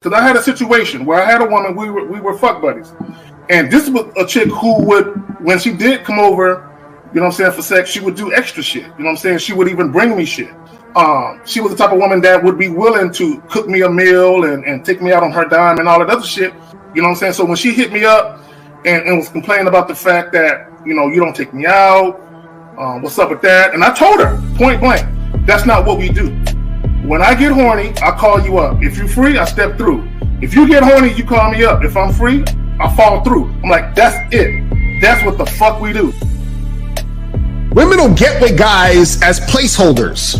Because I had a situation where I had a woman, we were fuck buddies. And this was a chick who would, when she did come over, you know what I'm saying, for sex, she would do extra shit. You know what I'm saying? She would even bring me shit. She was the type of woman that would be willing to cook me a meal and take me out on her dime and all that other shit. You know what I'm saying? So when she hit me up and was complaining about the fact that, you know, you don't take me out, what's up with that? And I told her, point blank, that's not what we do. When I get horny, I call you up. If you're free, I step through. If you get horny, you call me up. If I'm free, I fall through. I'm like, that's it. That's what the fuck we do. Women will get with guys as placeholders.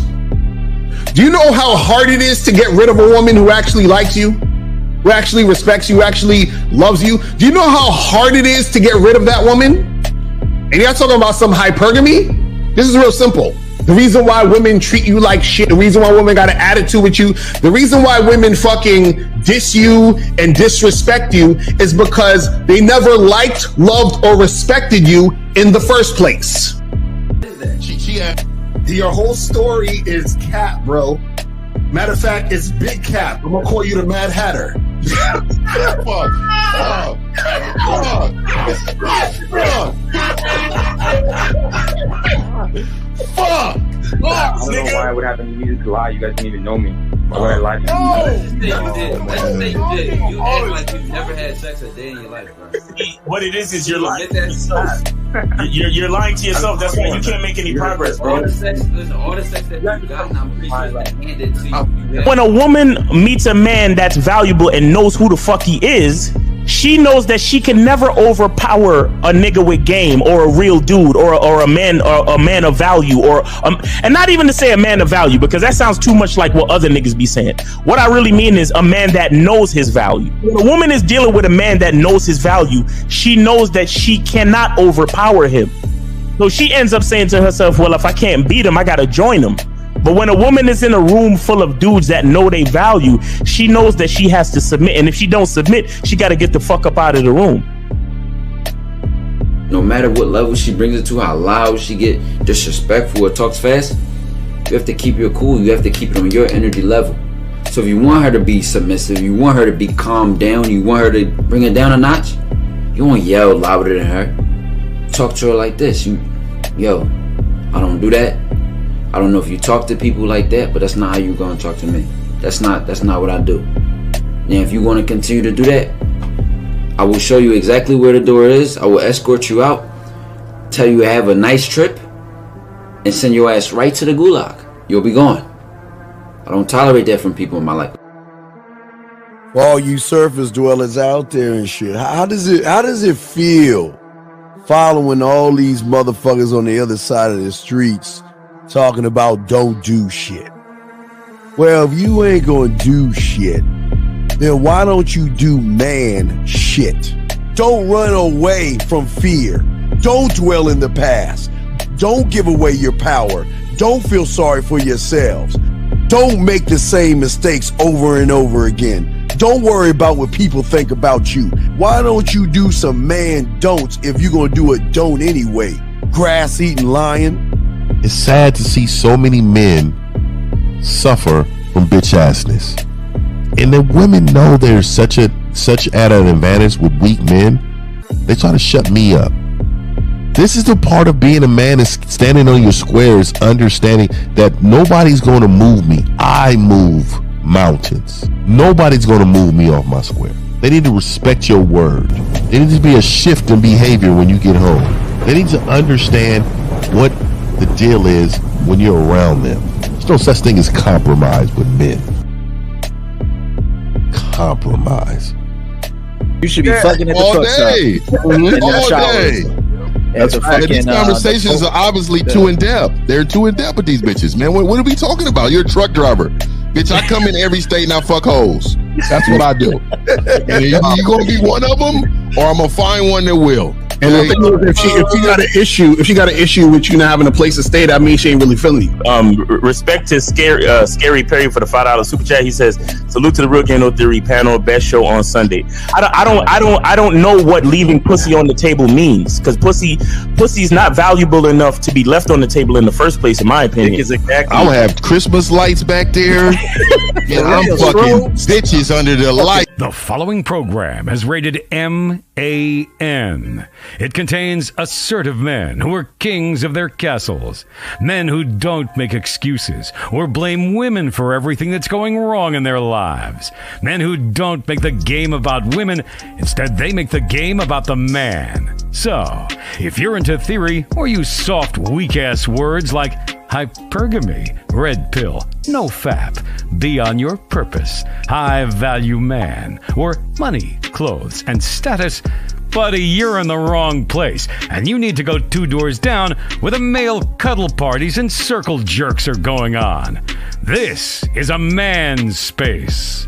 Do you know how hard it is to get rid of a woman who actually likes you, who actually respects you, who actually loves you? Do you know how hard it is to get rid of that woman? And you're not talking about some hypergamy? This is real simple. The reason why women treat you like shit, the reason why women got an attitude with you, the reason why women fucking diss you and disrespect you is because they never liked, loved, or respected you in the first place. Your whole story is cap, bro. Matter of fact, it's big cap. I'm gonna call you the Mad Hatter. Fuck! I don't know why it would happen to me to lie. You guys didn't even know me. Why would I lie to you? Let's say you did. You act like you've never had sex a day in your life, bro. What it is you're lying to yourself. You're lying to yourself. That's why you can't make any progress, bro. All the sex that you've gotten, I'm pretty sure it's handed to you. When a woman meets a man that's valuable and knows who the fuck he is, she knows that she can never overpower a nigga with game or a real dude or a man of value and not even to say a man of value, because that sounds too much like what other niggas be saying. What I really mean is a man that knows his value. When a woman is dealing with a man that knows his value, she knows that she cannot overpower him. So she ends up saying to herself, well, if I can't beat him, I gotta join him. But when a woman is in a room full of dudes that know they value, she knows that she has to submit. And if she don't submit, she got to get the fuck up out of the room. No matter what level she brings it to, how loud she get, disrespectful or talks fast, you have to keep your cool. You have to keep it on your energy level. So if you want her to be submissive, you want her to be calmed down, you want her to bring it down a notch, you won't yell louder than her. Talk to her like this. Yo, I don't do that. I don't know if you talk to people like that, but that's not how you gonna talk to me. That's not what I do. And if you want to continue to do that, I will show you exactly where the door is. I will escort you out, tell you have a nice trip, and send your ass right to the gulag. You'll be gone. I don't tolerate that from people in my life. For all you surface dwellers out there and shit, how does it feel following all these motherfuckers on the other side of the streets talking about don't do shit? Well, if you ain't gonna do shit, then why don't you do man shit? Don't run away from fear. Don't dwell in the past. Don't give away your power. Don't feel sorry for yourselves. Don't make the same mistakes over and over again. Don't worry about what people think about you. Why don't you do some man don'ts if you're gonna do a don't anyway? Grass-eating lion. It's sad to see so many men suffer from bitch assness, and the women know they're such at an advantage with weak men. They try to shut me up. This is the part of being a man, is standing on your squares, understanding that nobody's going to move me. I move mountains. Nobody's going to move me off my square. They need to respect your word. There needs to be a shift in behavior when you get home. They need to understand what the deal is when you're around them. There's no such thing as compromise with men. Compromise. You should be fucking at the truck stop. All day. These conversations are obviously too in depth. They're too in depth with these bitches, man. What are we talking about? You're a truck driver. Bitch, I come in every state and I fuck hoes. That's what I do. And you gonna be one of them, or I'm gonna find one that will. And the thing is, if she got an issue with you not having a place to stay, that means she ain't really feeling you. Respect to Scary Perry for the $5 super chat. He says, "Salute to the Real Game No Theory panel, best show on Sunday." I don't know what leaving pussy on the table means, because pussy's not valuable enough to be left on the table in the first place, in my opinion. Exactly. I'll have Christmas lights back there, and I'm fucking bitches under the light. The following program is rated MAN. It contains assertive men who are kings of their castles, men who don't make excuses or blame women for everything that's going wrong in their lives, men who don't make the game about women, instead they make the game about the man. So, if you're into theory or use soft, weak-ass words like hypergamy, red pill, no fap, be on your purpose, high-value man, or money, clothes, and status, buddy, you're in the wrong place, and you need to go 2 doors down where the male cuddle parties and circle jerks are going on. This is a man's space.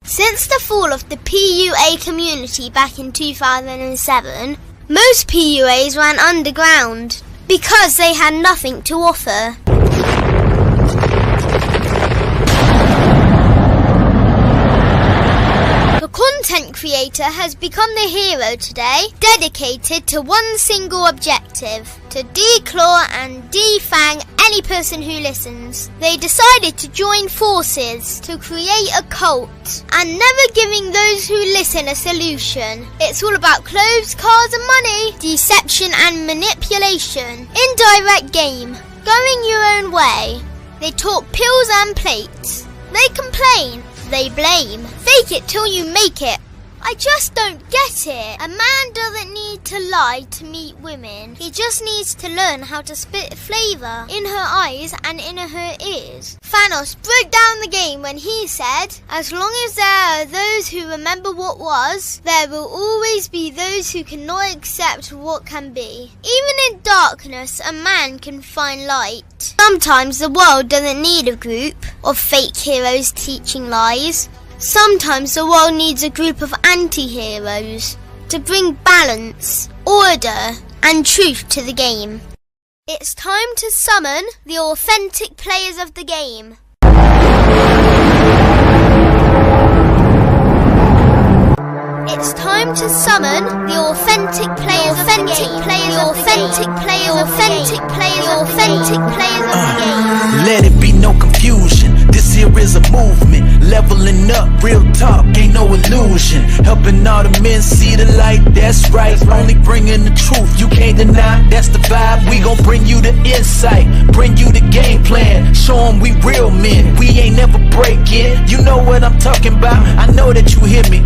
Since the fall of the PUA community back in 2007, most PUAs ran underground because they had nothing to offer. The content creator has become the hero today, dedicated to one single objective: to declaw and defang any person who listens. They decided to join forces to create a cult, and never giving those who listen a solution. It's all about clothes, cars and money, deception and manipulation, indirect game, going your own way. They talk pills and plates. They complain. They blame. Fake it till you make it. I just don't get it. A man doesn't need to lie to meet women. He just needs to learn how to spit flavour in her eyes and in her ears. Thanos broke down the game when he said, "As long as there are those who remember what was, there will always be those who cannot accept what can be." Even in darkness, a man can find light. Sometimes the world doesn't need a group of fake heroes teaching lies. Sometimes the world needs a group of anti-heroes to bring balance, order, and truth to the game. It's time to summon the authentic players of the game. It's time to summon the authentic players of the game. The authentic players of the game. Let it be no confusion. This here is a movement, leveling up, real talk, ain't no illusion. Helping all the men see the light, that's right. Only bringing the truth, you can't deny, that's the vibe. We gon' bring you the insight, bring you the game plan. Show 'em we real men, we ain't never breaking. You know what I'm talking about, I know that you hear me.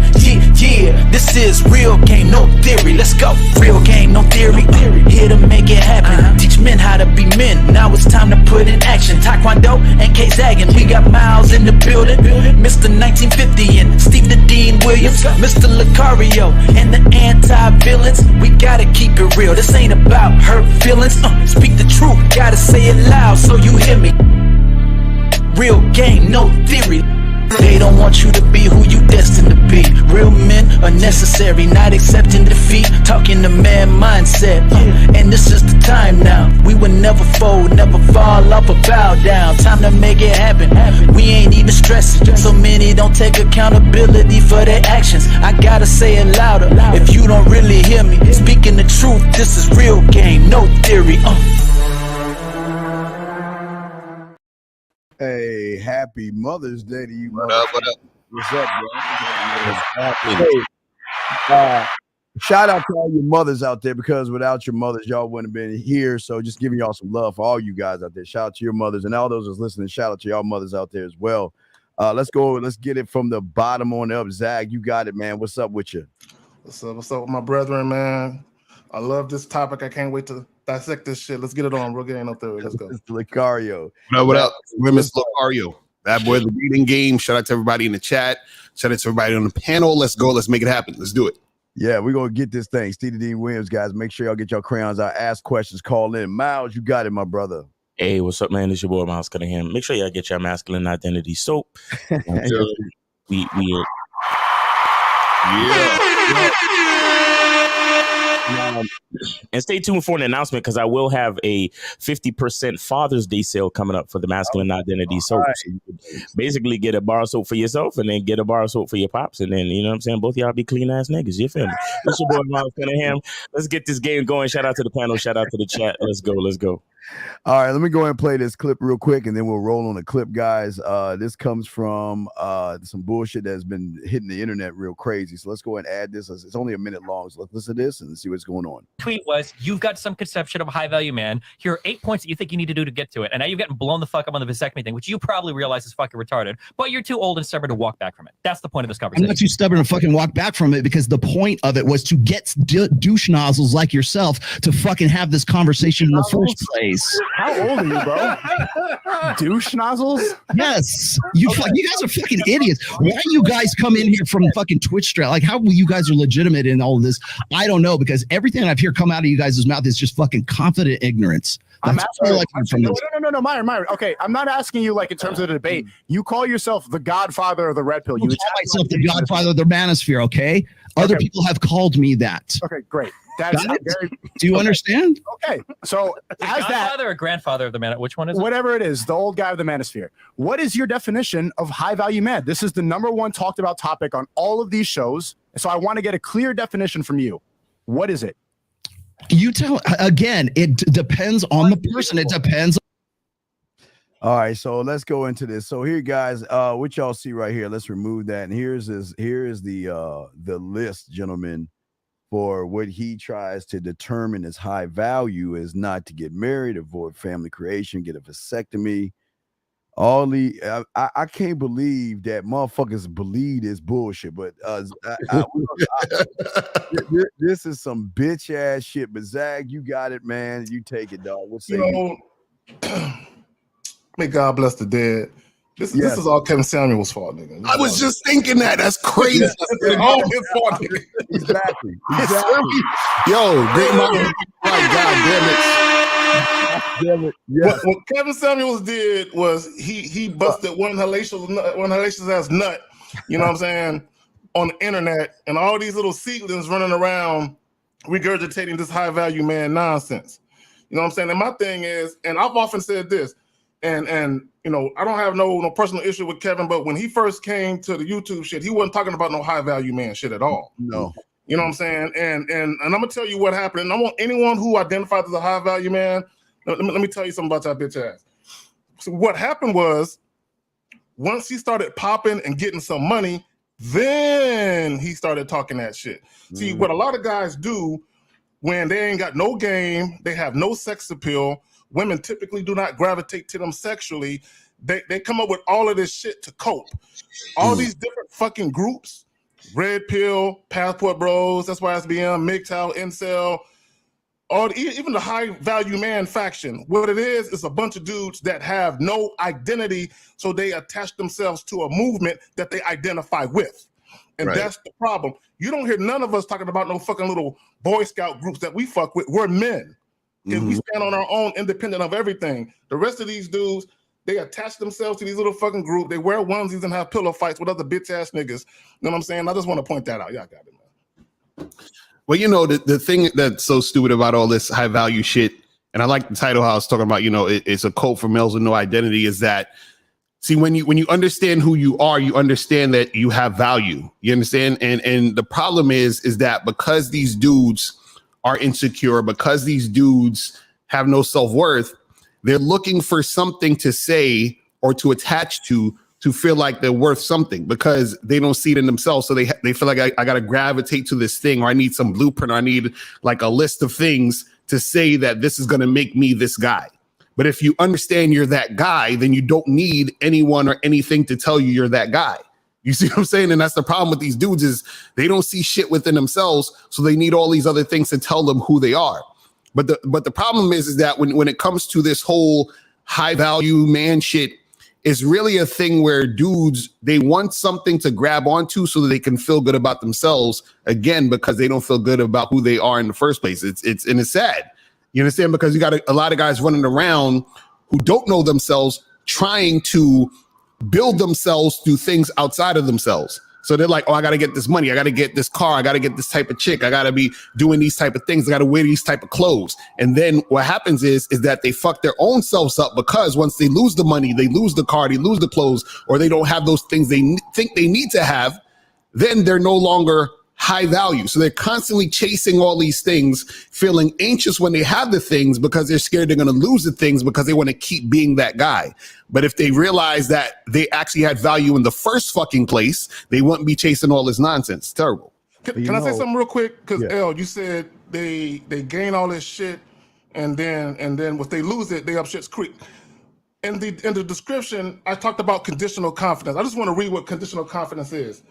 Yeah, this is real game, no theory. Let's go, real game, no theory. Here to make it happen, teach men how to be men. Now it's time to put in action. Taekwondo and K-Zagging, we got Miles in the building, Mr. 1950 and Steve the Dean Williams, Mr. Lucario and the anti-villains. We gotta keep it real, this ain't about hurt feelings. Speak the truth, gotta say it loud so you hear me. Real game, no theory. They don't want you to be who you destined to be. Real men are necessary, not accepting defeat. Talking the man mindset, and this is the time now. We will never fold, never fall off or bow down. Time to make it happen. We ain't even stressing. So many don't take accountability for their actions. I gotta say it louder if you don't really hear me. Speaking the truth, this is real game, no theory. Hey, happy Mother's Day to you. What up? What's up, bro? Hey, shout out to all your mothers out there, because without your mothers, y'all wouldn't have been here. So just giving y'all some love for all you guys out there. Shout out to your mothers, and all those that's listening. Shout out to y'all mothers out there as well. Let's go. Let's get it from the bottom on up. Zag, you got it, man. What's up with you? What's up with my brethren, man? I love this topic. I can't wait to dissect this shit. Let's get it on. Real Game No Theory. Let's go. It's Lucario. What up? Women's Lucario. Bad boy, the reading game. Shout out to everybody in the chat. Shout out to everybody on the panel. Let's go. Let's make it happen. Let's do it. Yeah, we're going to get this thing. Steve Dean Williams, guys. Make sure y'all get your crayons out. Ask questions. Call in. Miles, you got it, my brother. Hey, what's up, man? It's your boy, Miles Cunningham. Make sure y'all get your masculine identity soap. Yeah. And stay tuned for an announcement because I will have a 50% Father's Day sale coming up for the masculine identity soap. Right. So you can basically get a bar of soap for yourself and then get a bar of soap for your pops. And then, you know what I'm saying? Both of y'all be clean ass niggas. You feel me? This your boy, Miles Cunningham. Let's get this game going. Shout out to the panel. Shout out to the chat. Let's go. Let's go. All right, let me go ahead and play this clip real quick, and then we'll roll on the clip, guys. This comes from some bullshit that's been hitting the internet real crazy. So let's go ahead and add this. It's only a minute long, so let's listen to this and see what's going on. Tweet was, you've got some conception of a high-value man. Here are 8 points that you think you need to do to get to it. And now you've gotten blown the fuck up on the vasectomy thing, which you probably realize is fucking retarded, but you're too old and stubborn to walk back from it. That's the point of this conversation. I'm not too stubborn to fucking walk back from it because the point of it was to get douche nozzles like yourself to fucking have this conversation in the first place. How old are you, bro? Douche nozzles? Yes. You guys are fucking idiots. Why do you guys come in here from fucking Twitch strap? Like, how you guys are legitimate in all of this? I don't know, because everything I've heard come out of you guys' mouth is just fucking confident ignorance. That's all I can from this. No, Myron. Okay, I'm not asking you like in terms of the debate. You call yourself the godfather of the red pill. You call myself the godfather of the manosphere, okay? Other people have called me that. Okay, great. That's very. Do you understand? Okay, so as godfather or grandfather of the man, which one is it? Whatever it is, the old guy of the manosphere. What is your definition of high value man? This is the #1 talked about topic on all of these shows. So I want to get a clear definition from you. What is it? You tell again. It depends on the person. It depends. All right, so let's go into this. So here, guys, what y'all see right here. Let's remove that. And here is the list, gentlemen, for what he tries to determine as high value is not to get married, avoid family creation, get a vasectomy. All the I can't believe that motherfuckers believe this bullshit, but this is some bitch ass shit. But Zach, you got it, man. You take it, dog. What's May God bless the dead. This is all Kevin Samuel's fault, nigga. I was just thinking that. That's crazy. It's all his fault, nigga. Exactly. Yo, great man. My God damn it. Yes. What Kevin Samuels did was he busted one hellacious ass nut, you know what I'm saying, on the internet, and all these little seedlings running around regurgitating this high value man nonsense. You know what I'm saying? And my thing is, and I've often said this, and you know, I don't have no personal issue with Kevin, but when he first came to the YouTube shit, he wasn't talking about no high value man shit at all. No. You know what I'm saying? And I'm gonna tell you what happened. And I want anyone who identifies as a high value man, let me tell you something about that bitch ass. So what happened was, once he started popping and getting some money, then he started talking that shit. See, what a lot of guys do when they ain't got no game, they have no sex appeal, women typically do not gravitate to them sexually, they come up with all of this shit to cope. All these different fucking groups, Red Pill, Passport Bros, SYSBM, MGTOW, Incel, even the high value man faction. What it is a bunch of dudes that have no identity, so they attach themselves to a movement that they identify with. And that's the problem. You don't hear none of us talking about no fucking little Boy Scout groups that we fuck with. We're men. And we stand on our own, independent of everything. The rest of these dudes, they attach themselves to these little fucking group. They wear onesies and have pillow fights with other bitch ass niggas. You know what I'm saying? I just want to point that out. Y'all got it, man. Well, you know, the thing that's so stupid about all this high value shit, and I like the title how I was talking about, you know, it's a code for males with no identity, is that, see, when you understand who you are, you understand that you have value. You understand? And the problem is that because these dudes are insecure, because these dudes have no self-worth, they're looking for something to say or to attach to feel like they're worth something, because they don't see it in themselves. So they feel like I got to gravitate to this thing, or I need some blueprint, or I need like a list of things to say that this is going to make me this guy. But if you understand you're that guy, then you don't need anyone or anything to tell you you're that guy. You see what I'm saying? And that's the problem with these dudes, is they don't see shit within themselves, so they need all these other things to tell them who they are. But the problem is that when it comes to this whole high value man shit, it's really a thing where dudes, they want something to grab onto so that they can feel good about themselves, again, because they don't feel good about who they are in the first place. It's sad. You understand? Because you got a lot of guys running around who don't know themselves, trying to build themselves through things outside of themselves. So they're like, oh, I got to get this money. I got to get this car. I got to get this type of chick. I got to be doing these type of things. I got to wear these type of clothes. And then what happens is that they fuck their own selves up, because once they lose the money, they lose the car, they lose the clothes, or they don't have those things they think they need to have, then they're no longer high value. So they're constantly chasing all these things, feeling anxious when they have the things because they're scared they're going to lose the things because they want to keep being that guy. But if they realize that they actually had value in the first fucking place, they wouldn't be chasing all this nonsense. It's terrible. Can I say something real quick? Because El, you said they gain all this shit, and then if they lose it, they up shit's creek. In the description, I talked about conditional confidence. I just want to read what conditional confidence is.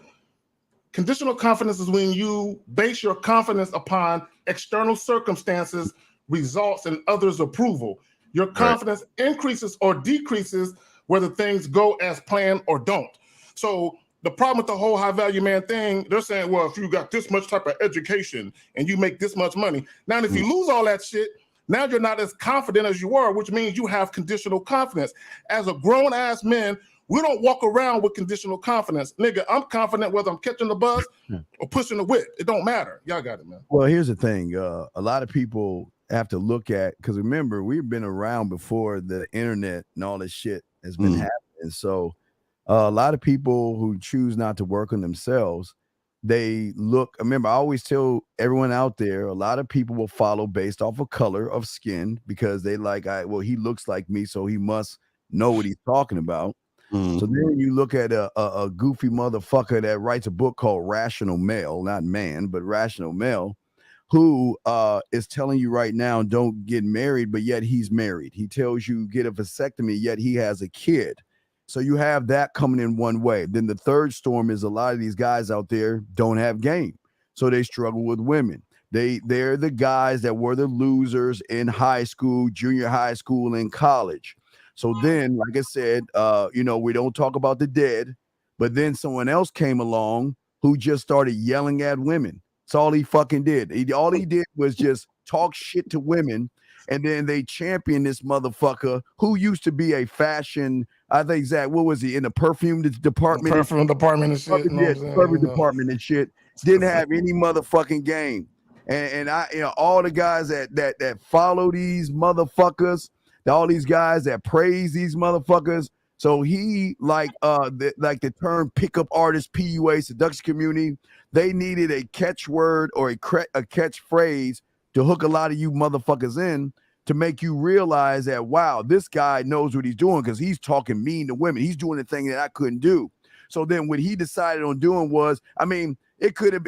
Conditional confidence is when you base your confidence upon external circumstances, results, and others' approval. Your confidence increases or decreases whether things go as planned or don't. So the problem with the whole high value man thing, they're saying, well, if you got this much type of education and you make this much money, now if you lose all that shit, now you're not as confident as you were, which means you have conditional confidence. As a grown ass man, we don't walk around with conditional confidence. Nigga, I'm confident whether I'm catching the bus or pushing the whip. It don't matter. Y'all got it, man. Well, here's the thing. A lot of people have to look at, because remember, we've been around before the internet and all this shit has been happening. So a lot of people who choose not to work on themselves, they look, remember, I always tell everyone out there, a lot of people will follow based off of color of skin because they like, well, he looks like me, so he must know what he's talking about. So then you look at a goofy motherfucker that writes a book called Rational Male, not man, but Rational Male, who is telling you right now, don't get married, but yet he's married. He tells you get a vasectomy, yet he has a kid. So you have that coming in one way. Then the third storm is a lot of these guys out there don't have game. So they struggle with women. They're the guys that were the losers in high school, junior high school, and college. So then, like I said, we don't talk about the dead, but then someone else came along who just started yelling at women. That's all he fucking did. All he did was just talk shit to women, and then they championed this motherfucker who used to be a fashion, I think, Zach, what was he, in the perfume department? Perfume department and shit. Perfume department and shit. Didn't have any motherfucking game. And I, all the guys that follow these motherfuckers, all these guys that praise these motherfuckers. So he, like the term pickup artist, PUA, seduction community, they needed a catchword or a catchphrase to hook a lot of you motherfuckers in to make you realize that, wow, this guy knows what he's doing because he's talking mean to women. He's doing the thing that I couldn't do. So then what he decided on doing was, it couldn't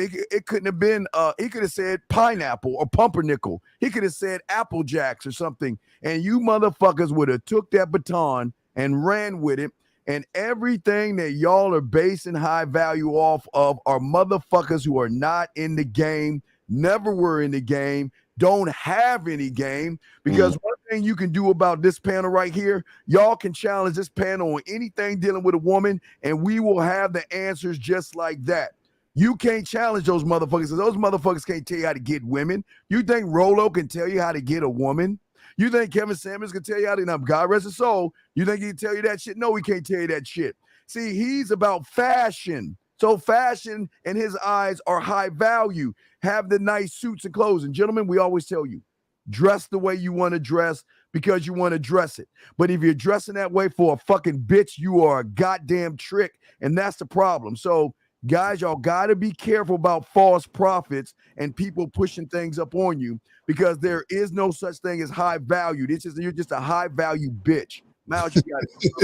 have been, he could have said pineapple or pumpernickel. He could have said Apple Jacks or something. And you motherfuckers would have took that baton and ran with it. And everything that y'all are basing high value off of are motherfuckers who are not in the game, never were in the game, don't have any game. Because one thing you can do about this panel right here, y'all can challenge this panel on anything dealing with a woman, and we will have the answers just like that. You can't challenge those motherfuckers. Those motherfuckers can't tell you how to get women. You think Rolo can tell you how to get a woman? You think Kevin Samuels can tell you how to, God rest his soul, you think he can tell you that shit? No, he can't tell you that shit. See, he's about fashion. So fashion in his eyes are high value. Have the nice suits and clothes. And gentlemen, we always tell you, dress the way you want to dress because you want to dress it. But if you're dressing that way for a fucking bitch, you are a goddamn trick. And that's the problem. So guys, y'all got to be careful about false prophets and people pushing things up on you because there is no such thing as high value. You're just a high value bitch. Miles, you got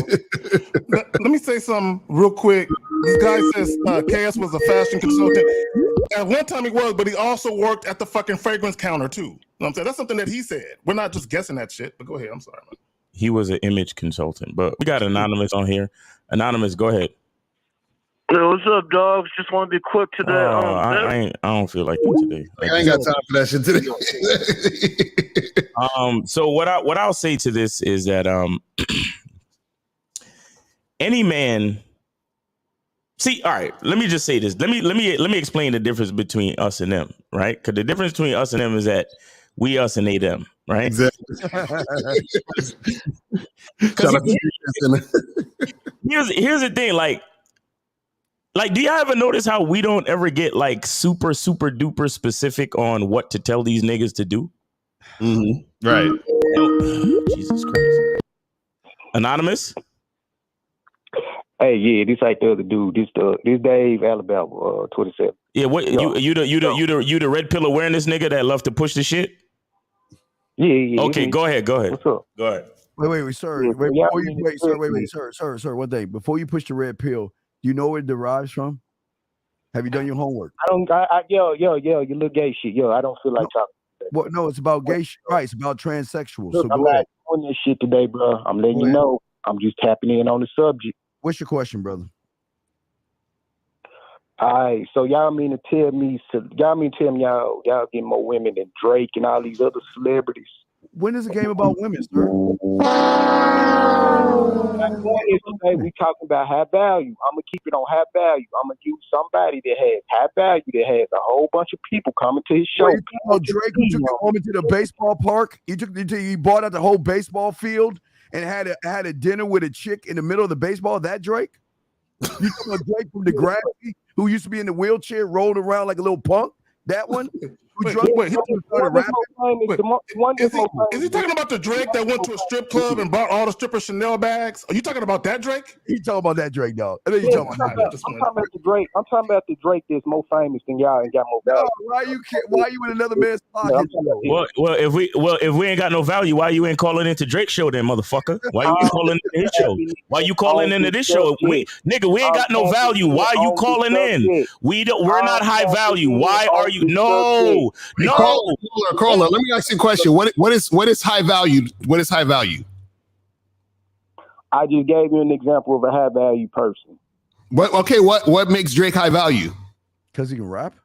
it. Let me say something real quick. This guy says KS was a fashion consultant. At one time he was, but he also worked at the fucking fragrance counter too. You know what I'm saying? That's something that he said. We're not just guessing that shit, but go ahead. I'm sorry, man. He was an image consultant, but we got Anonymous on here. Anonymous, go ahead. Yo, what's up, dogs? Just want to be quick today. I don't feel like it today. I ain't got time for that shit today. So what I'll say to this is that any man. See, all right. Let me just say this. Let me explain the difference between us and them, right? Because the difference between us and them is that we us and they them, right? Exactly. Here's the thing, like Like, do y'all ever notice how we don't ever get like super duper specific on what to tell these niggas to do? Right. Jesus Christ. Anonymous? Hey, yeah, this ain't the other dude. This Dave Alabama, 27. Yeah, what you the red pill awareness nigga that love to push the shit? Yeah. Okay, go ahead. What's up? Go ahead. Wait, sir. Yeah, Wait, yeah, before I you, mean, wait, sir. One thing. Before you push the red pill, do you know where it derives from? Have you done your homework? Yo, you little gay shit. Yo, I don't feel like talking. Well, no, it's about gay shit. Right, it's about transsexuals. Look, So I'm go ahead. not doing this shit today, bro. I'm letting you know. I'm just tapping in on the subject. What's your question, brother? All right, so y'all mean to tell me y'all get more women than Drake and all these other celebrities? When is the game about women, sir? Today we talking about high value. I'm gonna keep it on high value. I'm gonna use somebody that has high value, that has a whole bunch of people coming to his show. Wait, you talking about Drake who took your woman to the baseball park? He bought out the whole baseball field and had a dinner with a chick in the middle of the baseball. That Drake? You talking about Drake from Degrassi, who used to be in the wheelchair, rolled around like a little punk? That one? Wait, is he talking about the Drake that went to a strip club and bought all the stripper Chanel bags? Are you talking about that Drake? He's talking about that Drake, dog. I'm talking about the Drake. I'm talking about the Drake that's more famous than y'all and got more value. Why you in another man's pocket? Well, if we ain't got no value, why you ain't calling into Drake's show then, motherfucker? Why you ain't calling into his show? Why you calling into this show? We ain't got no value. Why you calling in? We're not high value. Why are you? No. Caller, let me ask you a question. What is high value? What is high value? I just gave you an example of a high value person. What makes Drake high value? Because he can rap?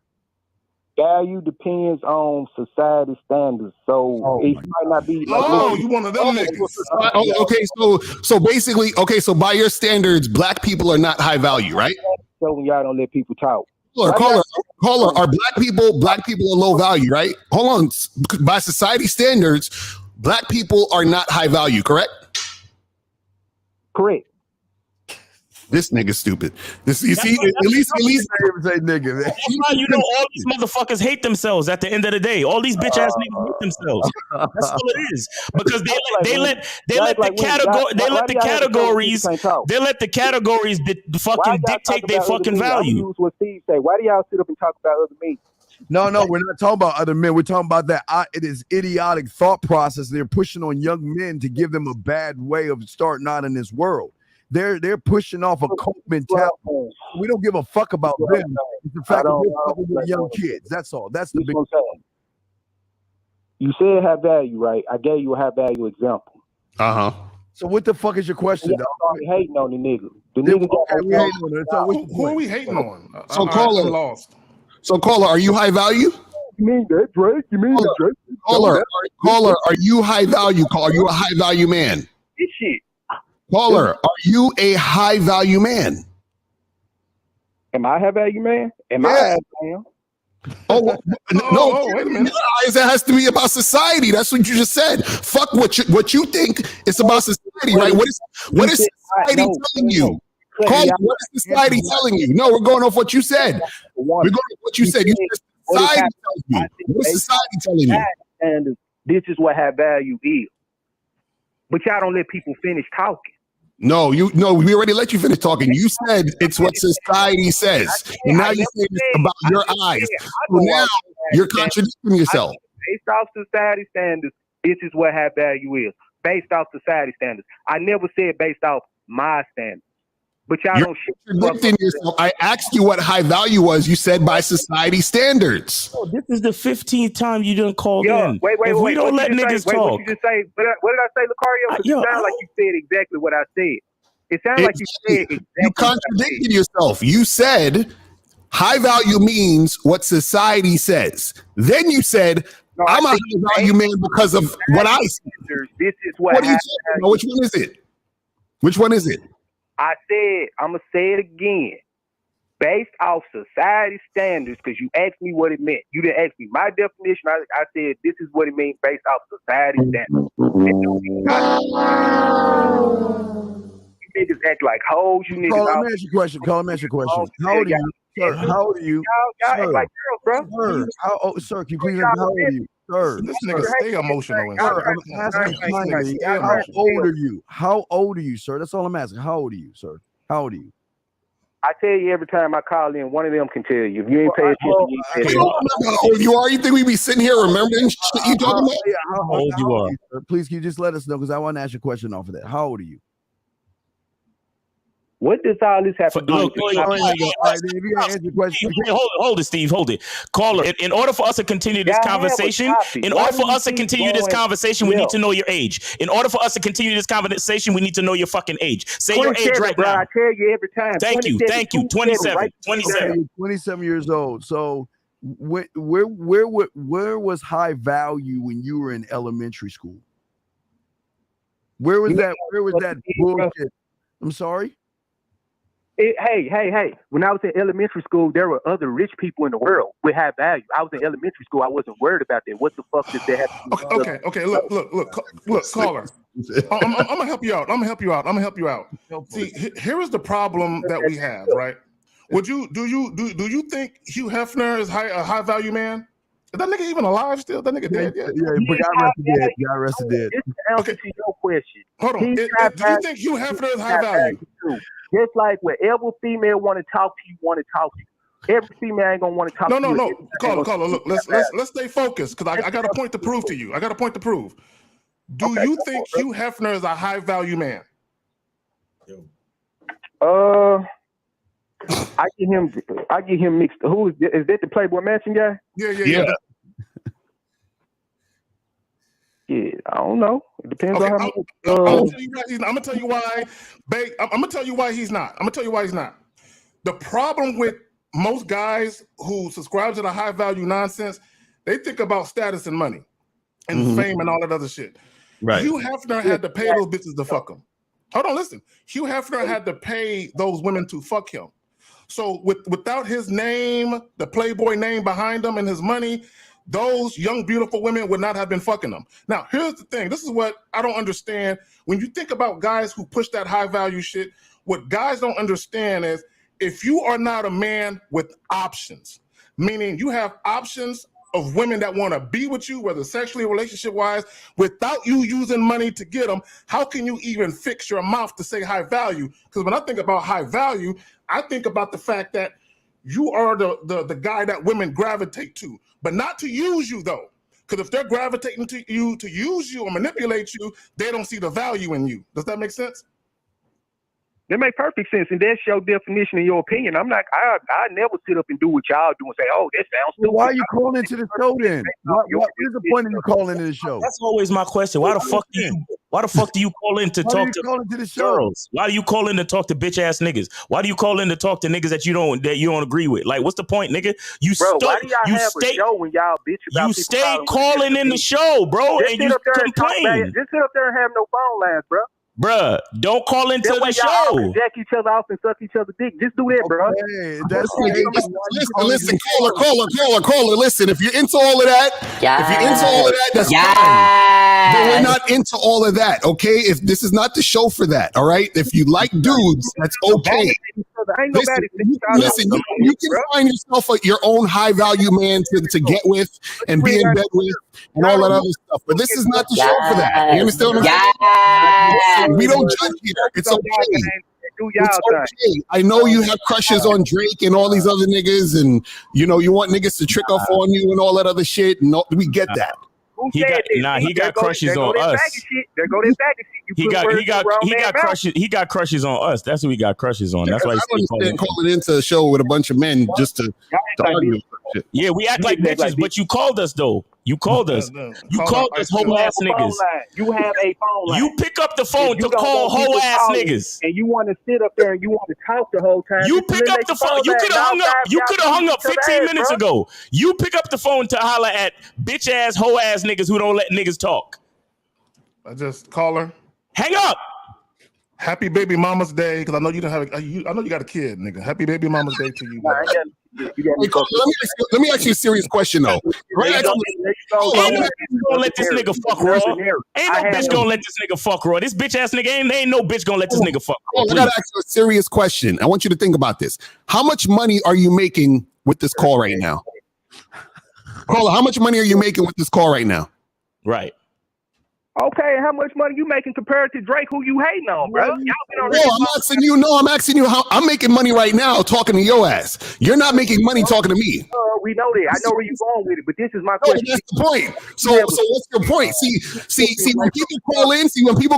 Value depends on society standards. So it might not be like you one of them niggas. Okay, so basically, so by your standards, black people are not high value, right? So y'all don't let people talk. Caller, are black people are low value, right? Hold on. By society standards, black people are not high value, correct? Correct. This nigga's stupid. At least say nigga, man. That's why you know all these motherfuckers hate themselves at the end of the day. All these bitch ass niggas hate themselves. That's all it is. Because they let the categories fucking dictate their fucking value. What Steve say? Why do y'all sit up and talk about other men? No, we're not talking about other men. We're talking about that. It is idiotic thought process they're pushing on young men to give them a bad way of starting out in this world. They're pushing off a cult mentality. We don't give a fuck about them. It's the fact that we're fucking with young kids. That's all. That's the big thing. You said high value, right? I gave you a high value example. So what the fuck is your question, dog? Hating on the nigga. Who are we hating on? So caller, are you high value? You mean that Drake? You mean that Drake? Caller, are you high value? Are you a high value man? This shit. Caller, are you a high value man? Am I a high value man? Am I a high value man? No, wait a minute. That has to be about society. That's what you just said. Fuck what you think. It's about society, right? What is society telling you? Caller, what is society telling you? No, we're going off what you said. We're going off what you said. You said society tells you. What is society telling you? And this is what high value is. But y'all don't let people finish talking. No, we already let you finish talking. You said it's what society says. And now you say it's about your eyes. So now you're contradicting yourself. Based off society standards, this is what high value is. Based off society standards. I never said based off my standards. But y'all you're don't contradicting yourself. I asked you what high value was. You said by society standards. Oh, this is the 15th time you done called in. Wait, we don't let niggas talk. What did you just say? What did I say, Lucario? It sounded like you said exactly what I said. It sounded like you said exactly. You contradicted yourself. You said high value means what society says. Then you said, I'm a high value man because of what I see. This is what are you talking about? Which one is it? Which one is it? I said, I'm going to say it again. Based off society standards, because you asked me what it meant. You didn't ask me my definition. I said, this is what it means based off society standards. You niggas act like hoes. You niggas. Call him, ask your question. Call him, ask your question. How old are you, sir? How old are you? Y'all act like girls, bro. Sir, sir, can you please? How old are you, sir? This nigga stay emotional and Sir, shit. I'm asking kindly. How old are you? How old are you, sir? That's all I'm asking. How old are you, sir? How old are you? I tell you every time I call in, one of them can tell you. If you ain't pay attention, you ain't We don't remember how old you are. You think we be sitting here remembering shit you talking about? How old you are? Sir? Please, can you just let us know? Because I want to ask you a question off of that. How old are you? What does all this have to do? Look, hold it, Steve. Hold it, caller. In order for us to continue this conversation, we need to know your age. In order for us to continue this conversation, we need to know your fucking age. Say your age right now. I tell you every time. Thank you. 27. 27 years old. So, where was high value when you were in elementary school? Where was that? Where was that bullshit? I'm sorry. Hey. When I was in elementary school, there were other rich people in the world with high value. I was in elementary school. I wasn't worried about that. What the fuck did they have to do? Okay. Look, caller. I'm gonna help you out. See, here is the problem that we have, right? Do you think Hugh Hefner is a high value man? Is that nigga even alive still? That nigga dead yet? Yeah, but got arrested dead. Okay. To your question. Hold on. Do you think Hugh Hefner is high value? Just like wherever female want to talk to you, every female ain't gonna want to talk to you. No. Caller, look, let's stay focused because I got a point to prove to you. Do you think Hugh Hefner is a high value man? I get him mixed. Who is that? The Playboy Mansion guy? Yeah. Yeah, I don't know. It depends on how much. I'm gonna tell you why. I'm gonna tell you why he's not. The problem with most guys who subscribe to the high value nonsense, they think about status and money and fame and all that other shit. Right. Hugh Hefner had to pay those bitches to fuck him. Hold on, listen. Hugh Hefner had to pay those women to fuck him. So without his name, the Playboy name behind him and his money, those young, beautiful women would not have been fucking them. Now, here's the thing. This is what I don't understand. When you think about guys who push that high value shit, what guys don't understand is if you are not a man with options, meaning you have options of women that want to be with you, whether sexually or relationship-wise, without you using money to get them, how can you even fix your mouth to say high value? Because when I think about high value, I think about the fact that you are the guy that women gravitate to, but not to use you though. Because if they're gravitating to you to use you or manipulate you, they don't see the value in you. Does that make sense? That make perfect sense, and that's your definition and your opinion. I'm not. I never sit up and do what y'all do and say, "Oh, that sounds stupid." Why are you calling into the show then? What is the point of you calling into the show? That's always my question. Why the fuck do you call in to talk to the show? Girls? Why do you call in to talk to bitch ass niggas? Why do you call in to talk to niggas that you don't agree with? Like, what's the point, nigga? Why do y'all have a show when y'all bitch about you stay calling in the show, bro, and you complain. Just sit up there and have no phone lines, bro. Bruh, don't call into the show. Jack each other off and suck each other's dick. Just do that, bro. Listen, caller. Listen, if you're into all of that, that's fine. But we're not into all of that, okay? If this is not the show for that, all right? If you like dudes, that's okay. Listen, you can find yourself your own high value man to get with and be in bed with and all that other stuff. But this is not the show for that. You understand what I'm saying? We don't judge here. It's okay. It's okay. I know you have crushes on Drake and all these other niggas, and you want niggas to trick off on you and all that other shit. No, we get that. He got crushes on us. He got crushes on us. That's who he got crushes on. That's why he's calling into a show with a bunch of men just to argue. Yeah, we act like bitches, but you called us though. You called us. You called us whole ass niggas. You have a phone line. You pick up the phone to call whole ass niggas. And you want to sit up there and you want to talk the whole time. You pick up the phone. You could have hung up. You could have hung up 15 minutes ago. You pick up the phone to holler at bitch ass whole ass niggas who don't let niggas talk. I just call her. Hang up. Happy baby mama's day, because I know you don't have. I know you got a kid, nigga. Happy baby mama's day to you. Let me ask you a serious question though. gonna let this nigga fuck Raw. Ain't no bitch gonna let this nigga fuck Raw. This bitch ass nigga ain't no bitch gonna let this nigga fuck Raw. I gotta ask you a serious question. I want you to think about this. How much money are you making with this call right now? Caller, how much money are you making with this call right now? Right. Okay, how much money you making compared to Drake, who you hating on, bro? Y'all been on I'm asking you. No, I'm asking you how I'm making money right now talking to your ass. You're not making money talking to me. We know that. I know where you're going with it, but this is my question. That's the point. So what's your point? See, when people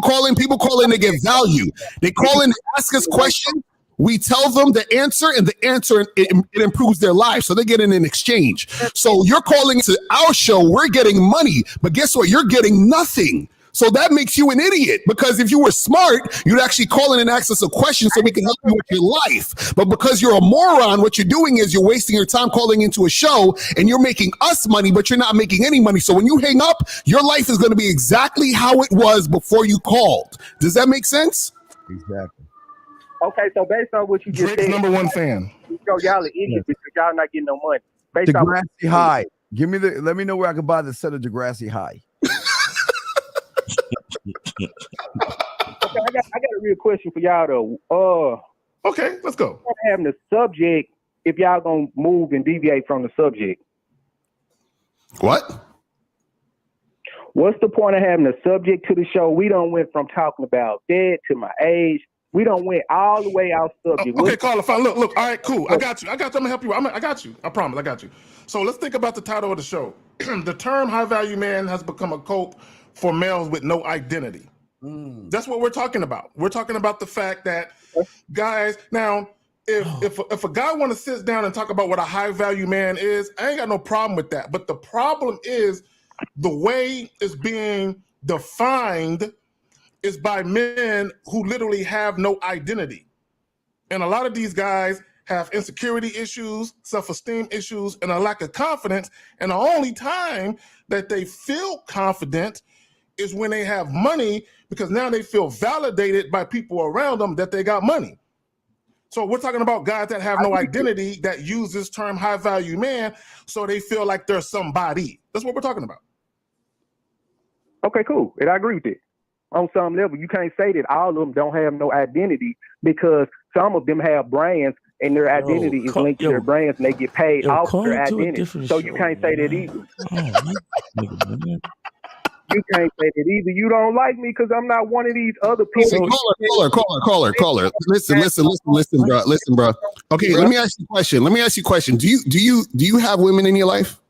call in, people call in to get value. They call in to ask us questions. We tell them the answer, and the answer it improves their life. So they're getting an exchange. So you're calling to our show. We're getting money, but guess what? You're getting nothing. So that makes you an idiot, because if you were smart, you'd actually call in and ask us a question so we can help you with your life. But because you're a moron, what you're doing is you're wasting your time calling into a show, and you're making us money, but you're not making any money. So when you hang up, your life is going to be exactly how it was before you called. Does that make sense? Exactly. Okay, so based on what you just Drake's said, #1 fan. So y'all are idiots because y'all not getting no money. Based on Degrassi High. Let me know where I can buy the set of Degrassi High. Okay, I got a real question for y'all though. Okay, let's go. Having the subject, if y'all gonna move and deviate from the subject. What? What's the point of having a subject to the show? We don't went from talking about dead to my age. We don't went all the way out subject. Okay, caller, fine. Look. All right, cool. I got you. I'm gonna help you. I got you. I promise. I got you. So let's think about the title of the show. The term "high value man" has become a cope for males with no identity. That's what we're talking about. We're talking about the fact that guys. Now, if a guy want to sit down and talk about what a high value man is, I ain't got no problem with that. But the problem is the way it's being defined is by men who literally have no identity. And a lot of these guys have insecurity issues, self-esteem issues, and a lack of confidence. And the only time that they feel confident is when they have money, because now they feel validated by people around them that they got money. So we're talking about guys that have no identity that use this term high value man so they feel like they're somebody. That's what we're talking about. Okay, cool. And I agree with it. On some level, you can't say that all of them don't have no identity, because some of them have brands and their identity is linked to their brands and they get paid off their identity. So you can't say that either. You can't say that either. You don't like me because I'm not one of these other people. Caller. Listen, bro. Okay, let me ask you a question. Do you have women in your life?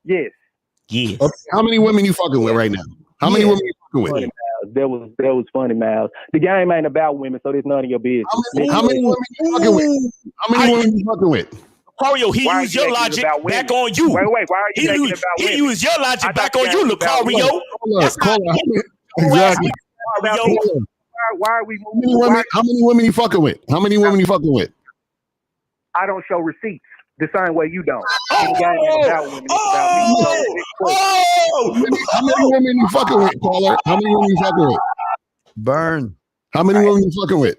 Yes. Yes. Okay, how many women you fucking with right now? How many women you fucking with? That was funny, Miles. The game ain't about women, so there's none of your business. How many women you fucking with? How many women you fucking with? Lucario, he used your logic back on you. Wait, why are you thinking about women? He used your logic back on you, Lucario. Exactly. Why are we moving? How many women you fucking with? How many women you fucking with? I don't show receipts the same way you don't. How many women you fucking with, caller? How many women you fucking with? Burn. How many women you fucking with?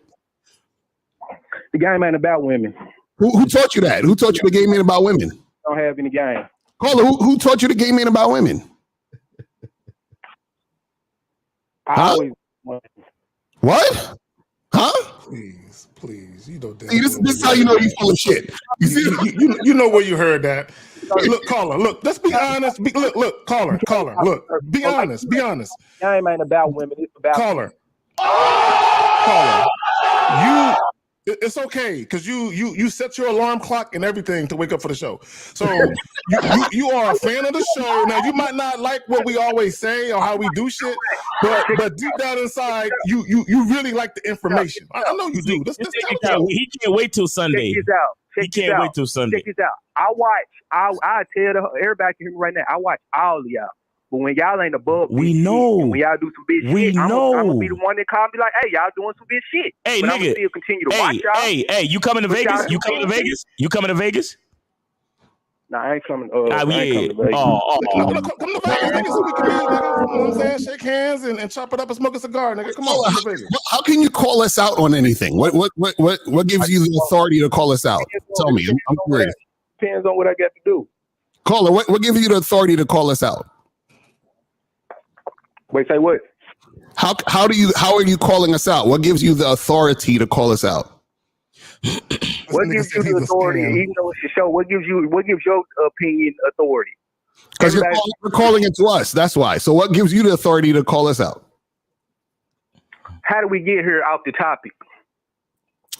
The game ain't about women. Who taught you that? Who taught you the game ain't about women? Don't have any game. Caller, who taught you the game ain't about women? What? Huh? Please, you know that. See, this is how you know you full of shit. You see, you know where you heard that. Look, caller, look, let's be honest. Look, caller, look, be honest. Game ain't about women. It's about caller. It's okay because you set your alarm clock and everything to wake up for the show. So you are a fan of the show. Now you might not like what we always say or how we do shit, but deep down inside, you really like the information. I know you do. He can't wait till Sunday. He can't wait till Sunday. Check this out. I tell everybody can hear me right now. I watch all of y'all. But when y'all ain't above we know. Shit, when y'all do some bitch shit, I'm gonna be the one that call me like, hey, y'all doing some bitch shit. Hey, but nigga. I'm gonna still continue to watch y'all. Hey, you coming to Vegas? You coming to Vegas? You coming to Vegas? Nah, I ain't coming. I ain't coming to Vegas. Come to Vegas so we can meet, nigga. You know what I'm saying? Shake hands and chop it up and smoke a cigar, nigga. Come on, come to Vegas. How can you call us out on anything? What gives you the authority to call us out? Tell me. I'm curious. Depends on what I got to do. Caller, what gives you the authority to call us out? Wait, say what? How are you calling us out? What gives you the authority to call us out? What gives you the authority, even though it's your show? What gives your opinion authority? Because you're calling it to us. That's why. So what gives you the authority to call us out? How do we get here off the topic?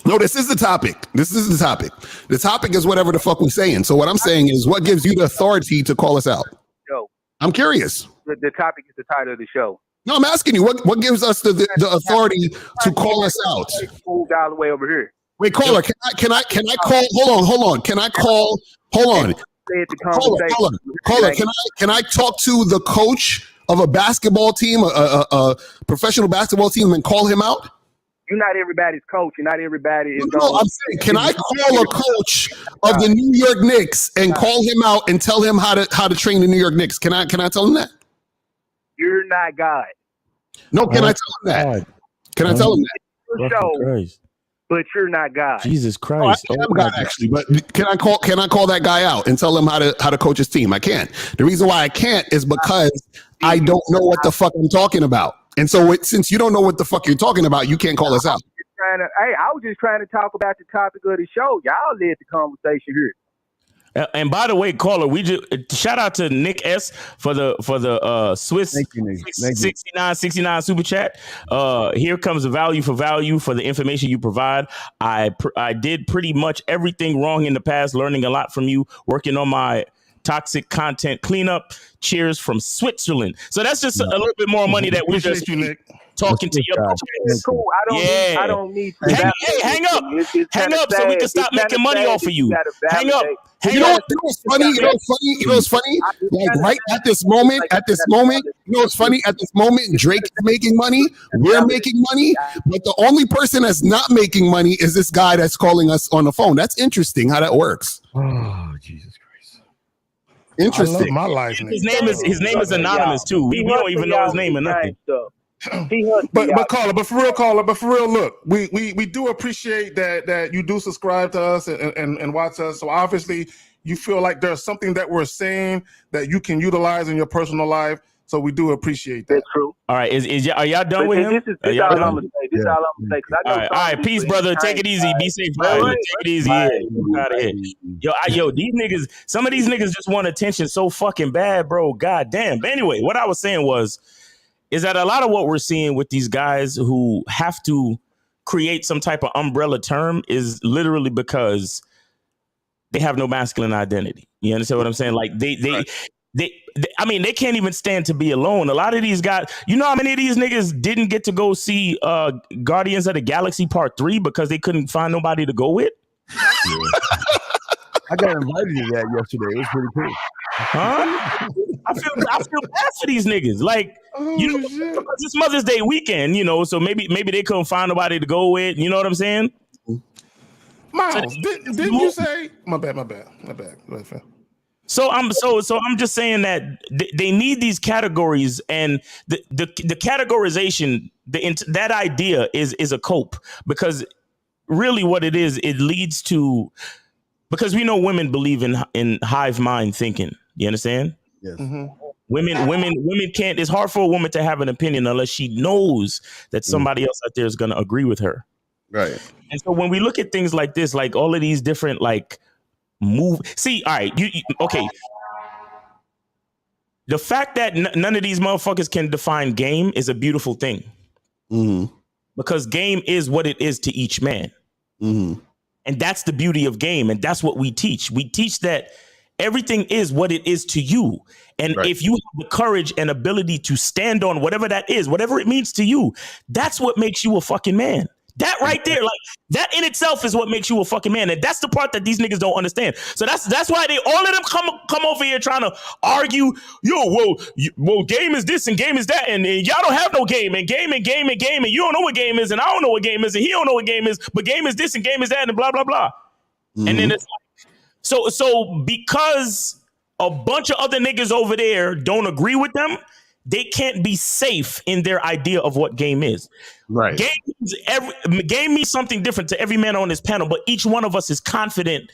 No, this is the topic. This is the topic. The topic is whatever the fuck we're saying. So what I'm saying is, what gives you the authority to call us out? Show. I'm curious. The topic is the title of the show. No, I'm asking you, what gives us the authority to call us out? Moved all the way over here. Wait, caller, can I call? Hold on. Can I call? Hold on. Caller, can I talk to the coach of a basketball team, a professional basketball team, and call him out? You're not everybody's coach, and not everybody is. No, I'm saying, can I call a coach of the New York Knicks and call him out and tell him how to train the New York Knicks? Can I tell him that? You're not God. No, can I tell him that? Can I tell him that? Show, but you're not God. Jesus Christ! I am God, actually, but can I call that guy out and tell him how to coach his team? I can't. The reason why I can't is because I don't know what the fuck I'm talking about. And so since you don't know what the fuck you're talking about, you can't call us out. I was just trying to talk about the topic of the show. Y'all led the conversation here. And by the way, caller, we just shout out to Nick S for the Swiss 69 super chat. Here comes the value for the information you provide. I did pretty much everything wrong in the past, learning a lot from you, working on my toxic content cleanup. Cheers from Switzerland. So that's just a little bit more money that we just talking to your cool. I don't need to. Hang up so we can stop making money off of you. Hang up. You know what's funny? You know what's funny? Like right at this moment, you know what's funny? At this moment, Drake is making money. We're making money. But the only person that's not making money is this guy that's calling us on the phone. That's interesting how that works. Oh, Jesus Christ. Interesting. I love my life. His name is anonymous too. We don't even know his name or nothing. But for real, look, we do appreciate that you do subscribe to us and watch us. So obviously you feel like there's something that we're saying that you can utilize in your personal life. So we do appreciate that. That's true. All right, are y'all done with him? This is all I'm gonna say. This is all I'm gonna say. All right, peace, brother. Take it easy. Be safe. Take it easy. Out of here. Yo, these niggas. Some of these niggas just want attention so fucking bad, bro. God damn. But anyway, what I was saying is that a lot of what we're seeing with these guys who have to create some type of umbrella term is literally because they have no masculine identity. You understand what I'm saying? Like they can't even stand to be alone. A lot of these guys, you know how many of these niggas didn't get to go see Guardians of the Galaxy Part 3 because they couldn't find nobody to go with? I got invited to that yesterday. It was pretty cool. Huh? I feel bad for these niggas. Like, because it's Mother's Day weekend, so maybe they couldn't find nobody to go with. You know what I'm saying? Miles, didn't you say? My bad. So I'm just saying that they need these categories, and the categorization, that idea is a cope, because really what it is, it leads to, because we know women believe in hive mind thinking. You understand? Yes. Mm-hmm. Women can't. It's hard for a woman to have an opinion unless she knows that somebody else out there is going to agree with her. Right. And so when we look at things like this, like all of these different see, all right, okay. The fact that none of these motherfuckers can define game is a beautiful thing. Mm-hmm. Because game is what it is to each man. Mm-hmm. And that's the beauty of game. And that's what we teach. We teach that everything is what it is to you. And if you have the courage and ability to stand on whatever that is, whatever it means to you, that's what makes you a fucking man. That right there, like that in itself is what makes you a fucking man. And that's the part that these niggas don't understand. So that's why all of them come over here trying to argue, well, game is this and game is that, and y'all don't have no game, and game, and you don't know what game is, and I don't know what game is, and he don't know what game is, but game is this and game is that, and blah, blah, blah. Mm-hmm. And then it's like, so because a bunch of other niggas over there don't agree with them, they can't be safe in their idea of what game is. Right. Game means something different to every man on this panel, but each one of us is confident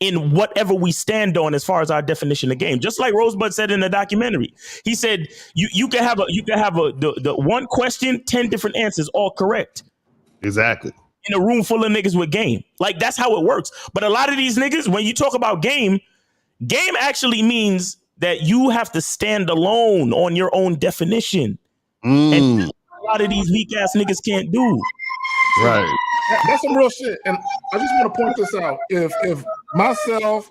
in whatever we stand on as far as our definition of game. Just like Rosebud said in the documentary, he said you can have the one question, 10 different answers, all correct. Exactly. In a room full of niggas with game. Like, that's how it works. But a lot of these niggas, when you talk about game actually means that you have to stand alone on your own definition. And a lot of these weak ass niggas can't do. Right. That's some real shit. And I just want to point this out. If myself,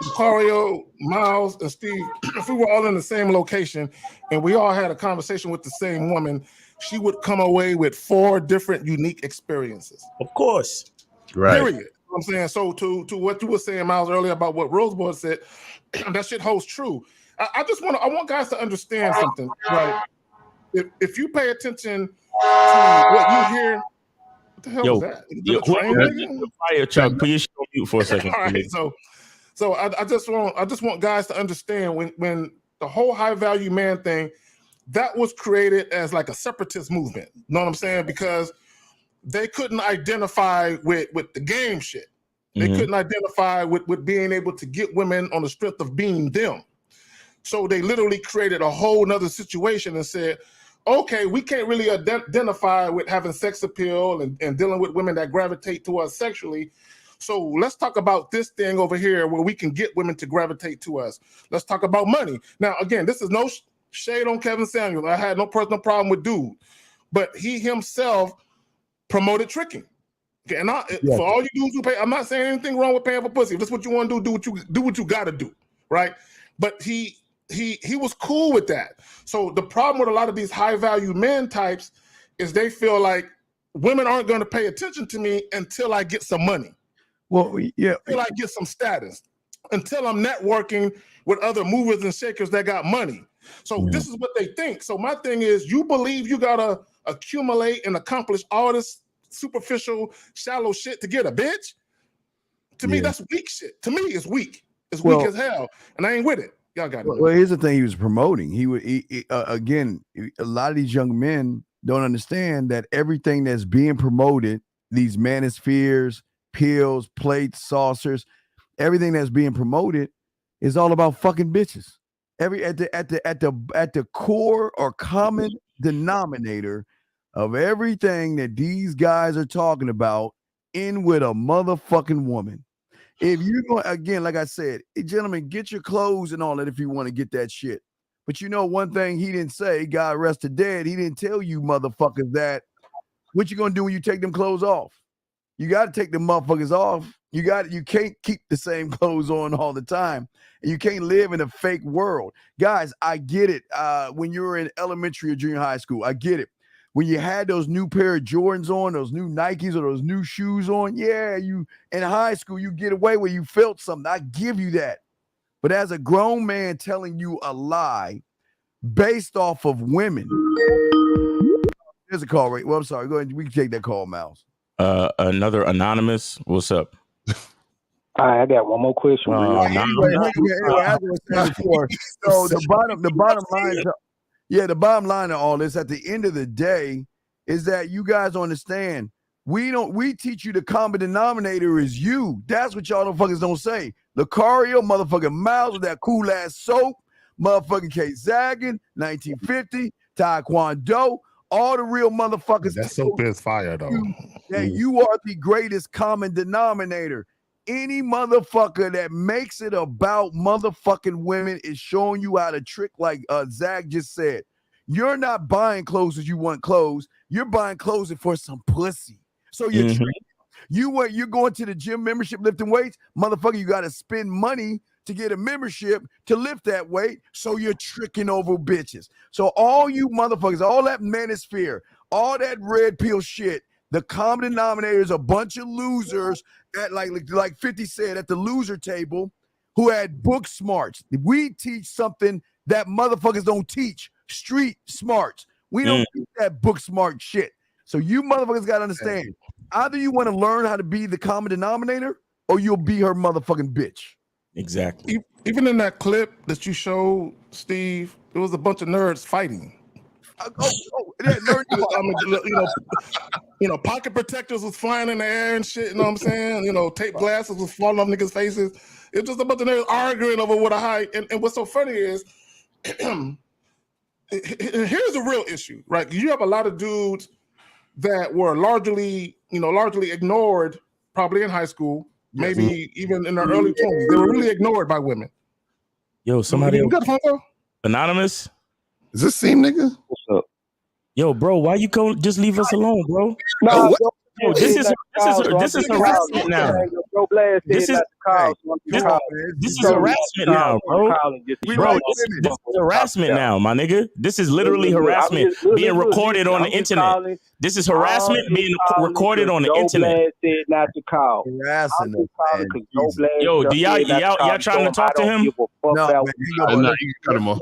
Lucario, Miles, and Steve, if we were all in the same location and we all had a conversation with the same woman, she would come away with 4 different unique experiences. Of course. Right. Period. You know what I'm saying? So to what you were saying, Miles, earlier about what Rosebud said, that shit holds true. I want guys to understand something. Right? If you pay attention to what you hear, what the hell is that? Fire truck, put your shit on mute for a second. All right, so I just want guys to understand when the whole high value man thing, that was created as like a separatist movement. You know what I'm saying? Because they couldn't identify with the game shit. They couldn't identify with being able to get women on the strength of being them. So they literally created a whole nother situation and said, okay, we can't really identify with having sex appeal and dealing with women that gravitate to us sexually. So let's talk about this thing over here where we can get women to gravitate to us. Let's talk about money. Now, again, this is no shade on Kevin Samuel. I had no personal problem with dude, but he himself promoted tricking. Okay, and for all you dudes who pay, I'm not saying anything wrong with paying for pussy. If that's what you want to do what you got to do, right? But he was cool with that. So the problem with a lot of these high value men types is they feel like women aren't going to pay attention to me until I get some money. Well, yeah, until I get some status, until I'm networking with other movers and shakers that got money. So this is what they think. So my thing is, you believe you gotta accumulate and accomplish all this superficial, shallow shit to get a bitch? To me, that's weak shit. To me, it's weak. It's weak as hell, and I ain't with it. Y'all got it. Well, here's the thing: he was promoting. Again, a lot of these young men don't understand that everything that's being promoted, these manospheres, pills, plates, saucers, everything that's being promoted is all about fucking bitches. At the core or common denominator of everything that these guys are talking about, in with a motherfucking woman. If you're going, again, like I said, gentlemen, get your clothes and all that if you want to get that shit. But you know one thing he didn't say, God rest the dead, he didn't tell you motherfuckers that what you gonna do when you take them clothes off. You got to take them motherfuckers off. You can't keep the same clothes on all the time. And you can't live in a fake world. Guys, I get it. When you were in elementary or junior high school, I get it. When you had those new pair of Jordans on, those new Nikes or those new shoes on, yeah, you in high school, you get away where you felt something. I give you that. But as a grown man telling you a lie based off of women. There's a call, right? Well, I'm sorry. Go ahead. We can take that call, Miles. Another anonymous. What's up? All right, I got one more question. Anyway, as I was saying before, so the bottom line, the bottom line of all this at the end of the day is that you guys understand we teach you the common denominator is you. That's what y'all fuckers don't say. Lucario, motherfucking Miles with that cool ass soap, motherfucking K Zaggin, 1950, Taekwondo, all the real motherfuckers. That soap is fire though. That you are the greatest common denominator. Any motherfucker that makes it about motherfucking women is showing you how to trick, like Zach just said. You're not buying clothes because you want clothes. You're buying clothes for some pussy. So you're tricking. You're going to the gym membership lifting weights, motherfucker. You got to spend money to get a membership to lift that weight. So you're tricking over bitches. So all you motherfuckers, all that manosphere, all that red pill shit. The common denominator is a bunch of losers at like 50 said at the loser table who had book smarts. We teach something that motherfuckers don't teach. Street smarts. We don't teach that book smart shit. So you motherfuckers got to understand. Either you want to learn how to be the common denominator or you'll be her motherfucking bitch. Exactly. Even in that clip that you showed, Steve, it was a bunch of nerds fighting. Pocket protectors was flying in the air and shit. You know what I'm saying? Tape glasses was falling off niggas' faces. It was just a bunch of niggas arguing over what a high. And what's so funny is, here's the real issue, right? You have a lot of dudes that were largely ignored, probably in high school, maybe even in their early 20s. They were really ignored by women. Yo, somebody you got a phone call? Anonymous? Is this same nigga? What's up? Yo, bro, why you just leave us alone, bro? No, Yo, this is harassment now. This is harassment now, bro. Bro, this is harassment now, my nigga. This is literally harassment being recorded on the internet. This is harassment being recorded on the internet. Said not to call. Harassing Yo, do y'all trying to talk to him? No, man, you cut him off.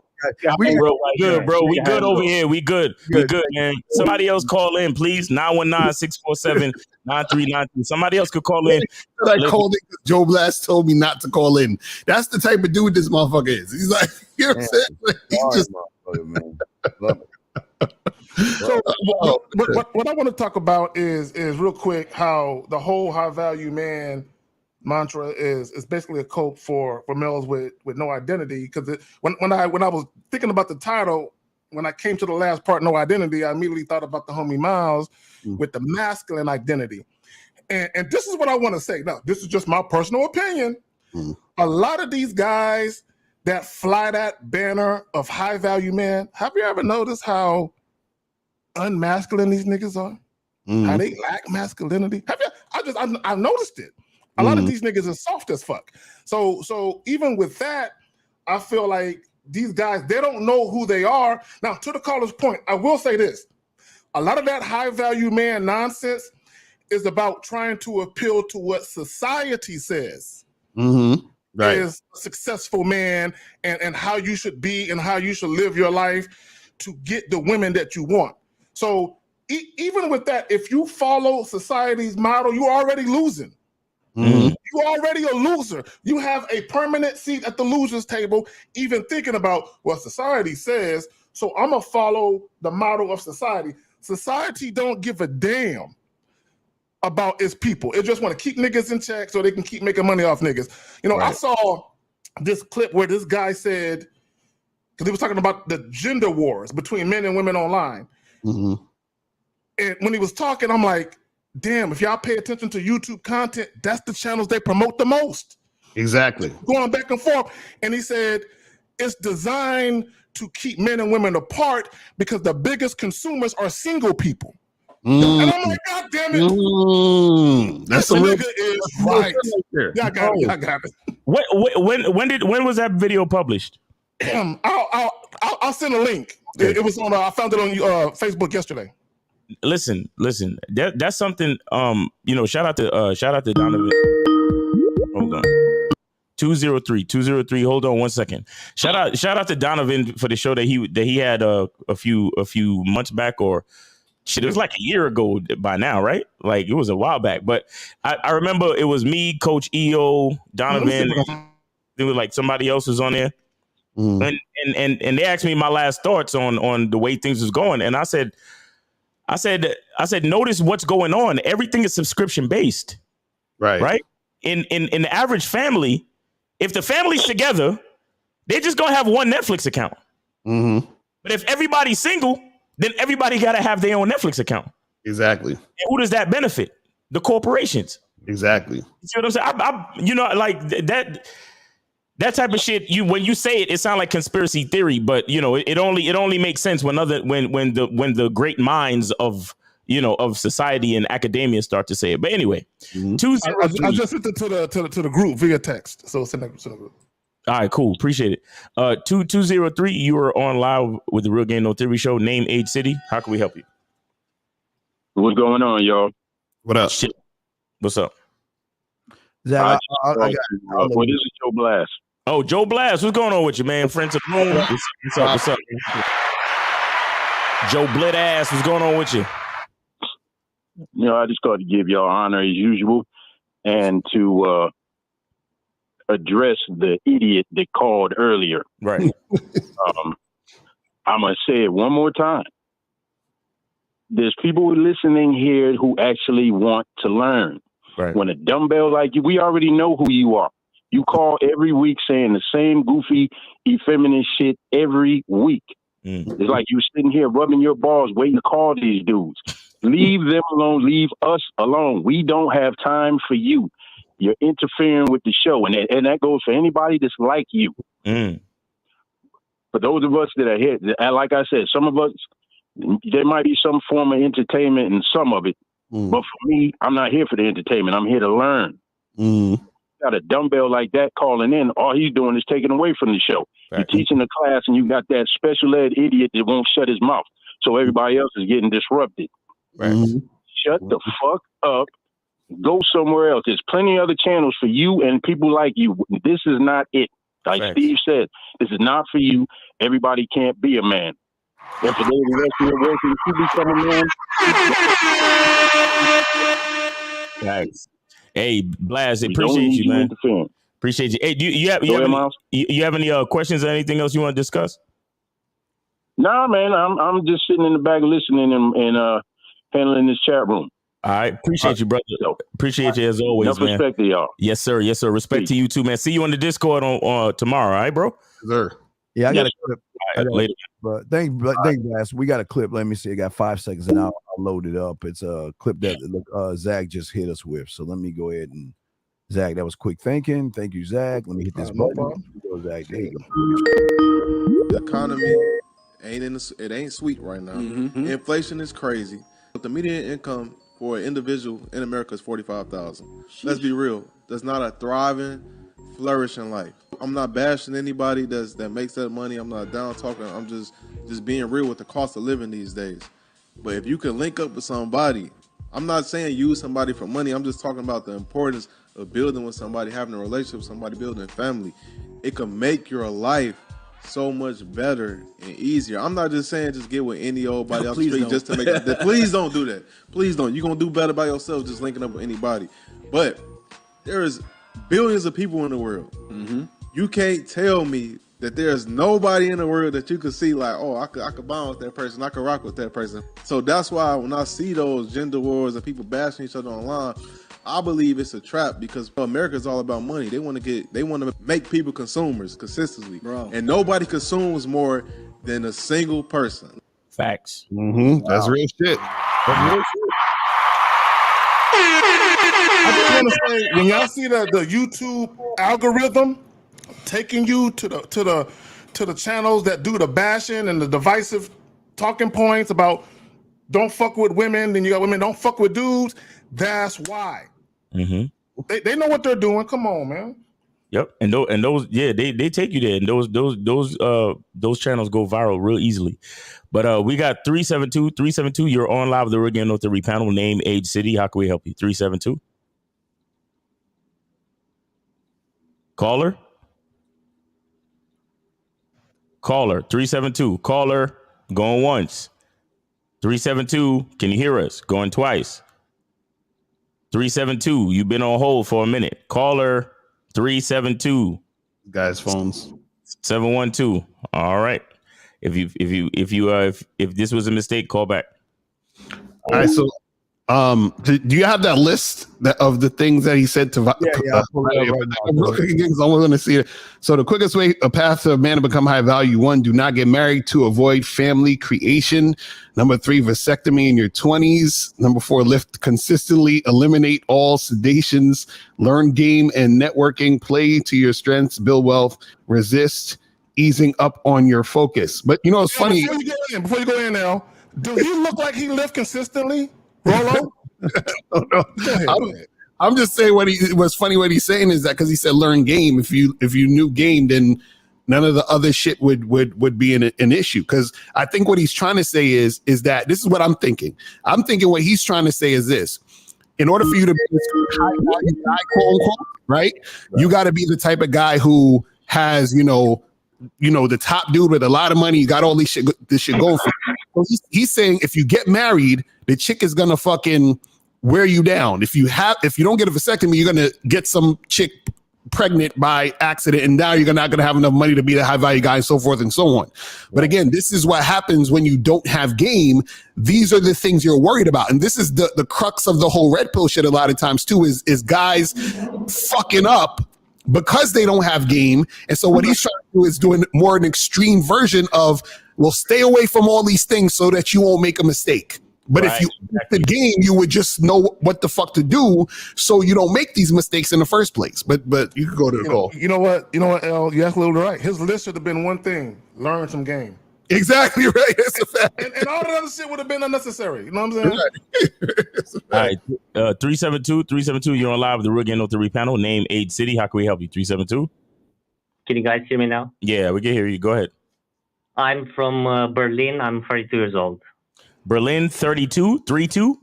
We good, bro. We good over here. We good, man. Somebody else call in, please. 919-647-9393. Somebody else could call in. I called it because Joe Blast told me not to call in. That's the type of dude this motherfucker is. He's like, you know what I'm saying? He's just So what I want to talk about is real quick how the whole high value man mantra is basically a cope for males with no identity. Because when I was thinking about the title, when I came to the last part, no identity, I immediately thought about the homie Miles with the masculine identity. And this is what I want to say. Now, this is just my personal opinion. A lot of these guys that fly that banner of high value man, have you ever noticed how unmasculine these niggas are? How they lack masculinity? Have you? I noticed it. A lot of these niggas are soft as fuck. So even with that, I feel like these guys, they don't know who they are. Now, to the caller's point, I will say this. A lot of that high value man nonsense is about trying to appeal to what society says right. is a successful man and how you should be and how you should live your life to get the women that you want. So even with that, if you follow society's model, you're already losing. You're already a loser. You have a permanent seat at the losers table, even thinking about what society says. So I'm gonna follow the model of society. Society don't give a damn about its people. It just want to keep niggas in check so they can keep making money off niggas. Right. I saw this clip where this guy said, because he was talking about the gender wars between men and women online. And when he was talking, I'm like, damn, if y'all pay attention to YouTube content, that's the channels they promote the most. Exactly. Going back and forth. And he said, it's designed to keep men and women apart because the biggest consumers are single people. And I'm like, God damn it. That's the real nigga is right. Yeah, I got it. When was that video published? I'll send a link. Okay. It was on. I found it on Facebook yesterday. Listen. That's something. Shout out to Donovan. Hold on. 203. Hold on 1 second. Shout out to Donovan for the show that he had a few months back, or shit, it was like a year ago by now, right? Like it was a while back. But I remember it was me, Coach EO, Donovan. There was like somebody else was on there. And they asked me my last thoughts on the way things was going. And I said, notice what's going on. Everything is subscription based. Right. In the average family, if the family's together, they're just gonna have one Netflix account. But if everybody's single, then everybody gotta have their own Netflix account. Exactly. And who does that benefit? The corporations. Exactly. You see what I'm saying? Like that type of shit. When you say it sounds like conspiracy theory, but it only makes sense when the great minds of society and academia start to say it. But anyway, 203. I just sent it to the group via text. So send it to the group. All right, cool. Appreciate it. 203. You are on live with the Real Game No Theory show. Name, age, city. How can we help you? What's going on, y'all? What up? Shit. What's up? This is Joe Blast. Oh, Joe Blast. What's going on with you, man? Friends of the room. What's up? Joe Blit ass. What's going on with you? I just got to give y'all honor as usual and to address the idiot that called earlier. Right. I'm going to say it one more time. there's people listening here who actually want to learn. Right. When a dumbbell like you, we already know who you are. You call every week saying the same goofy, effeminate shit every week. It's like you sitting here rubbing your balls waiting to call these dudes. Leave them alone. Leave us alone. We don't have time for you. You're interfering with the show. And that goes for anybody that's like you. For those of us that are here, like I said, some of us, there might be some form of entertainment in some of it. But for me, I'm not here for the entertainment. I'm here to learn. Got a dumbbell like that calling in, all he's doing is taking away from the show. You're teaching the class and you got that special ed idiot that won't shut his mouth. So everybody else is getting disrupted. Shut the fuck up. Go somewhere else. There's plenty of other channels for you and people like you. This is not it. Like Steve said, this is not for you. Everybody can't be a man. If for those the rest of your work and you become a man. Thanks. Hey, Blaz, appreciate you, man. Appreciate you. Hey, do you have any questions or anything else you want to discuss? Nah, man, I'm just sitting in the back listening and handling this chat room. All right, appreciate you, brother. Appreciate you as always, enough man. Respect to y'all. Yes, sir. Yes, sir. Respect to you too, man. See you on the Discord on tomorrow. All right, bro. Sir. Yeah, I got a clip. Later. But thank Blast. We got a clip. Let me see. I got 5 seconds and I'll load it up. It's a clip that Zach just hit us with. So let me go ahead and Zach, that was quick thinking. Thank you, Zach. Let me hit this button. Go, Zach. There you go. The economy it ain't sweet right now. Inflation is crazy. But the median income for an individual in America is $45,000. Let's be real. That's not a thriving, flourishing life. I'm not bashing anybody that makes that money. I'm not down talking. I'm just being real with the cost of living these days. But if you can link up with somebody, I'm not saying use somebody for money. I'm just talking about the importance of building with somebody, having a relationship with somebody, building a family. It can make your life so much better and easier. I'm not just saying just get with any old body off the street just to make it. Please don't do that. Please don't. You're going to do better by yourself just linking up with anybody. But there is billions of people in the world. You can't tell me that there's nobody in the world that you could see like, oh, I could bond with that person. I could rock with that person. So that's why when I see those gender wars and people bashing each other online, I believe it's a trap because America's all about money. They want to make people consumers consistently. Bro. And nobody consumes more than a single person. Facts. That's real shit. That's real shit. I just want to say, when y'all see the YouTube algorithm taking you to the channels that do the bashing and the divisive talking points about don't fuck with women, then you got women don't fuck with dudes. That's why. They know what they're doing. Come on, man. Yep. And those yeah, they take you there, and those channels go viral real easily. But we got 372. You're on live with the Oregon North Three panel. Name, age, city. How can we help you? 372. Caller 372. Caller going once. 372. Can you hear us? Going twice. 372. You've been on hold for a minute. Caller 372. Guys' phones. 712. All right. If this was a mistake, call back. All right. So, do you have that list of the things that he said to? Yeah. I'm going to see it. So, the quickest way, a path to a man to become high value: 1, do not get married. 2, avoid family creation. 3, vasectomy in your 20s. 4, lift consistently. Eliminate all sedations. Learn game and networking. Play to your strengths. Build wealth. Resist easing up on your focus. But you know, it's funny. Before you go in now, do he look like he lift consistently? Rolo? I'm just saying what's funny what he's saying is that because he said learn game. If you knew game, then none of the other shit would be an issue. Because I think what he's trying to say is that this is what I'm thinking. I'm thinking what he's trying to say is this. In order for you to be this high value guy, quote unquote, right? You got to be the type of guy who has, the top dude with a lot of money, you got all this shit going for you. So he's saying if you get married, the chick is gonna fucking wear you down. If you don't get a vasectomy, you're gonna get some chick pregnant by accident, and now you're not going to have enough money to be the high value guy, and so forth and so on. But again, this is what happens when you don't have game. These are the things you're worried about, and this is the crux of the whole red pill shit. A lot of times too is guys fucking up because they don't have game, and so what he's trying to do is doing more an extreme version of, well, stay away from all these things so that you won't make a mistake. But if you the game, you would just know what the fuck to do, so you don't make these mistakes in the first place. But you could go to the call. You know what, El? You're absolutely right. His list should have been one thing: learn some game. Exactly right. That's a fact. And all the other shit would have been unnecessary. You know what I'm saying? All right, 372, you're on live with the Real Game 03 panel. Name, age, city. How can we help you? 372. Can you guys hear me now? Yeah, we can hear you. Go ahead. I'm from Berlin. I'm 32 years old. Berlin, 32?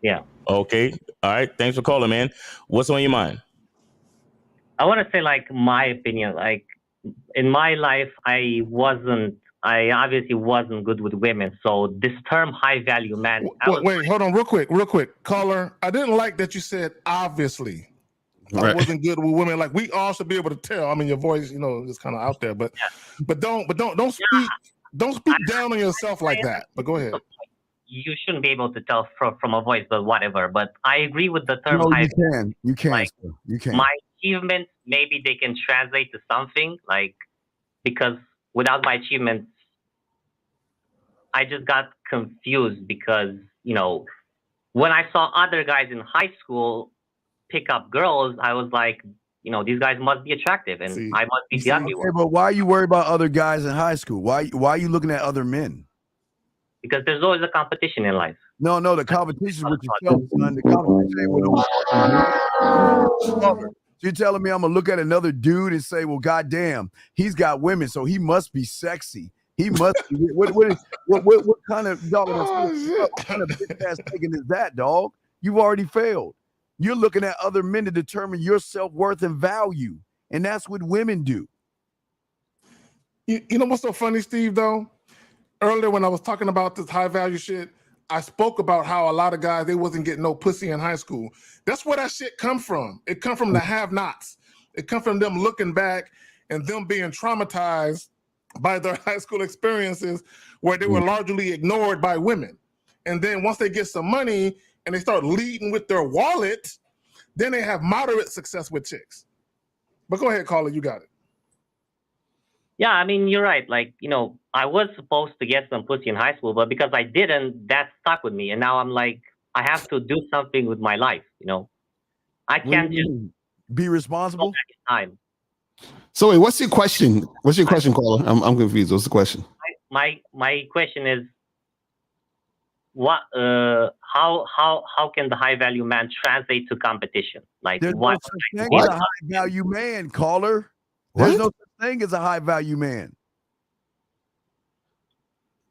Yeah. Okay. All right. Thanks for calling, man. What's on your mind? I want to say, like, my opinion. Like, in my life, I obviously wasn't good with women. So this term high value man. Wait, hold on real quick. Caller, I didn't like that you said obviously. I wasn't good with women. Like, we all should be able to tell. I mean, your voice, is kind of out there, but don't speak down on yourself like that. But go ahead. You shouldn't be able to tell from a voice, but whatever. But I agree with the term. No, high you can. Like, you can. My achievements, maybe they can translate to something, like, because without my achievements, I just got confused because, when I saw other guys in high school pick up girls, I was like, these guys must be attractive, and I must be the ugly one. But why are you worried about other guys in high school? Why are you looking at other men? Because there's always a competition in life. No, the competition with yourself, son. The competition ain't with a woman. You're telling me I'm gonna look at another dude and say, well, goddamn, he's got women, so he must be sexy. He must be. What kind of dog? What kind of bitch ass thinking is that, dog? You've already failed. You're looking at other men to determine your self-worth and value, and that's what women do. You know what's so funny, Steve, though? Earlier when I was talking about this high value shit, I spoke about how a lot of guys, they wasn't getting no pussy in high school. That's where that shit come from. It come from the have-nots. It come from them looking back and them being traumatized by their high school experiences where they were largely ignored by women. And then once they get some money and they start leading with their wallet, then they have moderate success with chicks. But go ahead, caller, you got it. Yeah, I mean, you're right. Like, I was supposed to get some pussy in high school, but because I didn't, that stuck with me. And now I'm like, I have to do something with my life, I can't just be responsible. Time. So wait, what's your question? What's your question, caller? I'm confused. What's the question? My question is, what? How can the high value man translate to competition? Like, there's no such thing as a high value man, caller. There's no such thing as a high value man.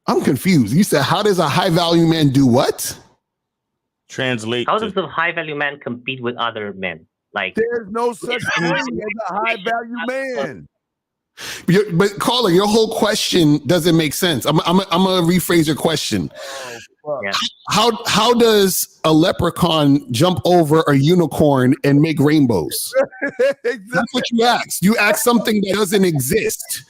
I'm confused. You said, how does a high value man do what? Translate. How does a high value man compete with other men? Like, there's no such thing as a high value man. But caller, your whole question doesn't make sense. I'm gonna rephrase your question. Yeah. How does a leprechaun jump over a unicorn and make rainbows? That's what you asked. You asked something that doesn't exist.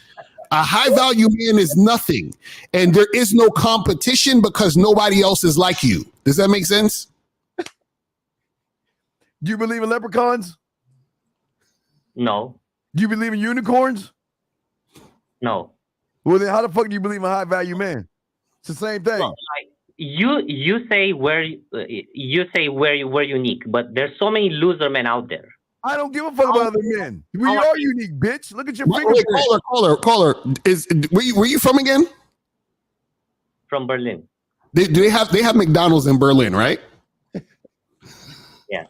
A high value man is nothing, and there is no competition because nobody else is like you. Does that make sense? Do you believe in leprechauns? No. Do you believe in unicorns? No. Well, then how the fuck do you believe in a high value man? It's the same thing. Well, you say we're unique, but there's so many loser men out there. I don't give a fuck about other men. We are unique, bitch. Look at your fingerprint. Caller. Where you from again? From Berlin. They have McDonald's in Berlin, right? Yeah.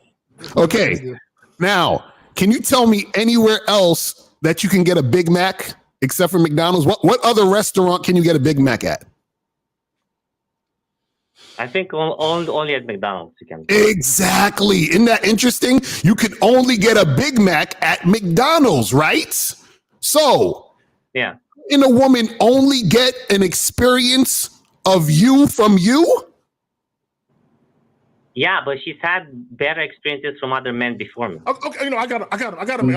Okay. Now, can you tell me anywhere else that you can get a Big Mac except for McDonald's? What other restaurant can you get a Big Mac at? I think only at McDonald's you can. Exactly. Isn't that interesting? You can only get a Big Mac at McDonald's, right? So, yeah. Can a woman only get an experience of you from you? Yeah, but she's had better experiences from other men before me. Okay, I got him.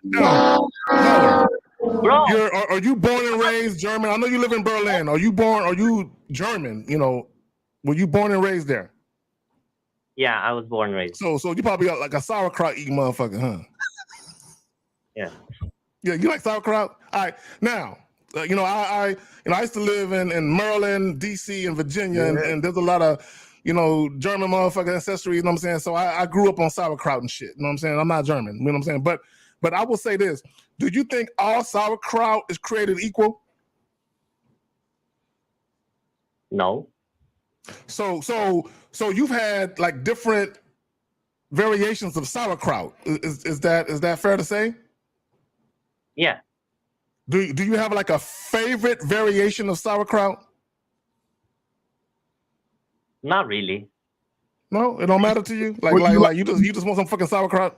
Now, bro, are you born and raised German? I know you live in Berlin. Are you German? Were you born and raised there? Yeah, I was born and raised. So you probably got like a sauerkraut eating motherfucker, huh? Yeah. Yeah, you like sauerkraut? All right. Now, I used to live in Maryland, DC, and Virginia, and there's a lot of, German motherfucking ancestry, you know what I'm saying? So I grew up on sauerkraut and shit, you know what I'm saying? I'm not German, you know what I'm saying? But I will say this. Do you think all sauerkraut is created equal? No. So you've had like different variations of sauerkraut. Is that fair to say? Yeah. Do you have like a favorite variation of sauerkraut? Not really. No, it don't matter to you. Like you just want some fucking sauerkraut.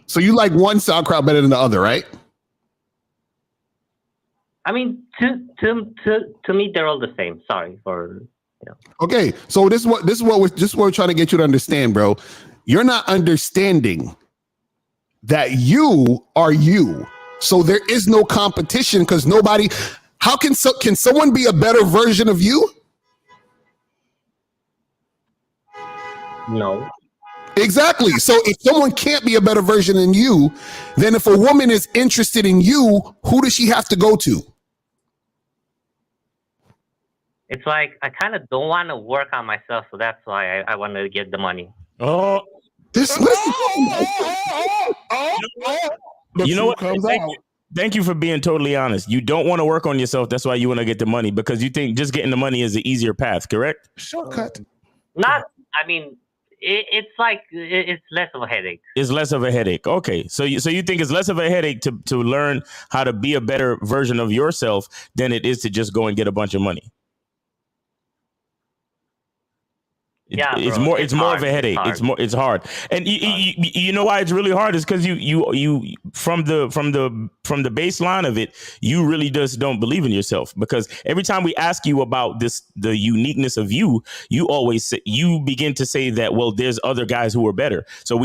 So you like one sauerkraut better than the other, right? I mean, to me, they're all the same. Sorry for. Okay, so this is what we're trying to get you to understand, bro. You're not understanding that you are you. So there is no competition because nobody. How can someone be a better version of you? No. Exactly. So if someone can't be a better version than you, then if a woman is interested in you, who does she have to go to? It's like I kind of don't want to work on myself, so that's why I want to get the money. Oh, you know what? Thank you for being totally honest. You don't want to work on yourself. That's why you want to get the money because you think just getting the money is the easier path. Correct? Shortcut. Not. I mean, it's like it's less of a headache. It's less of a headache. Okay, so you think it's less of a headache to learn how to be a better version of yourself than it is to just go and get a bunch of money. It's more of a headache. It's hard. And you know why it's really hard is because you from the baseline of it, you really just don't believe in yourself, because every time we ask you about the uniqueness of you begin to say that, well, there's other guys who are better. So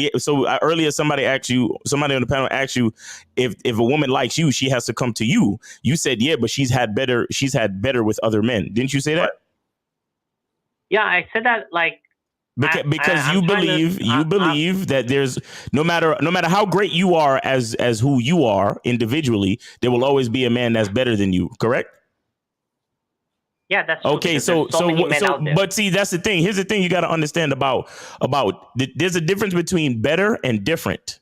earlier somebody on the panel asked you if a woman likes you, she has to come to you. You said yeah, but she's had better with other men. Didn't you say that? Yeah, I said that because you believe that there's no matter how great you are as who you are individually, there will always be a man that's better than you. Correct? Yeah, that's true. Okay. So but see, that's the thing. Here's the thing you got to understand about there's a difference between better and different.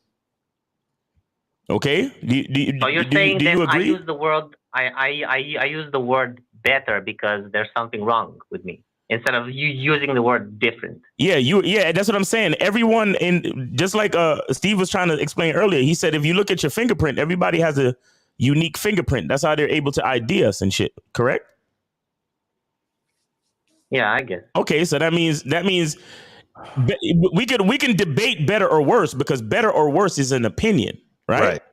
Okay. So you're saying that I use the word I use the word better because there's something wrong with me, instead of you using the word different. Yeah, that's what I'm saying. Everyone just like Steve was trying to explain earlier, he said if you look at your fingerprint, everybody has a unique fingerprint. That's how they're able to ID us and shit. Correct? Yeah, I guess. Okay, so that means we can debate better or worse, because better or worse is an opinion, right?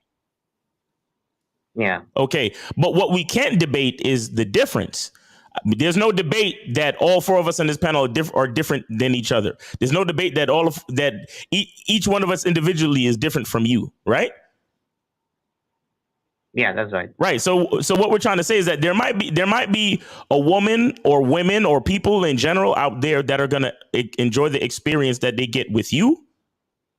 Yeah. Okay, but what we can't debate is the difference. There's no debate that all four of us on this panel are different than each other. There's no debate that each one of us individually is different from you, right? Yeah, that's right. Right. So what we're trying to say is that there might be a woman or women or people in general out there that are gonna enjoy the experience that they get with you,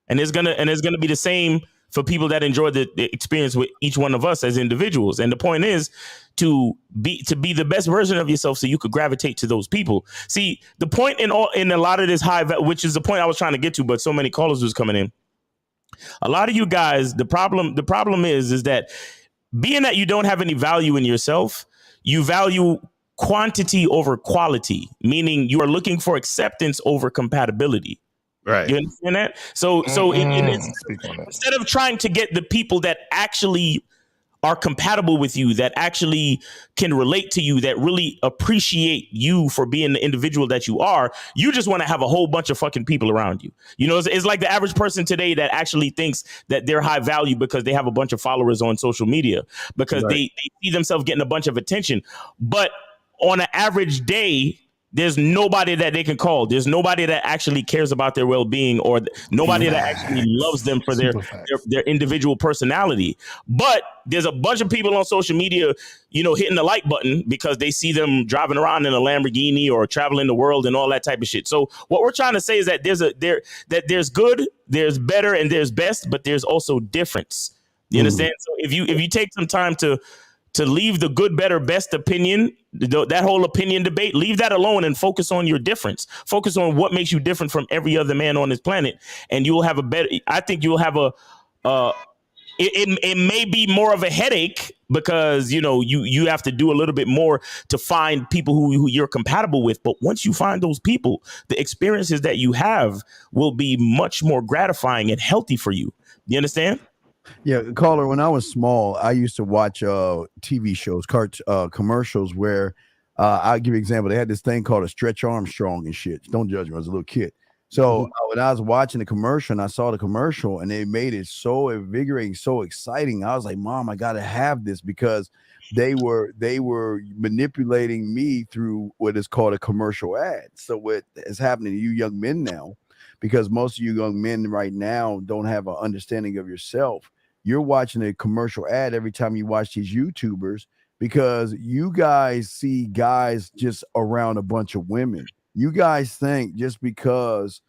and it's gonna be the same for people that enjoy the experience with each one of us as individuals. And the point is to be the best version of yourself so you could gravitate to those people. See, the point in a lot of this which is the point I was trying to get to, but so many callers was coming in. A lot of you guys, the problem is that being that you don't have any value in yourself, you value quantity over quality, meaning you are looking for acceptance over compatibility. Right. You understand that? So instead of trying to get the people that actually are compatible with you, that actually can relate to you, that really appreciate you for being the individual that you are, you just want to have a whole bunch of fucking people around you. You know, it's like the average person today that actually thinks that they're high value because they have a bunch of followers on social media, because they see themselves getting a bunch of attention. But on an average day, there's nobody that they can call. There's nobody that actually cares about their well-being, or nobody that actually loves them for their individual personality. But there's a bunch of people on social media, hitting the like button because they see them driving around in a Lamborghini or traveling the world and all that type of shit. So what we're trying to say is that there's good, there's better, and there's best, but there's also difference. You understand? So if you take some time to leave the good, better, best opinion, that whole opinion debate, leave that alone and focus on your difference. Focus on what makes you different from every other man on this planet, and you'll have you'll have it may be more of a headache because you have to do a little bit more to find people who you're compatible with. But once you find those people, the experiences that you have will be much more gratifying and healthy for you. You understand? Yeah, caller. When I was small, I used to watch TV shows, commercials where I'll give you an example. They had this thing called a Stretch Armstrong and shit. Don't judge me. I was a little kid. So when I was watching the commercial and I saw the commercial and they made it so invigorating, so exciting, I was like, Mom, I got to have this, because they were manipulating me through what is called a commercial ad. So what is happening to you young men now, because most of you young men right now don't have an understanding of yourself. You're watching a commercial ad every time you watch these YouTubers, because you guys see guys just around a bunch of women. You guys think just because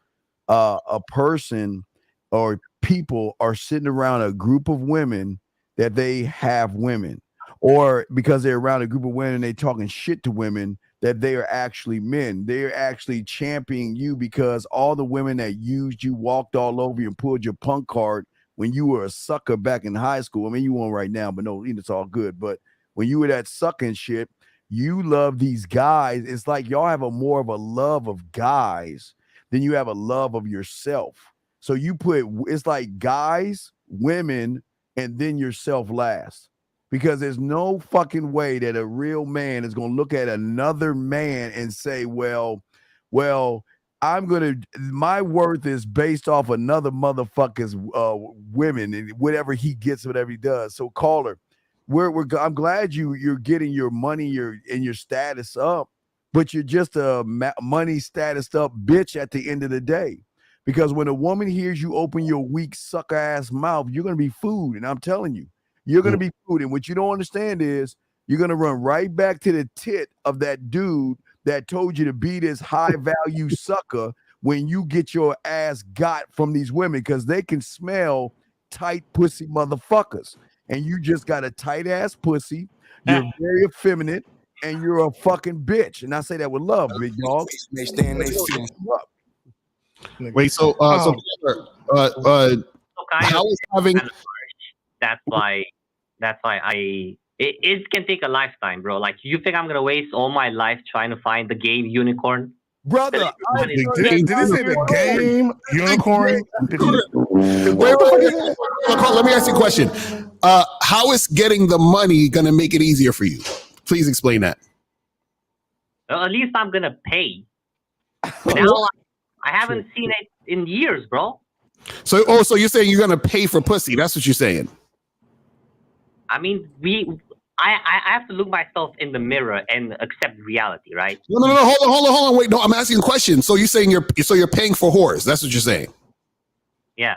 a person or people are sitting around a group of women that they have women, or because they're around a group of women and they talking shit to women, that they are actually men. They're actually championing you, because all the women that used you, walked all over you, and pulled your punk card when you were a sucker back in high school. I mean, you won't right now, but no, it's all good. But when you were that sucking shit, you love these guys. It's like y'all have more of a love of guys than you have a love of yourself. So it's like guys, women, and then yourself last. Because there's no fucking way that a real man is going to look at another man and say, well, my worth is based off another motherfucker's women, and whatever he gets, whatever he does. So caller, I'm glad you're getting your money, your status up, but you're just a money status up bitch at the end of the day. Because when a woman hears you open your weak sucker ass mouth, you're going to be food. And I'm telling you, you're going to be food. And what you don't understand is you're going to run right back to the tit of that dude that told you to be this high value sucker when you get your ass got from these women, because they can smell tight pussy motherfuckers. And you just got a tight ass pussy. You're very effeminate and you're a fucking bitch. And I say that with love, big dog. Wait, so how is having? That's why it can take a lifetime, bro. Like, you think I'm gonna waste all my life trying to find the game unicorn? Brother, did he say the game unicorn? Let me ask you a question. How is getting the money going to make it easier for you? Please explain that. Well, at least I'm gonna pay. Now I haven't seen it in years, bro. So you're saying you're going to pay for pussy? That's what you're saying. I mean, I have to look myself in the mirror and accept reality, right? No. Hold on. Wait, no. I'm asking a question. So you're saying you're paying for whores? That's what you're saying? Yeah.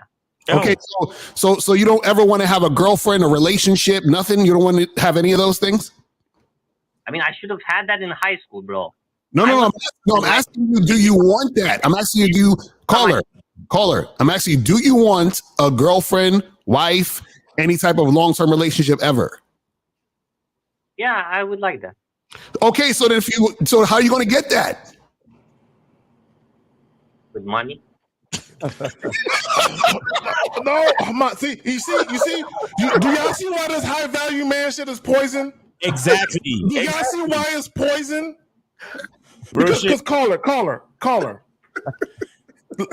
Okay. So you don't ever want to have a girlfriend, a relationship, nothing? You don't want to have any of those things? I mean, I should have had that in high school, bro. No. I'm asking you, do you want that? I'm asking you, caller. I'm asking you, do you want a girlfriend, wife, any type of long-term relationship ever? Yeah, I would like that. Okay, so how are you going to get that? With money. No, see. Do y'all see why this high value man shit is poison? Exactly. Do y'all see why it's poison? Because caller.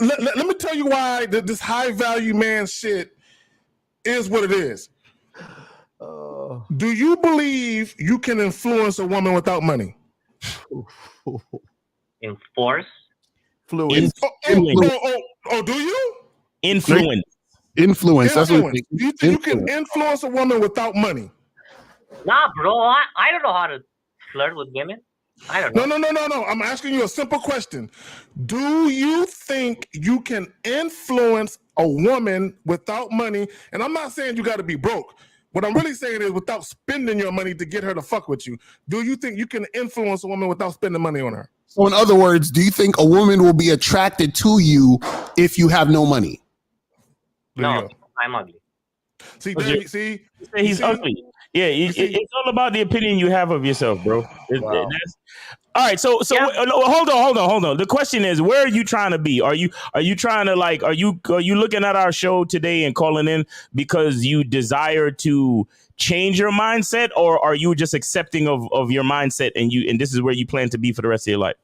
Let me tell you why this high value man shit is what it is. Do you believe you can influence a woman without money? Enforce? Oh, do you? Influence. That's what you think you can influence a woman without money? Nah, bro. I don't know how to flirt with women. I don't know. No. I'm asking you a simple question. Do you think you can influence a woman without money? And I'm not saying you got to be broke. What I'm really saying is without spending your money to get her to fuck with you. Do you think you can influence a woman without spending money on her? So in other words, do you think a woman will be attracted to you if you have no money? No, I'm ugly. See, he's ugly. Yeah, it's all about the opinion you have of yourself, bro. All right, so hold on. The question is, where are you trying to be? Are you trying to are you looking at our show today and calling in because you desire to change your mindset, or are you just accepting of your mindset and this is where you plan to be for the rest of your life?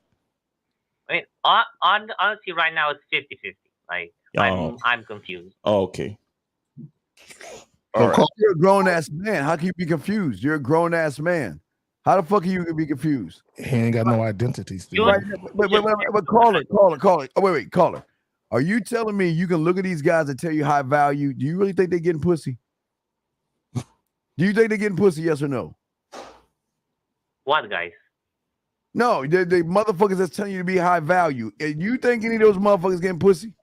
I mean, honestly, right now it's 50-50. Like I'm confused. Oh, okay. You're a grown ass man. How can you be confused? You're a grown ass man. How the fuck are you gonna be confused? He ain't got no identity still. Right, but caller. Oh, wait, caller. Are you telling me you can look at these guys and tell you high value? Do you really think they're getting pussy? Do you think they're getting pussy? Yes or no? What guys? No, the motherfuckers that's telling you to be high value. And you think any of those motherfuckers getting pussy?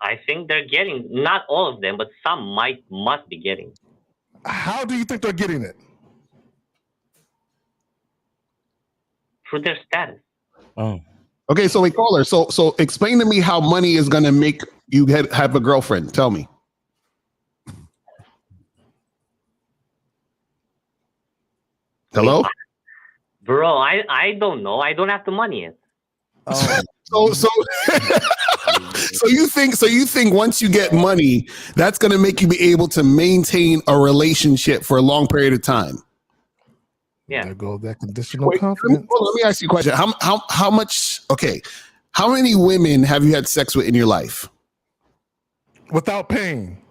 I think they're getting, not all of them, but some must be getting. How do you think they're getting it? Through their status. Oh. Okay, so wait, caller. So explain to me how money is gonna make you have a girlfriend. Tell me. Hello? Bro, I don't know. I don't have the money yet. So you think once you get money, that's going to make you be able to maintain a relationship for a long period of time? Yeah. There goes that conditional confidence. Let me ask you a question. How much? Okay, how many women have you had sex with in your life? Without paying?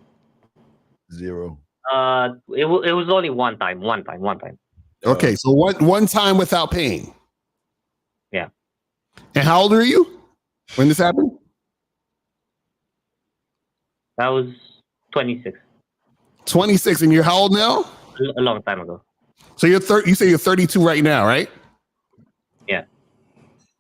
0. It was only one time. Okay, so one time without paying. Yeah. And how old are you when this happened? That was 26. 26, and you're how old now? A long time ago. So you're you say you're 32 right now, right? Yeah.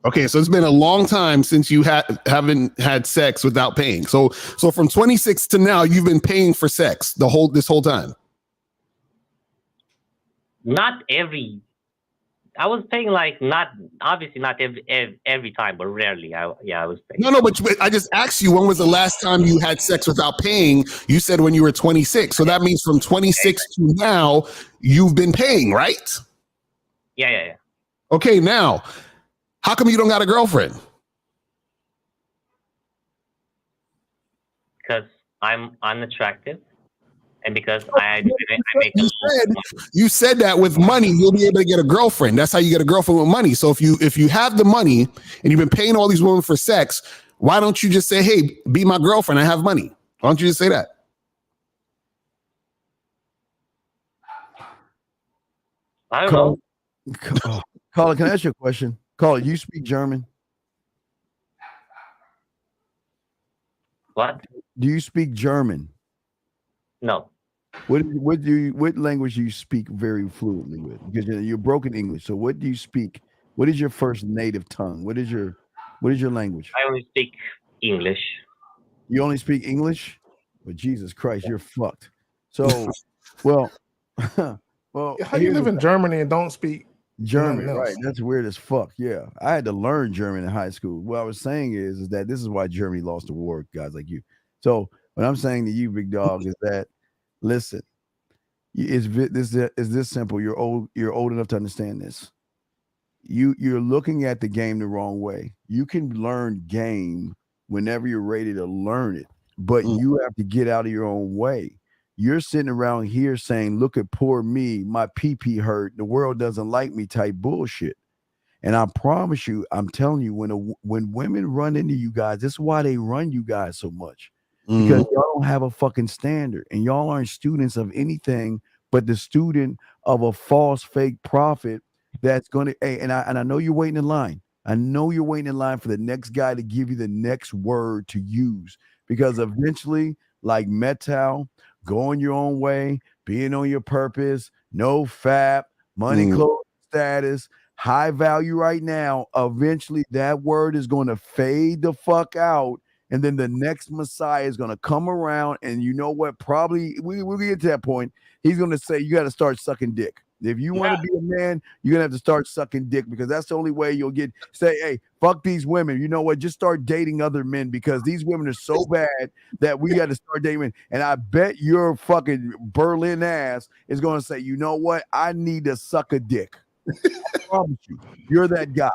Okay, so it's been a long time since you haven't had sex without paying. So from 26 to now, you've been paying for sex this whole time. Not every. I was paying not every time, but rarely. I was paying. No, but I just asked you, when was the last time you had sex without paying? You said when you were 26. So that means from 26 to now, you've been paying, right? Yeah. Okay, now, how come you don't got a girlfriend? Because I'm unattractive. And because I make you said that with money, you'll be able to get a girlfriend. That's how you get a girlfriend with money. So if you have the money and you've been paying all these women for sex, why don't you just say, hey, be my girlfriend, I have money? Why don't you just say that? I don't know. Caller, can I ask you a question? Caller, you speak German? What? Do you speak German? No. What language do you speak very fluently with? Because you're broken English. So what do you speak? What is your first native tongue? What is your language? I only speak English. You only speak English? Well, Jesus Christ, you're fucked. So, well, how you live in Germany and don't speak German? Right, that's weird as fuck. Yeah, I had to learn German in high school. What I was saying is that this is why Germany lost the war, guys like you. So what I'm saying to you, big dog, is that listen, is this simple? You're old enough to understand this. You're looking at the game the wrong way. You can learn game whenever you're ready to learn it, but you have to get out of your own way. You're sitting around here saying, look at poor me, my pee-pee hurt, the world doesn't like me type bullshit. And I promise you, I'm telling you, when women run into you guys, this is why they run you guys so much. Because y'all don't have a fucking standard, and y'all aren't students of anything but the student of a false fake prophet that's going to, and I know you're waiting in line. I know you're waiting in line for the next guy to give you the next word to use, because eventually, like Metal, going your own way, being on your purpose, no fap, money, clothes, status, high value right now. Eventually, that word is going to fade the fuck out. And then the next Messiah is going to come around. And you know what? Probably we'll get to that point. He's going to say, you got to start sucking dick. If you want to be a man, you're going to have to start sucking dick, because that's the only way you'll say, hey, fuck these women. You know what? Just start dating other men, because these women are so bad that we got to start dating men. And I bet your fucking Berlin ass is going to say, you know what? I need to suck a dick. I promise you. You're that guy.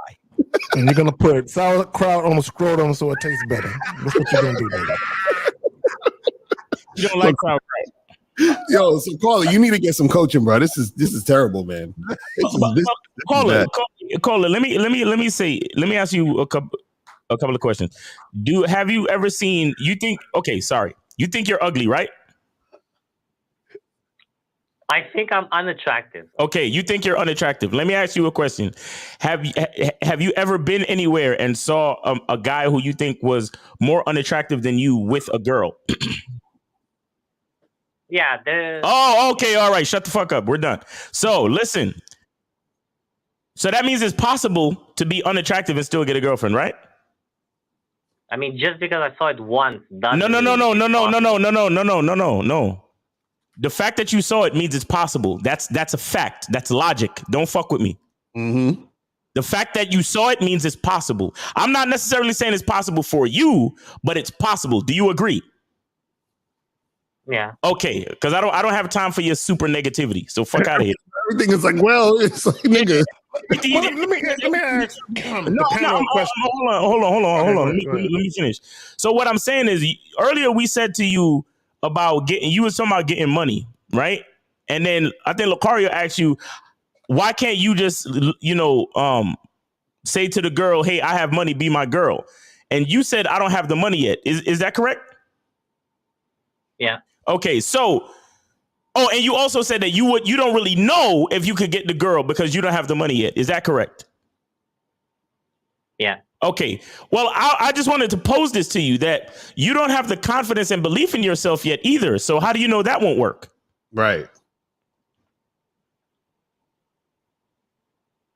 And you're going to put sauerkraut on the scrotum so it tastes better. That's what you're going to do, baby. You don't like sauerkraut. Yo, so caller, you need to get some coaching, bro. This is terrible, man. Caller, let me ask you a couple of questions. Have you ever seen? You think you're ugly, right? I think I'm unattractive. Okay, you think you're unattractive. Let me ask you a question. Have you ever been anywhere and saw a guy who you think was more unattractive than you with a girl? Yeah. Oh, okay. All right. Shut the fuck up. We're done. So listen. So that means it's possible to be unattractive and still get a girlfriend, right? I mean, just because I saw it once doesn't No. The fact that you saw it means it's possible. That's a fact. That's logic. Don't fuck with me. Mm-hmm. The fact that you saw it means it's possible. I'm not necessarily saying it's possible for you, but it's possible. Do you agree? Yeah. Okay, because I don't have time for your super negativity. So fuck out of here. Everything is like, well, it's like, nigga. Let me ask the panel question. Hold on. Let me finish. So what I'm saying is, earlier we said to you about you was talking about getting money, right? And then I think Lucario asked you, why can't you just, say to the girl, hey, I have money, be my girl? And you said, I don't have the money yet. Is that correct? Yeah. Okay, so, and you also said that you don't really know if you could get the girl because you don't have the money yet. Is that correct? Yeah. Okay. Well, I just wanted to pose this to you, that you don't have the confidence and belief in yourself yet either. So how do you know that won't work? Right.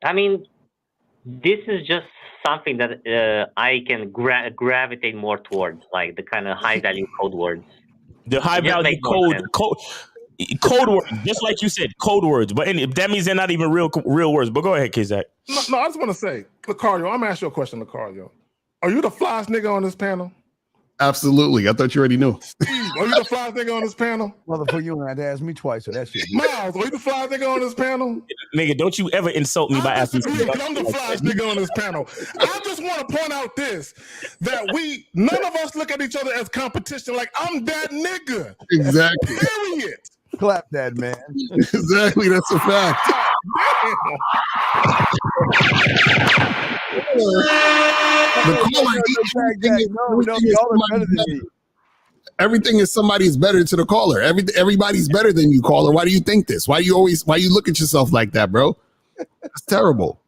I mean, this is just something that I can gravitate more towards, like the kind of high value code words. The high value code words, just like you said, code words. But that means they're not even real words. But go ahead, Kizak. No, I just want to say, Lucario, I'm asking you a question, Lucario. Are you the flyest nigga on this panel? Absolutely. I thought you already knew. Steve, are you the flyest nigga on this panel? Motherfucker, you had to ask me twice, so that shit. Miles, are you the flyest nigga on this panel? Nigga, don't you ever insult me by asking me. I'm the flyest nigga on this panel. I just want to point out that none of us look at each other as competition. Like, I'm that nigga. Exactly. Period. Clap that, man. Exactly. That's a fact. Everything is somebody's better to the caller. Everybody's better than you, caller. Why do you think this? Why you look at yourself like that, bro? That's terrible.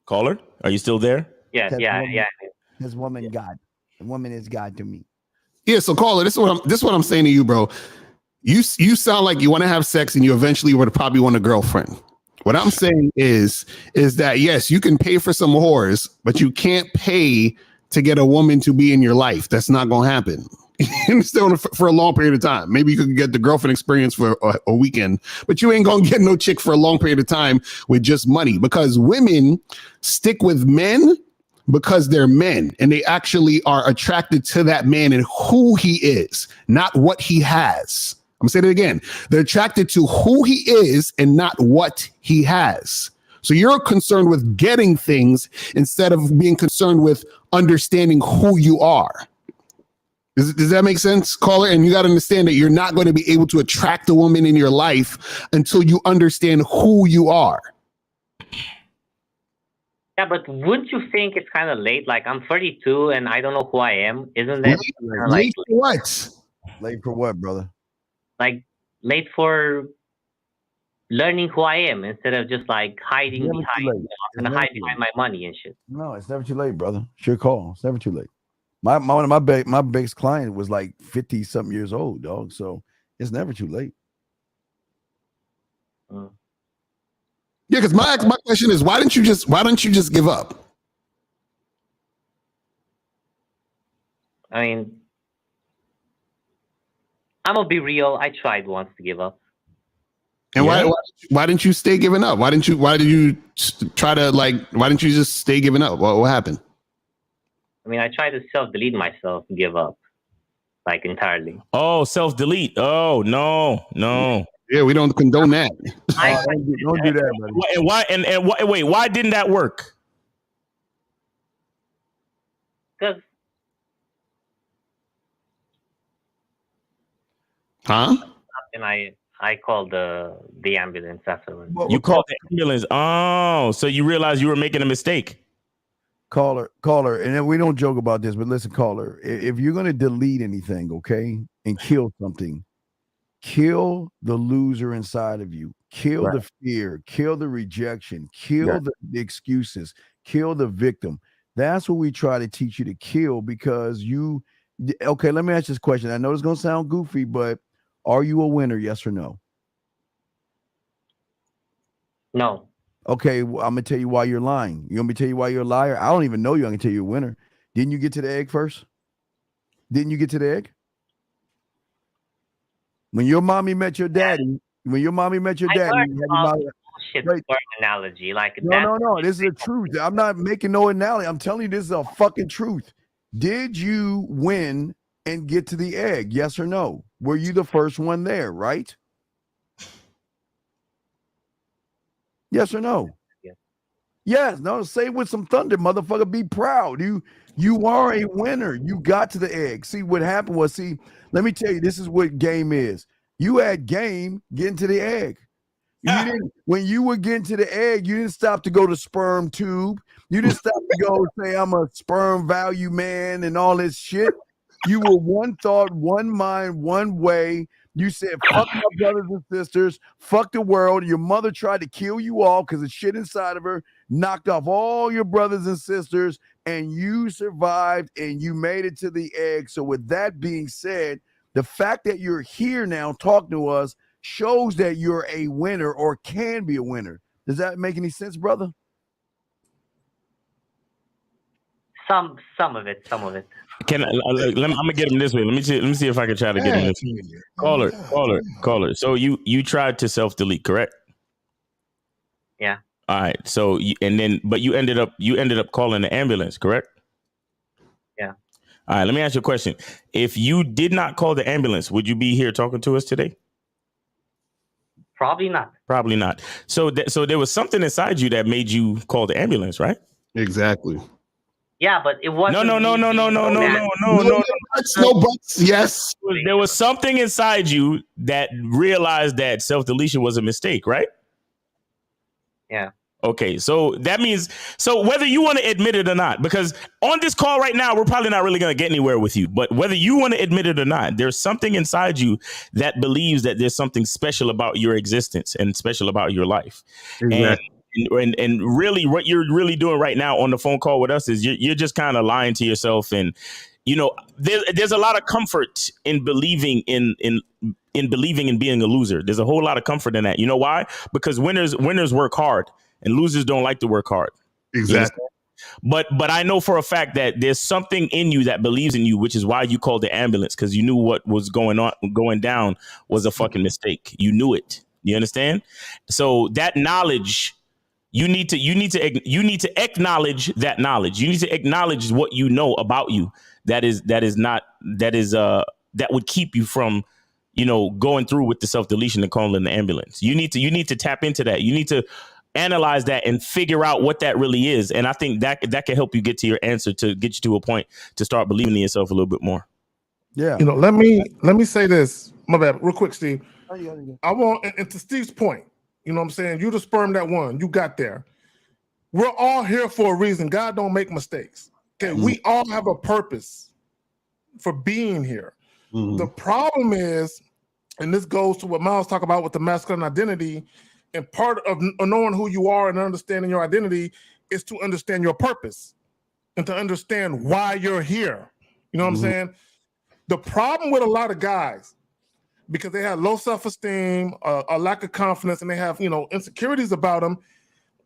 Caller, are you still there? Yeah. This woman, God. The woman is God to me. Yeah, so caller, this is what I'm saying to you, bro. You sound like you want to have sex and you eventually would probably want a girlfriend. What I'm saying is that yes, you can pay for some whores, but you can't pay to get a woman to be in your life. That's not gonna happen. Still for a long period of time. Maybe you could get the girlfriend experience for a weekend, but you ain't gonna get no chick for a long period of time with just money, because women stick with men because they're men and they actually are attracted to that man and who he is, not what he has. I'm gonna say that again. They're attracted to who he is and not what he has. So you're concerned with getting things instead of being concerned with understanding who you are. Does that make sense, caller? And you got to understand that you're not going to be able to attract a woman in your life until you understand who you are. Yeah, but wouldn't you think it's kind of late? Like, I'm 32 and I don't know who I am. Isn't that late for what? Late for what, brother? Like, late for learning who I am instead of just like hiding behind, hide behind my money and shit. No, it's never too late, brother. Sure call. It's never too late. One of my biggest client was like 50 something years old, dog. So it's never too late. Yeah, because my question is, why don't you just give up? I mean, I'm gonna be real. I tried once to give up. And why didn't you stay giving up? Why did you try to why didn't you just stay giving up? What happened? I mean, I tried to self-delete myself and give up, like entirely. Oh, self-delete. Oh, no. Yeah, we don't condone that. Don't do that, buddy. Wait, why didn't that work? Because and I called the ambulance afterwards. You called the ambulance. Oh, so you realized you were making a mistake. Caller, and then we don't joke about this, but listen, caller, if you're going to delete anything, okay, and kill something, kill the loser inside of you, kill the fear, kill the rejection, kill the excuses, kill the victim. That's what we try to teach you to kill, because okay, let me ask this question. I know it's going to sound goofy, but are you a winner? Yes or no? No. Okay, well, I'm gonna tell you why you're lying. You want me to tell you why you're a liar? I don't even know you. I'm gonna tell you a winner. Didn't you get to the egg first? Didn't you get to the egg? When your mommy met your daddy, you had your mommy. Bullshit sperm analogy. Like No. This is the truth. I'm not making no analogy. I'm telling you, this is a fucking truth. Did you win and get to the egg? Yes or no? Were you the first one there? Right? Yes or no? Yes. No, say it with some thunder, motherfucker. Be proud. You are a winner. You got to the egg. See, what happened was, let me tell you, this is what game is. You had game getting to the egg. When you were getting to the egg, you didn't stop to go to sperm tube. You didn't stop to go say, I'm a sperm value man and all this shit. You were one thought, one mind, one way. You said, fuck my brothers and sisters, fuck the world. Your mother tried to kill you all because of shit inside of her, knocked off all your brothers and sisters, and you survived and you made it to the egg. So with that being said, the fact that you're here now talking to us shows that you're a winner or can be a winner. Does that make any sense, brother? Some of it. I'm gonna get him this way. Let me see if I can try to get him this way. Caller. So you tried to self-delete, correct? Yeah. All right. So you ended up calling the ambulance, correct? Yeah. All right. Let me ask you a question. If you did not call the ambulance, would you be here talking to us today? Probably not. Probably not. So there was something inside you that made you call the ambulance, right? Exactly. Yeah, but it wasn't. No. That's no buts. Yes. There was something inside you that realized that self-deletion was a mistake, right? Yeah. Okay, so that means, whether you want to admit it or not, because on this call right now, we're probably not really going to get anywhere with you, but whether you want to admit it or not, there's something inside you that believes that there's something special about your existence and special about your life. Exactly. And really what you're really doing right now on the phone call with us is you're just kind of lying to yourself. And, there's a lot of comfort in believing in believing in being a loser. There's a whole lot of comfort in that. You know why? Because winners work hard and losers don't like to work hard. Exactly. But I know for a fact that there's something in you that believes in you, which is why you called the ambulance, because you knew what was going down was a fucking mistake. You knew it. You understand? So that knowledge, you need to acknowledge that knowledge. You need to acknowledge what you know about you that would keep you from, going through with the self-deletion and calling the ambulance. You need to tap into that. You need to analyze that and figure out what that really is. And I think that can help you get to your answer, to get you to a point to start believing in yourself a little bit more. Yeah. Let me say this. My bad. Real quick, Steve. I want, and to Steve's point, you know what I'm saying? You the sperm that won. You got there. We're all here for a reason. God don't make mistakes. Okay. We all have a purpose for being here. The problem is, and this goes to what Miles talked about with the masculine identity, and part of knowing who you are and understanding your identity is to understand your purpose and to understand why you're here. You know what I'm saying? The problem with a lot of guys, because they have low self-esteem, a lack of confidence, and they have, insecurities about them,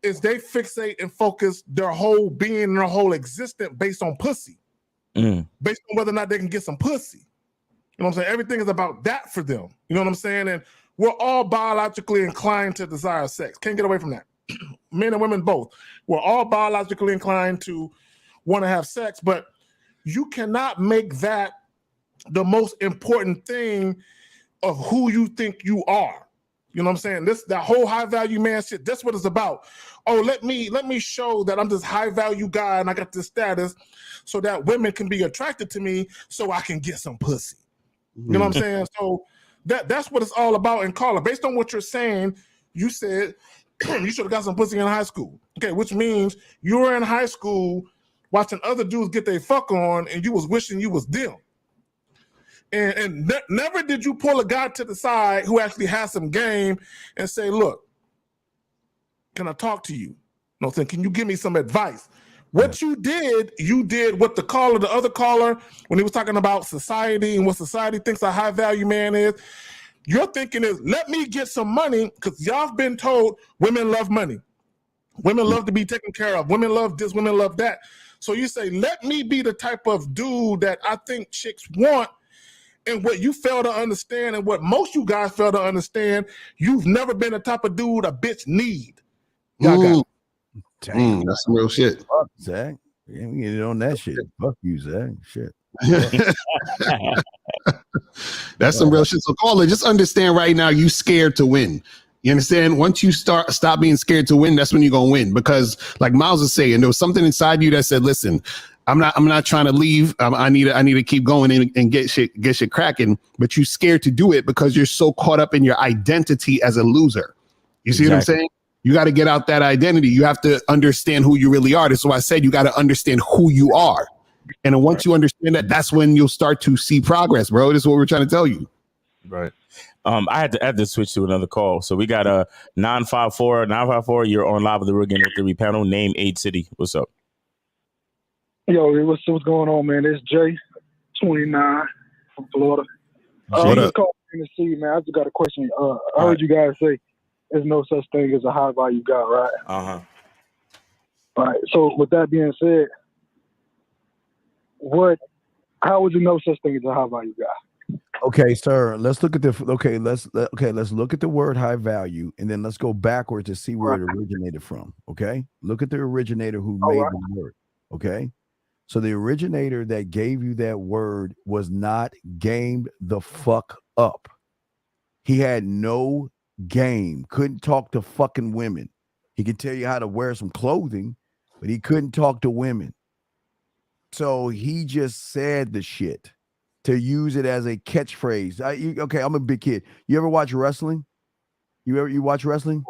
is they fixate and focus their whole being and their whole existence based on pussy. Based on whether or not they can get some pussy. You know what I'm saying? Everything is about that for them. You know what I'm saying? And we're all biologically inclined to desire sex. Can't get away from that. Men and women both. We're all biologically inclined to want to have sex, but you cannot make that the most important thing of who you think you are. You know what I'm saying? That whole high value man shit, that's what it's about. Oh, let me show that I'm this high value guy and I got this status so that women can be attracted to me so I can get some pussy. You know what I'm saying? So that's what it's all about. And Carla, based on what you're saying, you said you should have got some pussy in high school. Okay, which means you were in high school watching other dudes get their fuck on and you was wishing you was them. And never did you pull a guy to the side who actually has some game and say, look, can I talk to you? No, saying, can you give me some advice? What you did what the other caller, when he was talking about society and what society thinks a high value man is, your thinking is, let me get some money, because y'all have been told women love money. Women love to be taken care of. Women love this, women love that. So you say, let me be the type of dude that I think chicks want. And what you fail to understand, and what most you guys fail to understand, you've never been the type of dude a bitch need. That's some real shit. Fuck, Zach. Yeah, we get it on that shit. Fuck you, Zach. Shit. That's some real shit. So, caller, just understand right now, you scared to win. You understand? Once you stop being scared to win, that's when you're gonna win. Because, like Miles is saying, there was something inside you that said, "Listen, I'm not trying to leave. I need to keep going and get shit cracking." But you're scared to do it because you're so caught up in your identity as a loser. You see what I'm saying? You got to get out that identity. You have to understand who you really are. That's why I said you got to understand who you are. And then once you understand that, that's when you'll start to see progress, bro. This is what we're trying to tell you. Right. I had to switch to another call. So we got a 954. You're on live with the Rook and Theory panel. Name, age, city. What's up? Yo, what's going on, man? It's Jay, 29 from Florida. I just called Tennessee, man. I just got a question. I heard you guys say there's no such thing as a high value guy, right? Uh-huh. All right. So with that being said, how would you know such thing as a high value guy? Okay, sir. Let's look at let's look at the word high value, and then let's go backwards to see where it originated from. Okay, look at the originator who made the word. Okay, so the originator that gave you that word was not gamed the fuck up. He had no game, couldn't talk to fucking women. He could tell you how to wear some clothing, but he couldn't talk to women. So he just said the shit to use it as a catchphrase. Okay, I'm a big kid. You ever watch wrestling? You watch wrestling?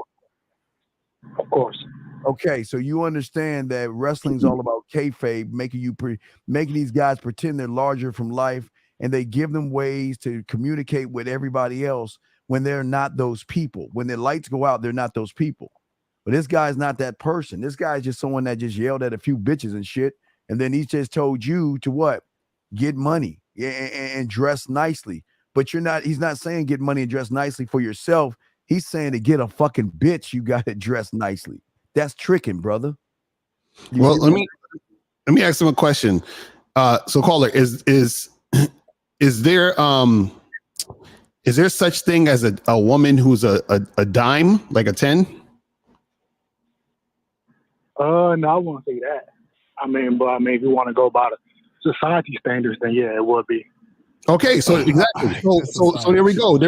Of course. Okay, so you understand that wrestling's all about kayfabe, making these guys pretend they're larger from life, and they give them ways to communicate with everybody else when they're not those people. When their lights go out, they're not those people. But this guy's not that person. This guy's just someone that just yelled at a few bitches and shit, and then he just told you to what? Get money and dress nicely. But he's not saying get money and dress nicely for yourself. He's saying to get a fucking bitch, you got to dress nicely. That's tricking, brother. Well, let me ask him a question. So caller, is there such thing as a woman who's a dime, like a 10? No, I wouldn't say that. But if you want to go by the society standards, then yeah, it would be. Okay, so exactly. So there we go.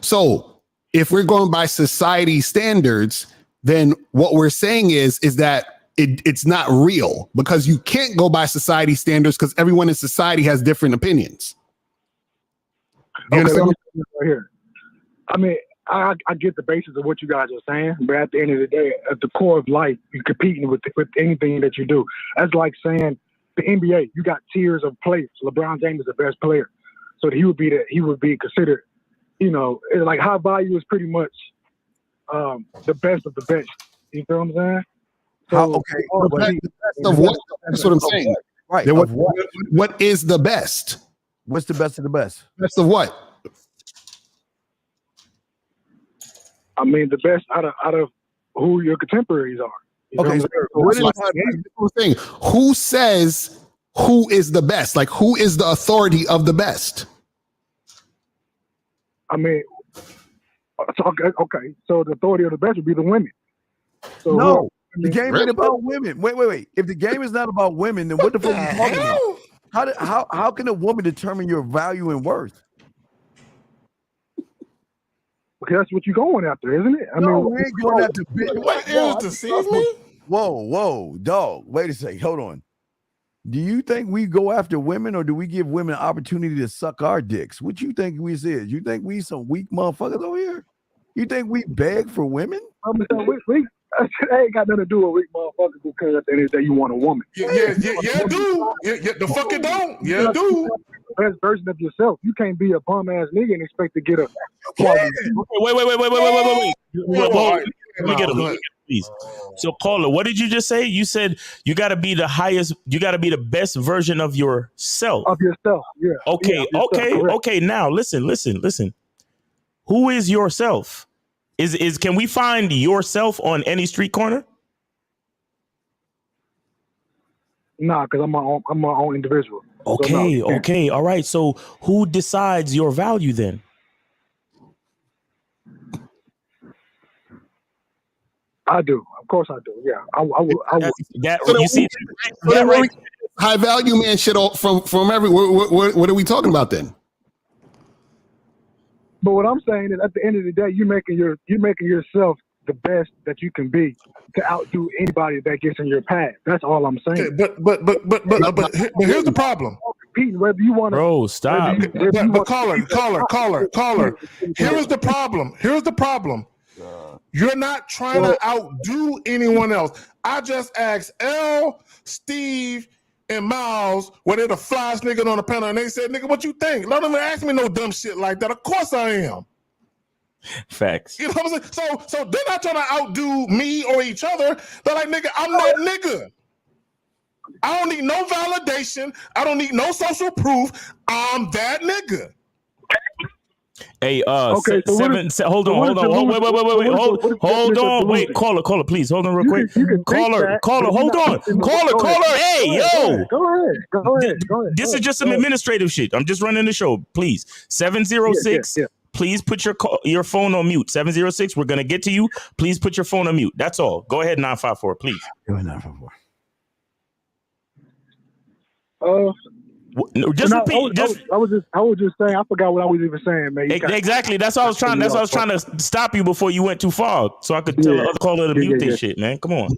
So if we're going by society standards, then what we're saying is that it's not real, because you can't go by society standards because everyone in society has different opinions. You understand? Right here. I get the basis of what you guys are saying, but at the end of the day, at the core of life, you're competing with anything that you do. That's like saying the NBA, you got tiers of players. LeBron James is the best player, so he would be considered. Like high value is pretty much the best of the best. You feel what I'm saying? So, that's what I'm saying. Right. What is the best? What's the best of the best? Best of what? I mean, the best out of who your contemporaries are. You know Okay, what so I'm saying? what is thing? Who says who is the best? Like, who is the authority of the best? I mean, so, okay. So the authority of the best would be the women. So No, the game ain't about women. Wait. If the game is not about women, then what the fuck are you talking about? How can a woman determine your value and worth? Because that's what you're going after, isn't it? I No, mean, we ain't going after bitch. What is deceive me? Whoa, dog. Wait a second. Hold on. Do you think we go after women, or do we give women an opportunity to suck our dicks? What you think we is? You think we some weak motherfuckers over here? You think we beg for women? That ain't got nothing to do with weak motherfuckers, because at the end of the day, you want a woman. Yeah, do. Yeah, the fuck it don't. Yeah, do. Best version of yourself. You can't be a bum ass nigga and expect to get a. Wait. Let me get him, please. So, caller, what did you just say? You said you got to be the highest. You got to be the best version of yourself. Of yourself, yeah. Okay, Yeah, okay. Now, listen. Who is yourself? Is can we find yourself on any street corner? Nah, because I'm my own individual. Okay, So, no. okay, all right. So who decides your value then? I do. Of course I do. Yeah. I will. You see that right? High value man shit from everywhere. What are we talking about then? But what I'm saying is, at the end of the day, you're making yourself the best that you can be to outdo anybody that gets in your path. That's all I'm saying. Okay, but here's the problem. Competing, whether you want to. Bro, stop. But caller. Here's the problem. You're not trying to outdo anyone else. I just asked L, Steve, and Miles were they the flyest nigga on the panel, and they said, "Nigga, what you think?" Let them ask me no dumb shit like that. Of course I am. Facts. You know what I'm saying? So they're not trying to outdo me or each other. They're like, "Nigga, I'm that nigga. I don't need no validation. I don't need no social proof. I'm that nigga." Hey, hold on, wait, caller, please, hold on real quick. Caller, hold on, caller, hey, yo. Go ahead. This is just some administrative shit. I'm just running the show, please. 706, please put your phone on mute. 706, we're gonna get to you. Please put your phone on mute. That's all. Go ahead, 954, please. Go ahead, 954. Just repeat. I was just saying. I forgot what I was even saying, man. Exactly. That's what I was trying. That's what I was trying to stop you before you went too far, so I could tell the other caller to mute this shit, man. Come on,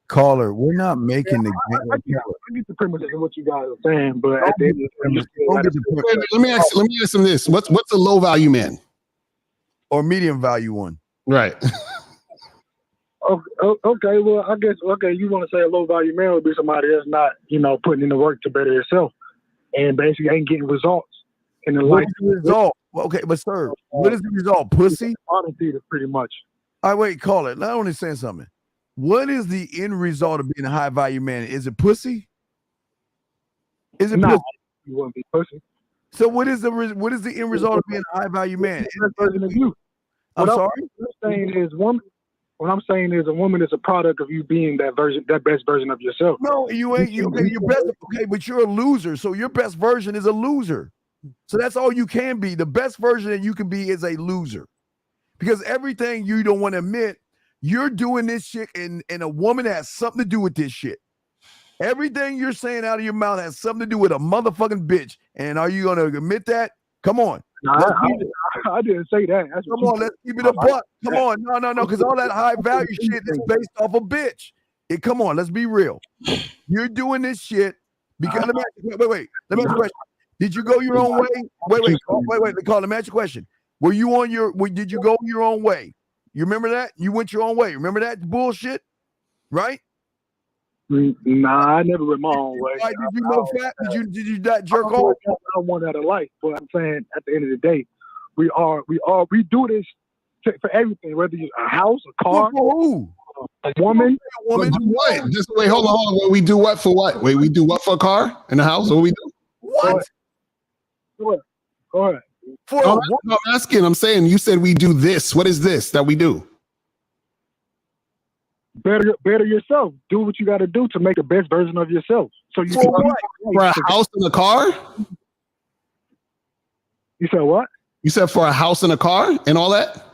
caller. We're not making the. I get the premise of what you guys are saying, but at the end of the day, let me ask him this: What's a low value man or medium value one? Right. Okay, well, I guess, you want to say a low value man would be somebody that's not, putting in the work to better yourself and basically ain't getting results in the life. What is the result? Well, okay, but sir, what is the result? Pussy? Honesty, pretty much. All right, wait, call it. Not only saying something. What is the end result of being a high value man? Is it pussy? Is it pussy? You wouldn't be pussy. So what is the end result of being a high value man? I'm sorry? What I'm saying is a woman is a product of you being that best version of yourself. No, you ain't. You're best. Okay, but you're a loser. So your best version is a loser. So that's all you can be. The best version that you can be is a loser. Because everything you don't want to admit, you're doing this shit, and a woman has something to do with this shit. Everything you're saying out of your mouth has something to do with a motherfucking bitch. And are you going to admit that? Come on. No, I didn't say that. Come on, let's keep it a buck. Come on, no, because all that high value shit is based off a bitch. Come on, let's be real. You're doing this shit because wait. Let me ask you a question. Did you go your own way? Wait. Let me ask you a question. Were you on your? Did you go your own way? You remember that? You went your own way. Remember that bullshit, right? Nah, I never went my own way. Did you know fat? Did you not jerk off? I don't want that of life, but I'm saying at the end of the day, we do this for everything, whether it's a house, a car, a woman. What? Just wait, hold on. We do what for what? Wait, we do what for a car and a house? What we do? What? Go ahead. I'm asking. I'm saying you said we do this. What is this that we do? Better yourself. Do what you got to do to make the best version of yourself. So you For what? For a house and a car? You said what? You said for a house and a car and all that?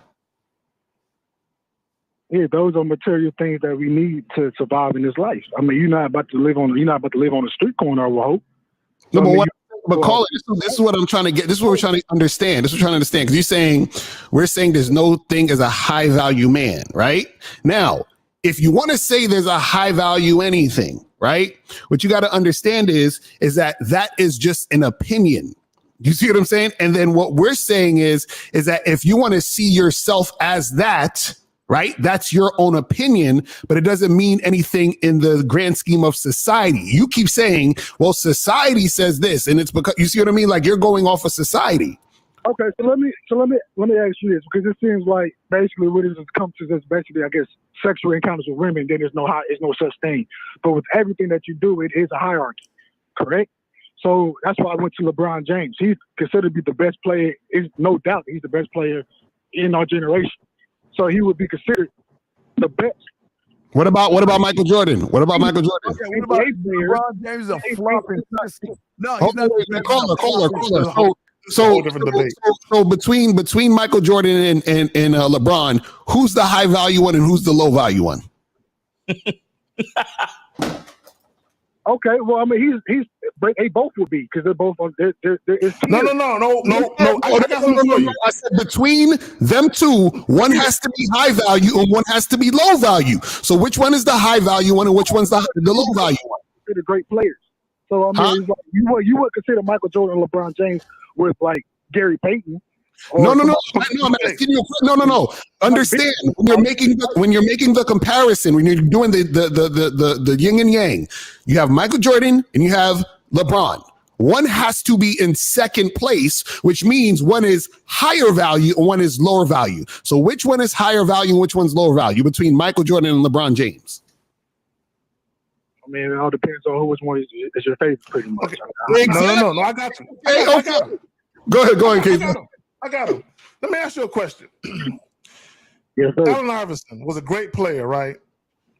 Yeah, those are material things that we need to survive in this life. I mean, you're not about to live on a street corner, I would hope. No, but call it. This is what I'm trying to get. This is what we're trying to understand. This is what we're trying to understand. Because we're saying there's no thing as a high value man, right? Now, if you want to say there's a high value anything, right? What you got to understand is that is just an opinion. You see what I'm saying? And then what we're saying is that if you want to see yourself as that, right? That's your own opinion, but it doesn't mean anything in the grand scheme of society. You keep saying, well, society says this, and it's because, you see what I mean? Like you're going off of society. Okay, so let me ask you this, because it seems like basically what it comes to is basically, I guess, sexual encounters with women. Then there's no such thing. But with everything that you do, it is a hierarchy, correct? So that's why I went to LeBron James. He's considered to be the best player. Is no doubt he's the best player in our generation. So he would be considered the best. What about Michael Jordan? What about Michael Jordan? Okay, what about LeBron James? A flopping. No, he's not. Caller. So between Michael Jordan and LeBron, who's the high value one and who's the low value one? Okay, well, I mean, they both would be because they're both on. No. I said between them two, one has to be high value and one has to be low value. So which one is the high value one and which one's the low value one? They're great players. So I mean, you would consider Michael Jordan and LeBron James with like Gary Payton. No. I'm asking you. No. Understand when you're making the comparison, when you're doing the yin and yang, you have Michael Jordan and you have LeBron. One has to be in second place, which means one is higher value and one is lower value. So which one is higher value and which one's lower value between Michael Jordan and LeBron James? I mean, it all depends on which one is your favorite, pretty much. Okay. No. I got you. I got you. Go ahead, Casey. I got him. Let me ask you a question. Yes, Allen Iverson was a great player, right?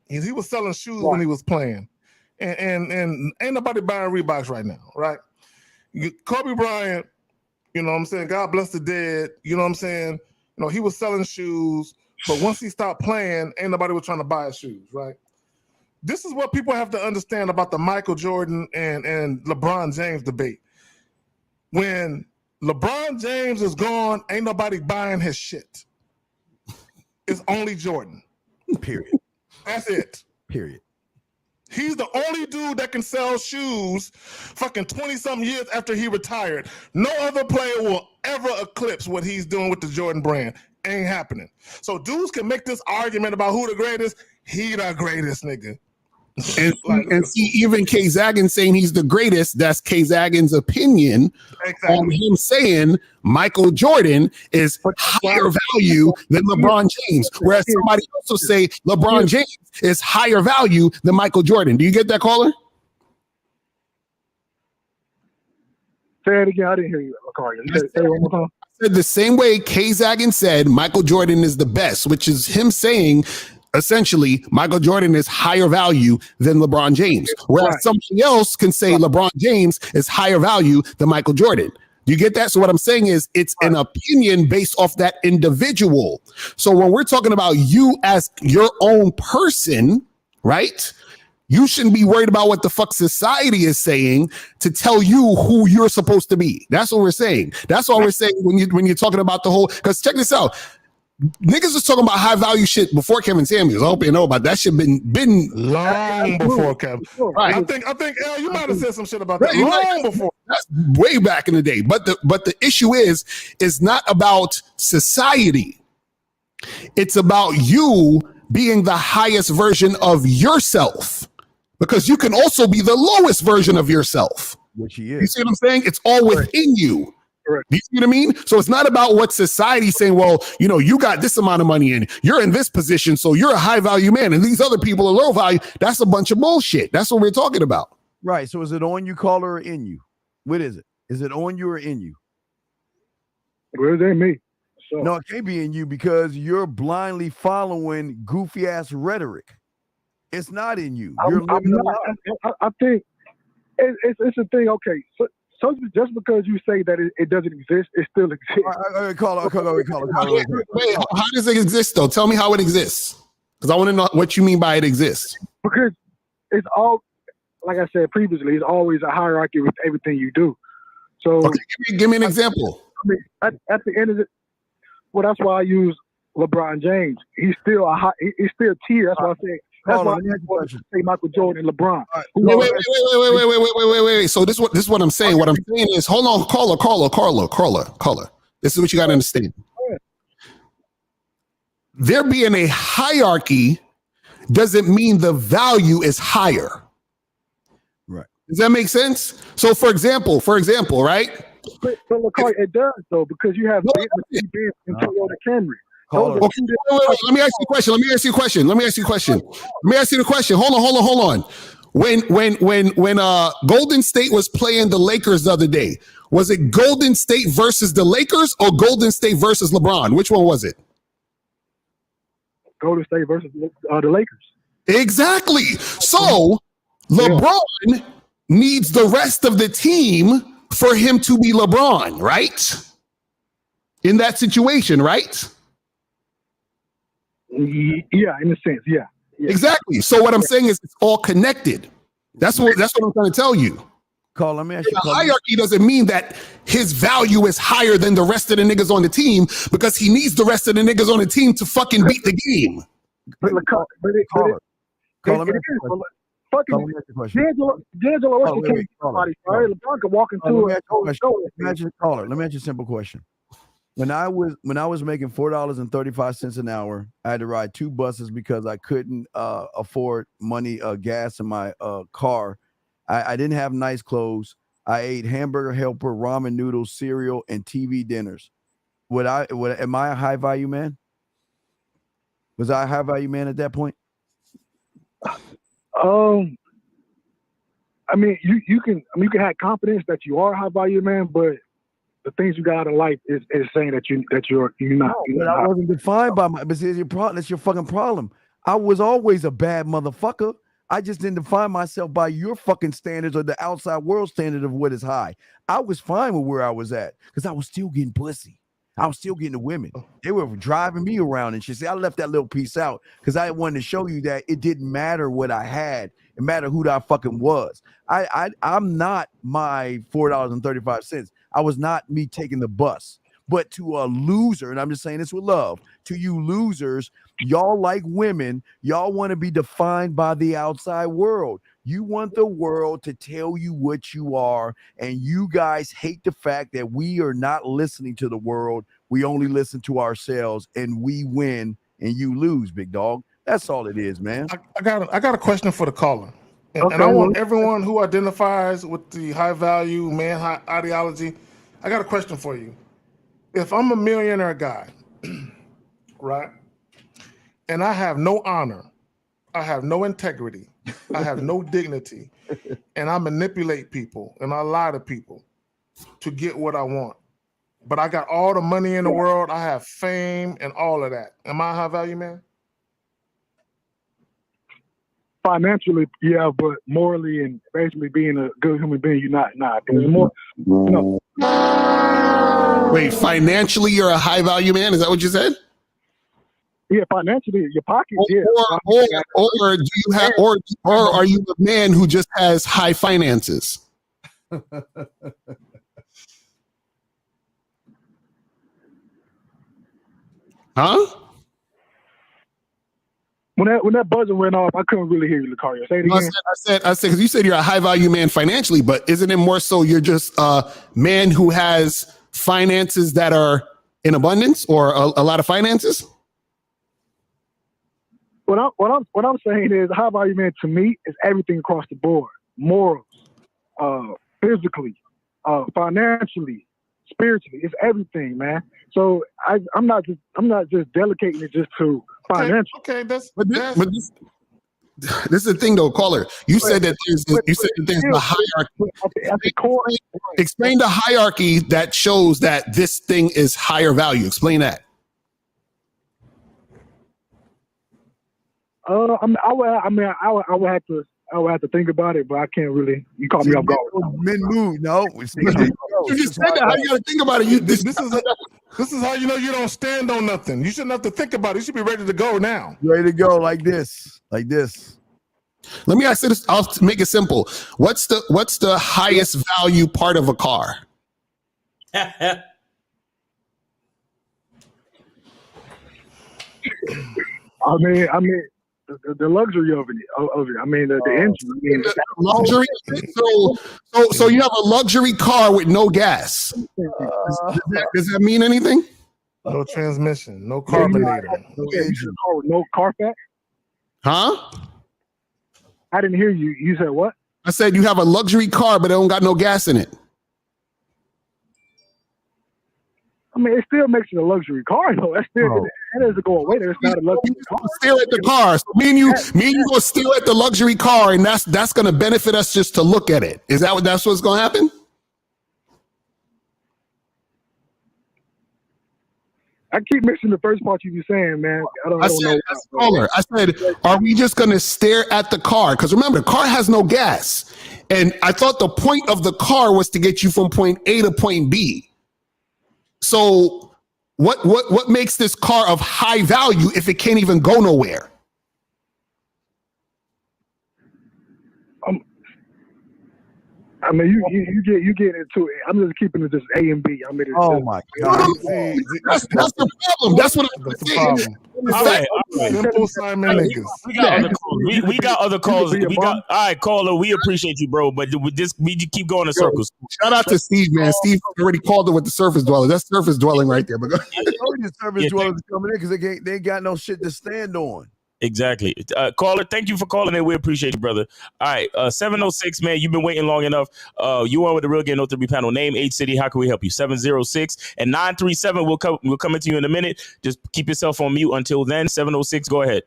He was selling shoes when he was playing. And ain't nobody buying Reeboks right now, right? Kobe Bryant, you know what I'm saying? God bless the dead, you know what I'm saying? You know, he was selling shoes, but once he stopped playing, ain't nobody was trying to buy his shoes, right? This is what people have to understand about the Michael Jordan and LeBron James debate. When LeBron James is gone, ain't nobody buying his shit. It's only Jordan. Period. That's it. Period. He's the only dude that can sell shoes fucking 20-something years after he retired. No other player will ever eclipse what he's doing with the Jordan brand. Ain't happening. So dudes can make this argument about who the greatest. He the greatest, nigga. And see, even K Zagan saying he's the greatest, that's K Zagan's opinion on him saying Michael Jordan is higher value than LeBron James. Whereas somebody also say LeBron James is higher value than Michael Jordan. Do you get that, caller? Say it again. I didn't hear you, Carl. Say it one more time. I said the same way K Zagan said Michael Jordan is the best, which is him saying essentially, Michael Jordan is higher value than LeBron James, whereas somebody else can say LeBron James is higher value than Michael Jordan. Do you get that? So what I'm saying is it's an opinion based off that individual. So when we're talking about you as your own person, right? You shouldn't be worried about what the fuck society is saying to tell you who you're supposed to be. That's what we're saying. That's all we're saying when you're talking about the whole, because check this out. Niggas was talking about high value shit before Kevin Samuels. I hope you know about that shit. Been long before Kevin. Right. I think Al, you might have said some shit about that long before. That's way back in the day. But the issue is not about society. It's about you being the highest version of yourself, because you can also be the lowest version of yourself. Which he is. You see what I'm saying? It's all within you. Correct. You see what I mean? So it's not about what society's saying, well, you know, you got this amount of money and you're in this position, so you're a high value man and these other people are low value. That's a bunch of bullshit. That's what we're talking about. Right. So is it on you, caller, or in you? What is it? Is it on you or in you? Well, it ain't me. So. No, it can't be in you because you're blindly following goofy ass rhetoric. It's not in you. You're living a lie. I think it's a thing. Okay, so just because you say that it doesn't exist, it still exists. Call it. Wait, how does it exist though? Tell me how it exists, because I want to know what you mean by it exists. Because it's all, like I said previously, it's always a hierarchy with everything you do. So, okay, give me an example. I mean, at the end of it, well, that's why I use LeBron James. He's still he's still tier. That's why I say. That's why I say Michael Jordan and LeBron. Wait. So this is what I'm saying. What I'm saying is, hold on, caller. This is what you got to understand. There being a hierarchy doesn't mean the value is higher. Right. Does that make sense? So, for example, right? But LeCarl, it does though, because you have Ben and Toyota Camry. Wait. Let me ask you a question. Let me ask you the question. Hold on. When Golden State was playing the Lakers the other day, was it Golden State versus the Lakers or Golden State versus LeBron? Which one was it? Golden State versus the Lakers. Exactly. So LeBron needs the rest of the team for him to be LeBron, right? In that situation, right? Yeah, in a sense, yeah. Exactly. So what I'm saying is it's all connected. That's what I'm trying to tell you. Carl, let me ask you. The hierarchy doesn't mean that his value is higher than the rest of the niggas on the team, because he needs the rest of the niggas on the team to fucking beat the game. Let me ask you a question. D'Angelo Russell can't beat somebody. LeBron can walk into it. Let me ask you a simple question. When I was making $4.35 an hour, I had to ride 2 buses because I couldn't afford gas in my car. I didn't have nice clothes. I ate hamburger helper, ramen noodles, cereal, and TV dinners. Am I a high value man? Was I a high value man at that point? I mean, you can have confidence that you are a high value man, but the things you got out of life is saying that you're not. But I wasn't defined by my. But see, your problem. That's your fucking problem. I was always a bad motherfucker. I just didn't define myself by your fucking standards or the outside world standard of what is high. I was fine with where I was at because I was still getting pussy. I was still getting the women. They were driving me around and shit. See, I left that little piece out because I wanted to show you that it didn't matter what I had. It mattered who I fucking was. I'm not my $4.35. I was not me taking the bus. But to a loser, and I'm just saying this with love, to you losers, y'all like women, y'all want to be defined by the outside world. You want the world to tell you what you are, and you guys hate the fact that we are not listening to the world. We only listen to ourselves, and we win and you lose, big dog. That's all it is, man. I got a question for the caller. And I want everyone who identifies with the high value man ideology, I got a question for you. If I'm a millionaire guy, right, and I have no honor, I have no integrity, I have no dignity, and I manipulate people and I lie to people to get what I want, but I got all the money in the world, I have fame and all of that. Am I a high value man? Financially, yeah, but morally and basically being a good human being, you're not. Nah, there's more. Wait, financially, you're a high value man? Is that what you said? Yeah, financially, your pocket. Or do you have, or are you a man who just has high finances? Huh? When that buzzer went off, I couldn't really hear you, Lucario. Say it again. I said, because you said you're a high value man financially, but isn't it more so you're just a man who has finances that are in abundance, or a lot of finances? What I'm saying is, high value man to me is everything across the board: morals, physically, financially, spiritually. It's everything, man. So I'm not just delegating it just to financial. Okay, this is the thing though, caller. You said that there's a hierarchy. At the core, Explain the hierarchy that shows that this thing is higher value. Explain that. I would have to think about it, but I can't really. You caught me off guard. Men move. No, you just said that. How you got to think about it? This is how you know you don't stand on nothing. You shouldn't have to think about it. You should be ready to go now. Ready to go like this. Let me ask you this. I'll make it simple. What's the highest value part of a car? I mean, the luxury of it. I mean, the engine. Luxury. So you have a luxury car with no gas. Does that mean anything? No transmission, no carbonator, no Carfax. Huh? I didn't hear you. You said what? I said you have a luxury car, but it don't got no gas in it. I mean, it still makes it a luxury car, though. That doesn't go away. That's not a luxury car. Stare at the car. So me and you go stare at the luxury car, and that's going to benefit us just to look at it. Is that that's what's going to happen? I keep mixing the first part you were saying, man. I don't know. Caller, I said, are we just going to stare at the car? Because remember, the car has no gas, and I thought the point of the car was to get you from point A to point B. So what makes this car of high value if it can't even go nowhere? I mean, you get into it. I'm just keeping it just A and B. My God! That's the problem. That's what I'm saying. All right. Simple Simon niggas. We got other calls. All right, caller. We appreciate you, bro. But we keep going in circles. Shout out to Steve, man. Steve already called it with the surface dwellers. That's surface dwelling right there. But the surface dwellers coming in because they ain't got no shit to stand on. Exactly. Caller, thank you for calling in. We appreciate you, brother. All right, 706, man, you've been waiting long enough. You are with the Real Game No 3 panel. Name, age, city. How can we help you? 706 and 937. We'll come into you in a minute. Just keep yourself on mute until then. 706, go ahead.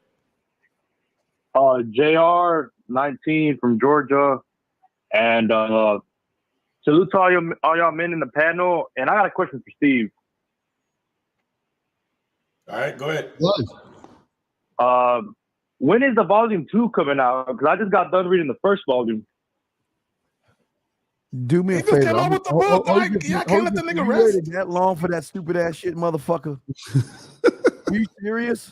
JR, 19 from Georgia. And salute to all y'all men in the panel. And I got a question for Steve. All right, go ahead. When is the volume 2 coming out? Because I just got done reading the first volume. Do me a favor. Came out with the book. I can't let the nigga rest. Waited that long for that stupid ass shit, motherfucker. Are you serious?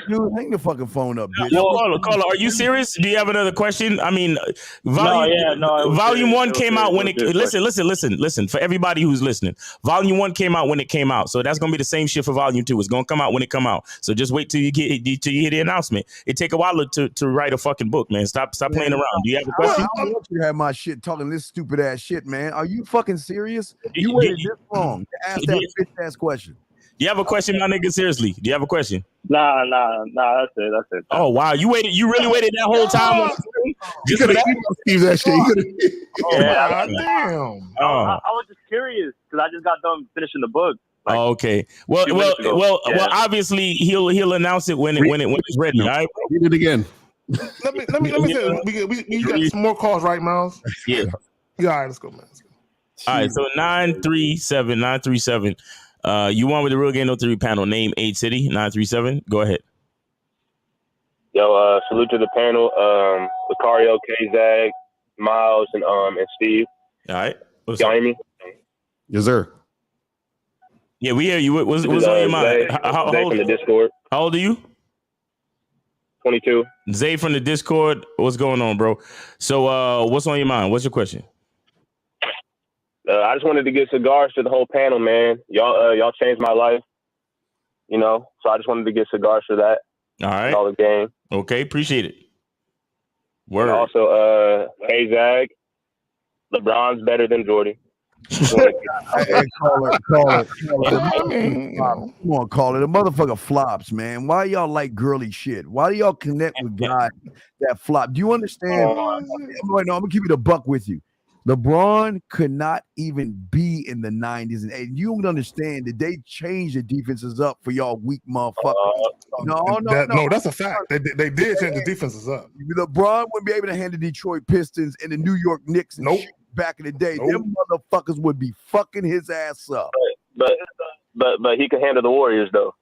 Dude, hang the fucking phone up, bitch. Caller, are you serious? Do you have another question? I mean, volume 1 came out when it. Listen. For everybody who's listening, volume 1 came out when it came out, so that's gonna be the same shit for volume 2. It's gonna come out when it come out. So just wait till you hear the announcement. It take a while to write a fucking book, man. Stop playing around. Do you have a question? I don't want you to have my shit talking this stupid ass shit, man. Are you fucking serious? You waited this long to ask that bitch ass question. You have a question, my nigga? Seriously, do you have a question? Nah. That's it. Oh wow, you really waited that whole time? You could have Steve that shit. Damn. I was just curious because I just got done finishing the book. Okay. Well. Obviously, he'll announce it when it's ready. All right. Read it again. Let me say we got some more calls, right, Miles? Yeah. Yeah. All right, let's go, man. All right. So 937. You want with the Real Game No 3 panel. Name, age, city. 937. Go ahead. Yo, salute to the panel. Lucario, K-Zag, Miles, and Steve. All right. Y'all hear me? Yes, sir. Yeah, we hear you. What's on your mind? How Zay old from the Discord. How old are you? 22. Zay from the Discord. What's going on, bro? So, what's on your mind? What's your question? I just wanted to give cigars to the whole panel, man. Y'all changed my life, so I just wanted to give cigars for that. All right. All the game. Okay, appreciate it. Word. And also, K-Zag, LeBron's better than Jordy. Hey, call it. Come on, call it. The motherfucker flops, man. Why y'all like girly shit? Why do y'all connect with guys that flop? Do you understand? Wait, no, I'm gonna keep it a buck with you. LeBron could not even be play in the 90s and 80s. You don't understand that they changed the defenses up for y'all weak motherfuckers. No, that's a fact. They did change the defenses up. LeBron wouldn't be able to handle Detroit Pistons and the New York Knicks and shit back in the day. Them motherfuckers would be fucking his ass up. But he could handle the Warriors though.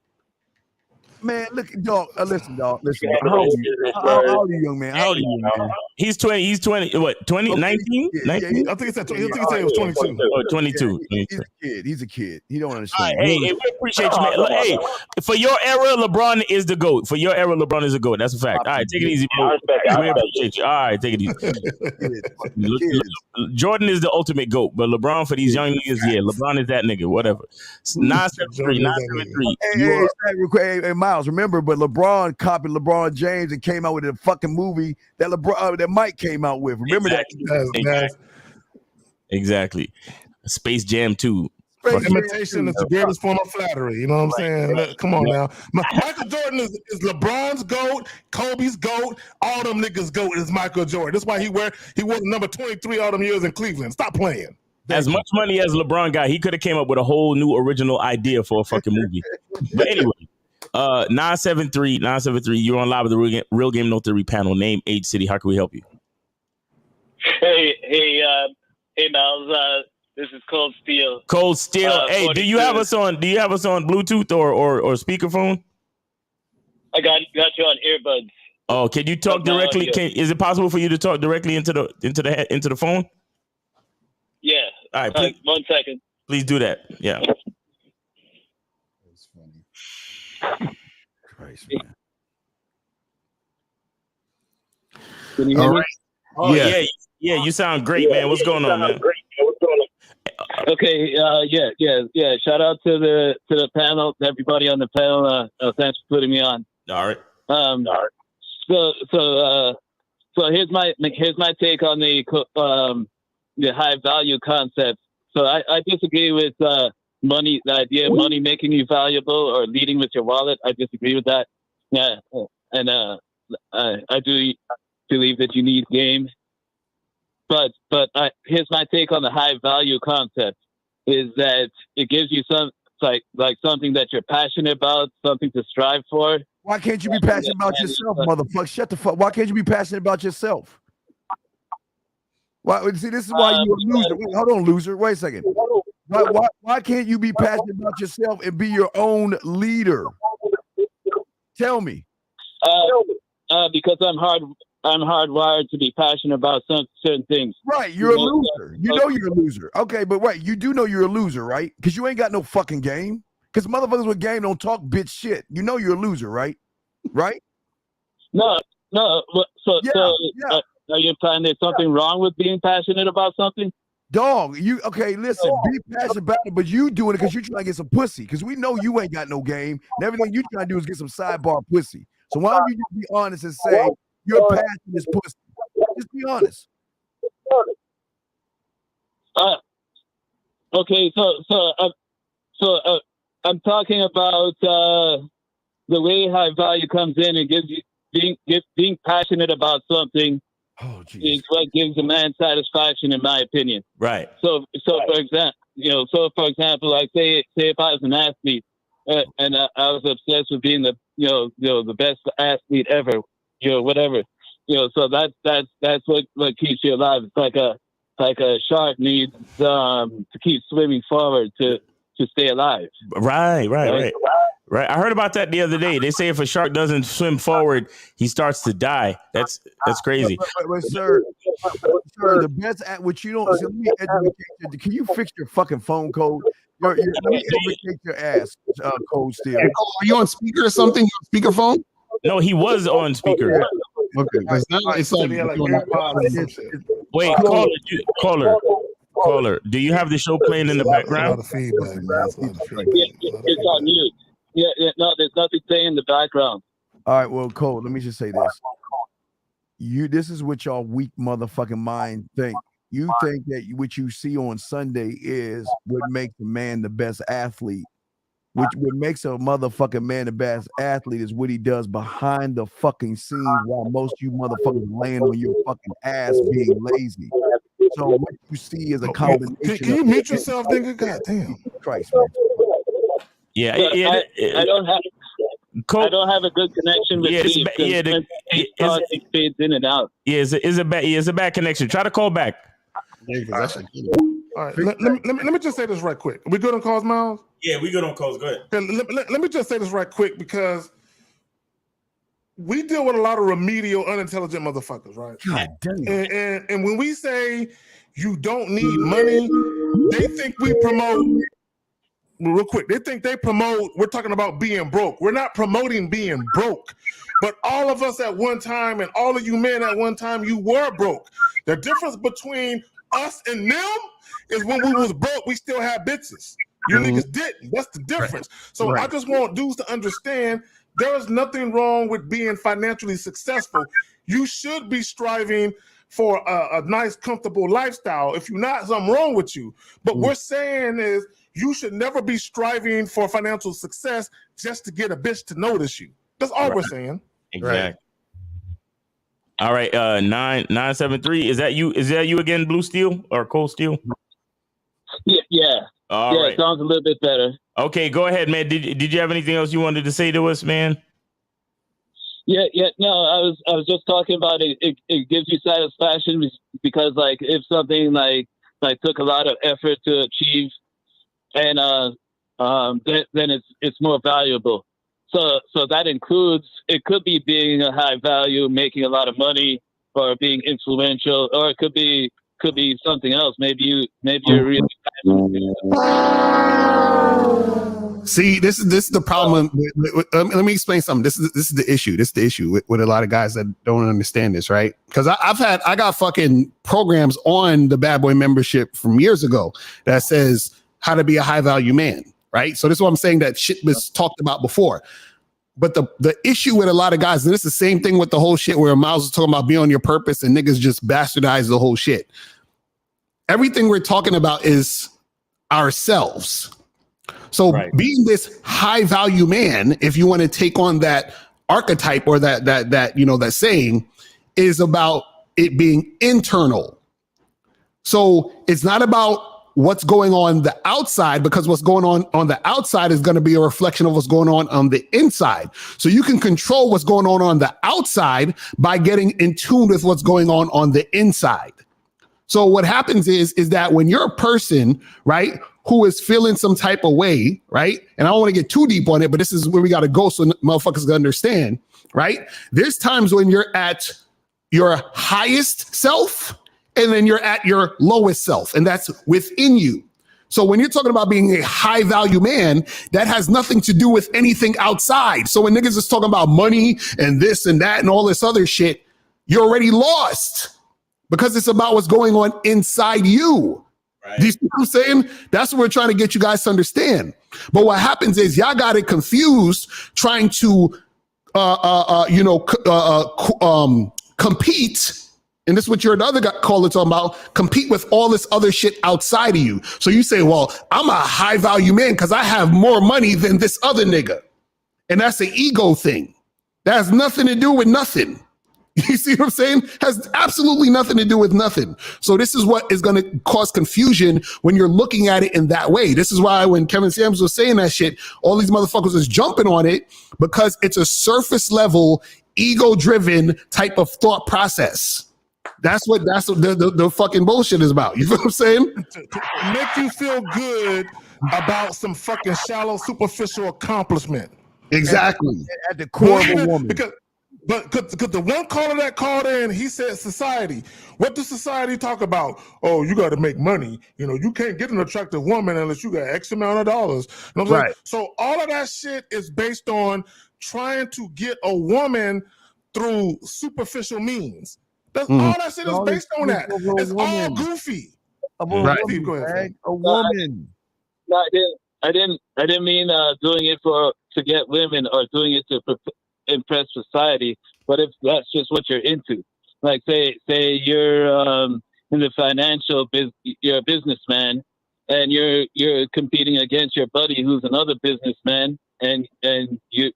Man, look, dog. Listen, dog. Listen. How old are you, young man? How old are you, man? He's 20. He's 20. What? 20? 19? 19? I think he said he was 22. Oh, 22. He's a kid. He's a kid. He don't understand. Right, hey, we appreciate you, man. Look, hey, for your era, LeBron is the GOAT. For your era, LeBron is the GOAT. That's a fact. All right, take it easy, bro. We appreciate you. All right, take it easy. Jordan is the ultimate GOAT, but LeBron for these young niggas, yeah, LeBron is that nigga. Whatever. 973. Hey, Miles, remember, but LeBron copied LeBron James and came out with a fucking movie that that Mike came out with. Remember that? Exactly. Space Jam 2. Imitation is the greatest form of flattery. You know what I'm saying? Come on now. Michael Jordan is LeBron's GOAT, Kobe's GOAT, all them niggas GOAT is Michael Jordan. That's why he was number 23 all them years in Cleveland. Stop playing. As much money as LeBron got, he could have came up with a whole new original idea for a fucking movie. But anyway, 973, you're on live with the Real Game No Theory panel. Name, age, city. How can we help you? Hey, Miles. This is Cold Steel. Cold Steel. Hey, do you have us on Bluetooth or speakerphone? I got you on earbuds. Oh, can you talk directly? Is it possible for you to talk directly into the phone? Yeah. All right. Please, 1 second. Please do that. Yeah. That's funny. Christ, man. Can you hear me? Right. Oh yeah. You sound great, man. What's going on, man? Okay. Yeah. Shout out to the panel, to everybody on the panel. Thanks for putting me on. All right. So here's my take on the high value concept. So I disagree with money, the idea of money making you valuable or leading with your wallet. I disagree with that. Yeah, and I do believe that you need game. But here's my take on the high value concept: is that it gives you some like something that you're passionate about, something to strive for. Why can't you be passionate about yourself, motherfucker? Shut the fuck. Why can't you be passionate about yourself? Why? See, this is why you're a loser. Wait, hold on, loser. Wait a second. Why can't you be passionate about yourself and be your own leader? Tell me. Because I'm hardwired to be passionate about some certain things. Right, you're a loser. You know you're a loser. Okay, but wait, you do know you're a loser, right? Because you ain't got no fucking game. Because motherfuckers with game don't talk bitch shit. You know you're a loser, right? Right? No. So are you implying there's something wrong with being passionate about something? Dog, listen, be passionate about it, but you doing it because you're trying to get some pussy. Because we know you ain't got no game, and everything you trying to do is get some sidebar pussy. So why don't you just be honest and say your passion is pussy? Just be honest. Okay, so I'm talking about the way high value comes in and gives you being passionate about something. Oh, is what gives a man satisfaction, in my opinion. Right. So for example, like say if I was an athlete and I was obsessed with being the best athlete ever, whatever, so that's what keeps you alive. It's like a shark needs to keep swimming forward to stay alive. Right. I heard about that the other day. They say if a shark doesn't swim forward, he starts to die. That's crazy. But sir, the best at which you don't. So let me educate you. Can you fix your fucking phone code? Let me educate your ass, Cold Steel. Are you on speaker or something? Speakerphone? No, he was on speaker. Okay, because now it's like wait, caller. Do you have the show playing in the background? It's on mute. Yeah, no, there's nothing playing in the background. All right, well, Cole, let me just say this. This is what y'all weak motherfucking mind think. You think that what you see on Sunday is what makes a man the best athlete. What makes a motherfucking man the best athlete is what he does behind the fucking scenes while most of you motherfuckers laying on your fucking ass being lazy. on what you see as a combination. Can you mute yourself, nigga? God damn. Christ, man. Yeah, I don't have. I don't have a good connection with Steve. It fades in and out. Yeah, it's a bad connection. Try to call back. All right, let me just say this right quick. We good on calls, Miles? Yeah, we good on calls. Go ahead. Okay, let me just say this right quick because we deal with a lot of remedial, unintelligent motherfuckers, right? God damn. And when we say you don't need money, they think we promote. Real quick, they think they promote. We're talking about being broke. We're not promoting being broke, but all of us at one time, and all of you men at one time, you were broke. The difference between us and them is when we was broke, we still had bitches. You niggas didn't. That's the difference. So I just want dudes to understand there is nothing wrong with being financially successful. You should be striving for a nice, comfortable lifestyle. If you're not, something wrong with you. But we're saying is you should never be striving for financial success just to get a bitch to notice you. That's all we're saying. Exactly. All right, 973. Is that you? Is that you again, Blue Steel or Cold Steel? Yeah. All right. It sounds a little bit better. Okay, go ahead, man. Did you have anything else you wanted to say to us, man? Yeah. No, I was just talking about it. It gives you satisfaction because, like, if something like took a lot of effort to achieve, and then it's more valuable. So that includes, it could be being a high value, making a lot of money, or being influential, or it could be something else. Maybe you're really See, this is the problem. Let me explain something. This is the issue. This is the issue with a lot of guys that don't understand this, right? Because I got fucking programs on the Bad Boy membership from years ago that says how to be a high value man, right? So this is what I'm saying, that shit was talked about before. But the issue with a lot of guys, and it's the same thing with the whole shit where Miles was talking about being on your purpose and niggas just bastardize the whole shit. Everything we're talking about is ourselves. So being this high value man, if you want to take on that archetype or that saying, is about it being internal. So it's not about what's going on the outside, because what's going on the outside is going to be a reflection of what's going on the inside. So you can control what's going on the outside by getting in tune with what's going on the inside. So what happens is that when you're a person, right, who is feeling some type of way, right? And I don't want to get too deep on it, but this is where we got to go so motherfuckers can understand, right? There's times when you're at your highest self and then you're at your lowest self, and that's within you. So when you're talking about being a high value man, that has nothing to do with anything outside. So when niggas is talking about money and this and that and all this other shit, you're already lost because it's about what's going on inside you. Right. Do you see what I'm saying? That's what we're trying to get you guys to understand. But what happens is y'all got it confused trying to, compete. And this is what your other caller talking about, compete with all this other shit outside of you. So you say, well, I'm a high value man because I have more money than this other nigga. And that's an ego thing. That has nothing to do with nothing. You see what I'm saying? Has absolutely nothing to do with nothing. So this is what is going to cause confusion when you're looking at it in that way. This is why when Kevin Samuels was saying that shit, all these motherfuckers is jumping on it because it's a surface level, ego driven type of thought process. That's what the fucking bullshit is about. You feel what I'm saying? To make you feel good about some fucking shallow, superficial accomplishment. Exactly. At the core of a woman. Because the one caller that called in, he said society. What does society talk about? Oh, you got to make money. You know, you can't get an attractive woman unless you got X amount of dollars. You know what I'm saying? So all of that shit is based on trying to get a woman through superficial means. That's all that shit is based on that. It's all goofy. Go ahead, a woman. No, I didn't mean doing it to get women or doing it to impress society. But if that's just what you're into, like say you're in the financial business, you're a businessman, and you're competing against your buddy who's another businessman, and you're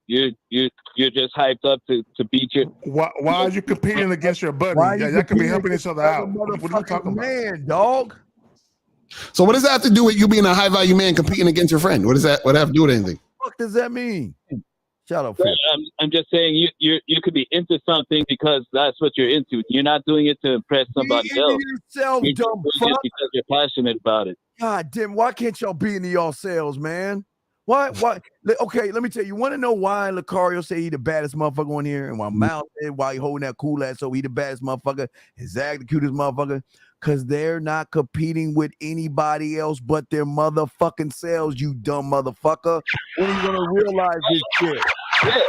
just hyped up to beat your. Why are you competing against your buddy? Why Yeah, you y'all can be competing helping each other out. What are you motherfucking talking about? man, dog? So what does that have to do with you being a high value man competing against your friend? What does that have to do with anything? What does that mean? Shut up, Well, I'm just saying you could be into something because that's what you're into. You're not doing it to impress somebody else. Yourself, You're dumb doing fuck. it because you're passionate about it. God damn, why can't y'all be into yourselves, man? Why? Okay, let me tell you. You want to know why Lucario say he the baddest motherfucker on here, and why Mal said why he holding that cool ass so he the baddest motherfucker, and Zach the cutest motherfucker? Because they're not competing with anybody else but their motherfucking selves, you dumb motherfucker. When are you gonna realize this shit? Yeah.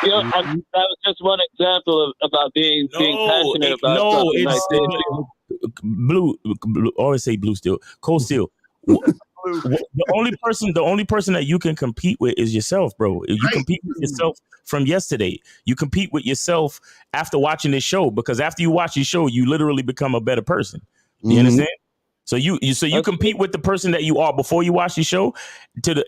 You know, that was just one example about being passionate about something like this. Blue. Always say blue steel. Cold steel. The only person that you can compete with is yourself, bro. You compete with yourself from yesterday. You compete with yourself after watching this show, because after you watch this show, you literally become a better person. You understand? So you compete with the person that you are before you watch the show,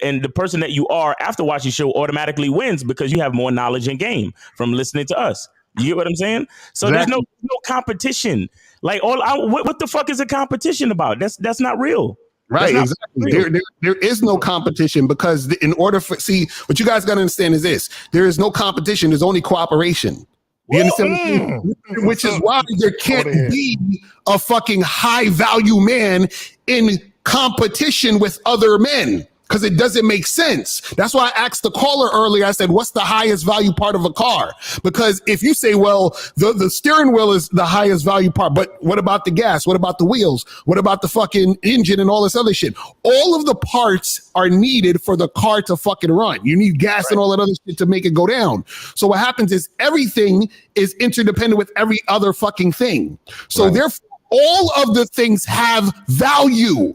and the person that you are after watching the show automatically wins because you have more knowledge and game from listening to us. You get what I'm saying? So there's no competition. Like what the fuck is a competition about? That's not real. Right, exactly. There is no competition, because in order for what you guys got to understand is this: there is no competition. There's only cooperation. You understand? Which is why there can't be a fucking high value man in competition with other men, because it doesn't make sense. That's why I asked the caller earlier. I said, what's the highest value part of a car? Because if you say, well, the steering wheel is the highest value part, but what about the gas? What about the wheels? What about the fucking engine and all this other shit? All of the parts are needed for the car to fucking run. You need gas and all that other shit to make it go down. So what happens is everything is interdependent with every other fucking thing. So therefore, all of the things have value.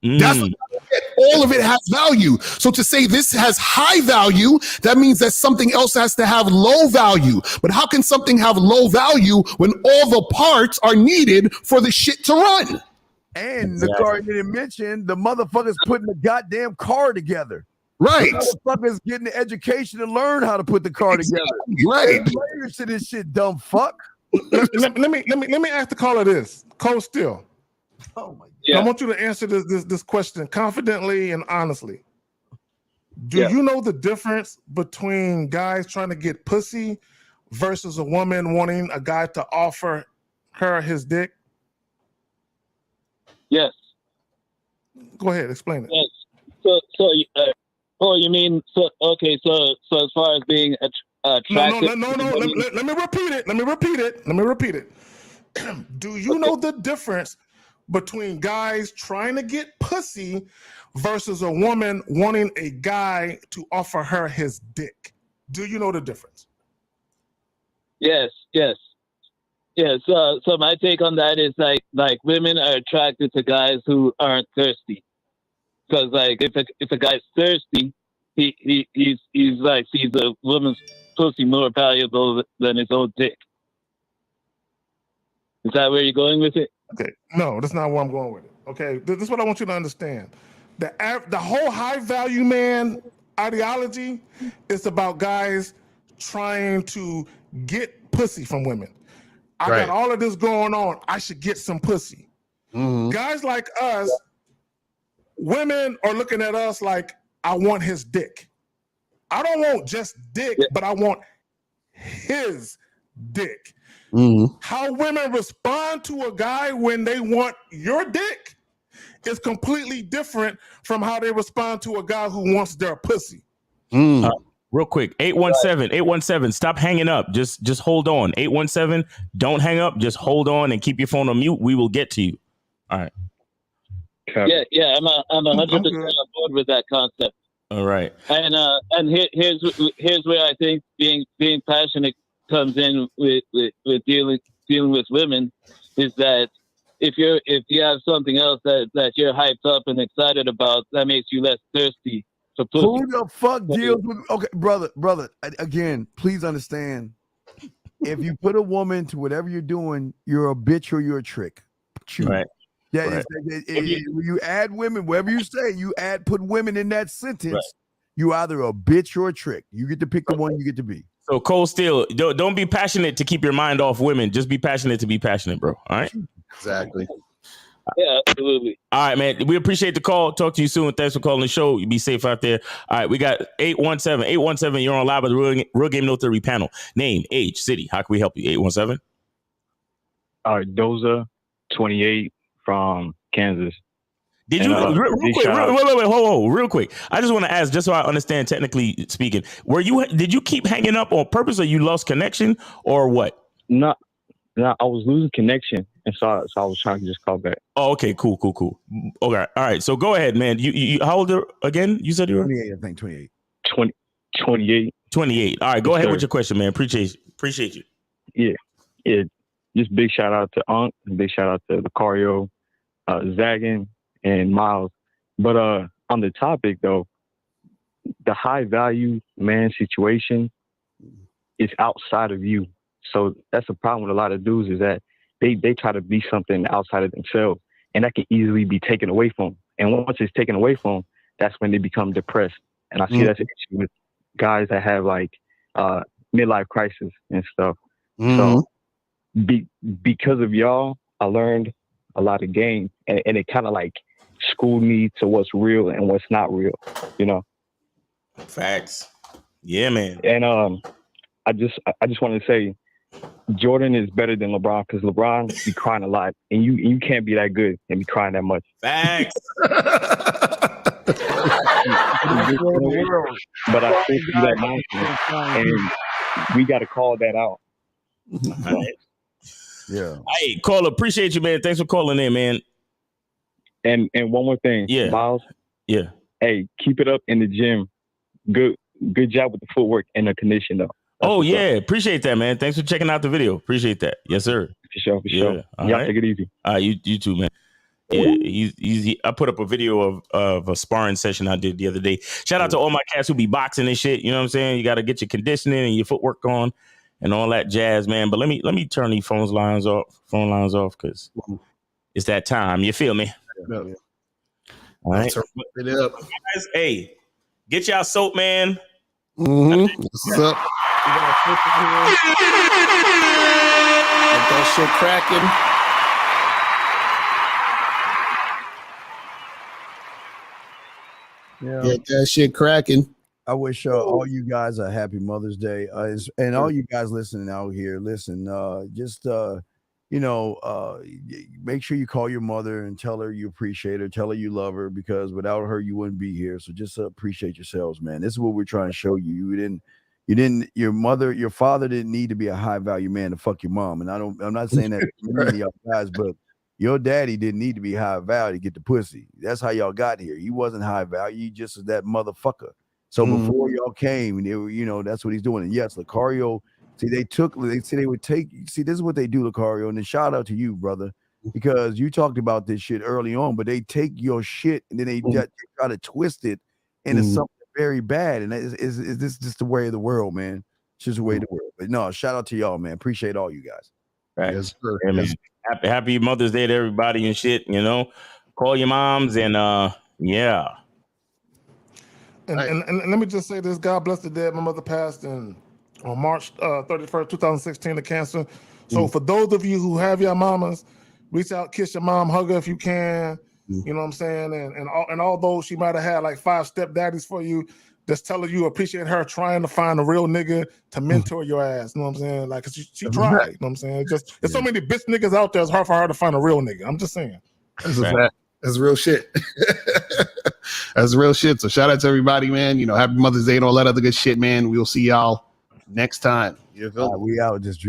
That's all of it has value. So to say this has high value, that means that something else has to have low value. But how can something have low value when all the parts are needed for the shit to run? And the car didn't mention the motherfuckers putting the goddamn car together. Right. The motherfuckers getting the education to learn how to put the car together. Right. Layers to this shit, dumb fuck. Let me ask the caller this. Cold Steel. Oh my God. I want you to answer this question confidently and honestly. Do you know the difference between guys trying to get pussy versus a woman wanting a guy to offer her his dick? Yes. Go ahead, explain it. Yes. So, you mean okay? So as far as being attractive. No. Let me repeat it. Do you know the difference between guys trying to get pussy versus a woman wanting a guy to offer her his dick? Do you know the difference? Yes. So my take on that is like women are attracted to guys who aren't thirsty, because like if a guy's thirsty, he's like sees a woman's pussy more valuable than his own dick. Is that where you're going with it? Okay, no, that's not where I'm going with it. Okay, this is what I want you to understand. The whole high value man ideology is about guys trying to get pussy from women. I got all of this going on. I should get some pussy. Guys like us, women are looking at us like, I want his dick. I don't want just dick, but I want his dick. How women respond to a guy when they want your dick is completely different from how they respond to a guy who wants their pussy. Real quick, 817, stop hanging up. Just hold on. 817, don't hang up. Just hold on and keep your phone on mute. We will get to you. All right. Yeah, I'm 100% on board with that concept. All right. And here's where I think being passionate comes in with dealing with women, is that if you have something else that you're hyped up and excited about, that makes you less thirsty for pussy. Who the fuck deals with? Okay, brother. Again, please understand. If you put a woman to whatever you're doing, you're a bitch or you're a trick. Choose. Right. Yeah. When you add women, whatever you say, put women in that sentence. You either a bitch or a trick. You get to pick the one you get to be. So Cole Steele, don't be passionate to keep your mind off women. Just be passionate to be passionate, bro. All right. Exactly. Yeah, absolutely. All right, man. We appreciate the call. Talk to you soon. Thanks for calling the show. You be safe out there. All right, we got 817. 817, you're on live with the Real Game No Theory panel. Name, age, city. How can we help you? 817. Doza, 28 from Kansas. Did you real quick? Wait, hold, real quick. I just want to ask, just so I understand, technically speaking, did you keep hanging up on purpose, or you lost connection, or what? No, I was losing connection, and so I was trying to just call back. Oh, okay, cool. Okay, all right. So go ahead, man. You how old are again? You said you were 28. I think 28. 28. 28. All right, go ahead with your question, man. Appreciate you. Yeah. Just big shout out to Unc, and big shout out to Lucario, Zagan, and Miles. But on the topic though, the high value man situation is outside of you. So that's the problem with a lot of dudes, is that they try to be something outside of themselves, and that can easily be taken away from them. And once it's taken away from them, that's when they become depressed. And I see that's an issue with guys that have like midlife crisis and stuff. So because of y'all, I learned a lot of game, and it kind of like schooled me to what's real and what's not real, you know. Facts. Yeah, man. And I just want to say, Jordan is better than LeBron, because LeBron be crying a lot, and you can't be that good and be crying that much. Facts. But I still see that nonsense, and we got to call that out. Yeah. Hey, caller, appreciate you, man. Thanks for calling in, man. And one more thing, Miles. Yeah. Hey, keep it up in the gym. Good job with the footwork and the condition, though. Appreciate that, man. Thanks for checking out the video. Appreciate that. Yes, sir. For sure. Y'all take it easy. You too, man. Yeah, I put up a video of a sparring session I did the other day. Shout out to all my cats who be boxing and shit. You know what I'm saying? You got to get your conditioning and your footwork on and all that jazz, man. But let me turn these phone lines off, because it's that time. You feel me? Yeah. All right. Turn it up. Guys, hey, get y'all soap, man. What's up? Get that shit cracking. Yeah. Get that shit cracking. I wish all you guys a happy Mother's Day, and all you guys listening out here. Listen, make sure you call your mother and tell her you appreciate her, tell her you love her, because without her you wouldn't be here. So just appreciate yourselves, man. This is what we're trying to show you. Your father didn't need to be a high value man to fuck your mom. And I'm not saying that to many of y'all guys, but your daddy didn't need to be high value to get the pussy. That's how y'all got here. He wasn't high value. He just was that motherfucker. So before y'all came, they were, that's what he's doing. And yes, Lucario, see, this is what they do, Lucario. And then shout out to you, brother, because you talked about this shit early on, but they take your shit and then they try to twist it into something very bad. And is this just the way of the world, man? It's just the way of the world. But no, shout out to y'all, man. Appreciate all you guys. Right. Yes, sir. Yeah, man. Happy Mother's Day to everybody and shit, Call your moms and yeah. And let me just say this: God bless the dead. My mother passed on March 31st, 2016 of cancer. So for those of you who have your mamas, reach out, kiss your mom, hug her if you can. You know what I'm saying? And although she might have had like 5 stepdaddies for you, just tell her you appreciate her trying to find a real nigga to mentor your ass. You know what I'm saying? Like, 'cause she tried. You know what I'm saying? There's so many bitch niggas out there. It's hard for her to find a real nigga. I'm just saying. That's a fact. That's real shit. That's real shit. So shout out to everybody, man. Happy Mother's Day and all that other good shit, man. We'll see y'all next time. We out. Just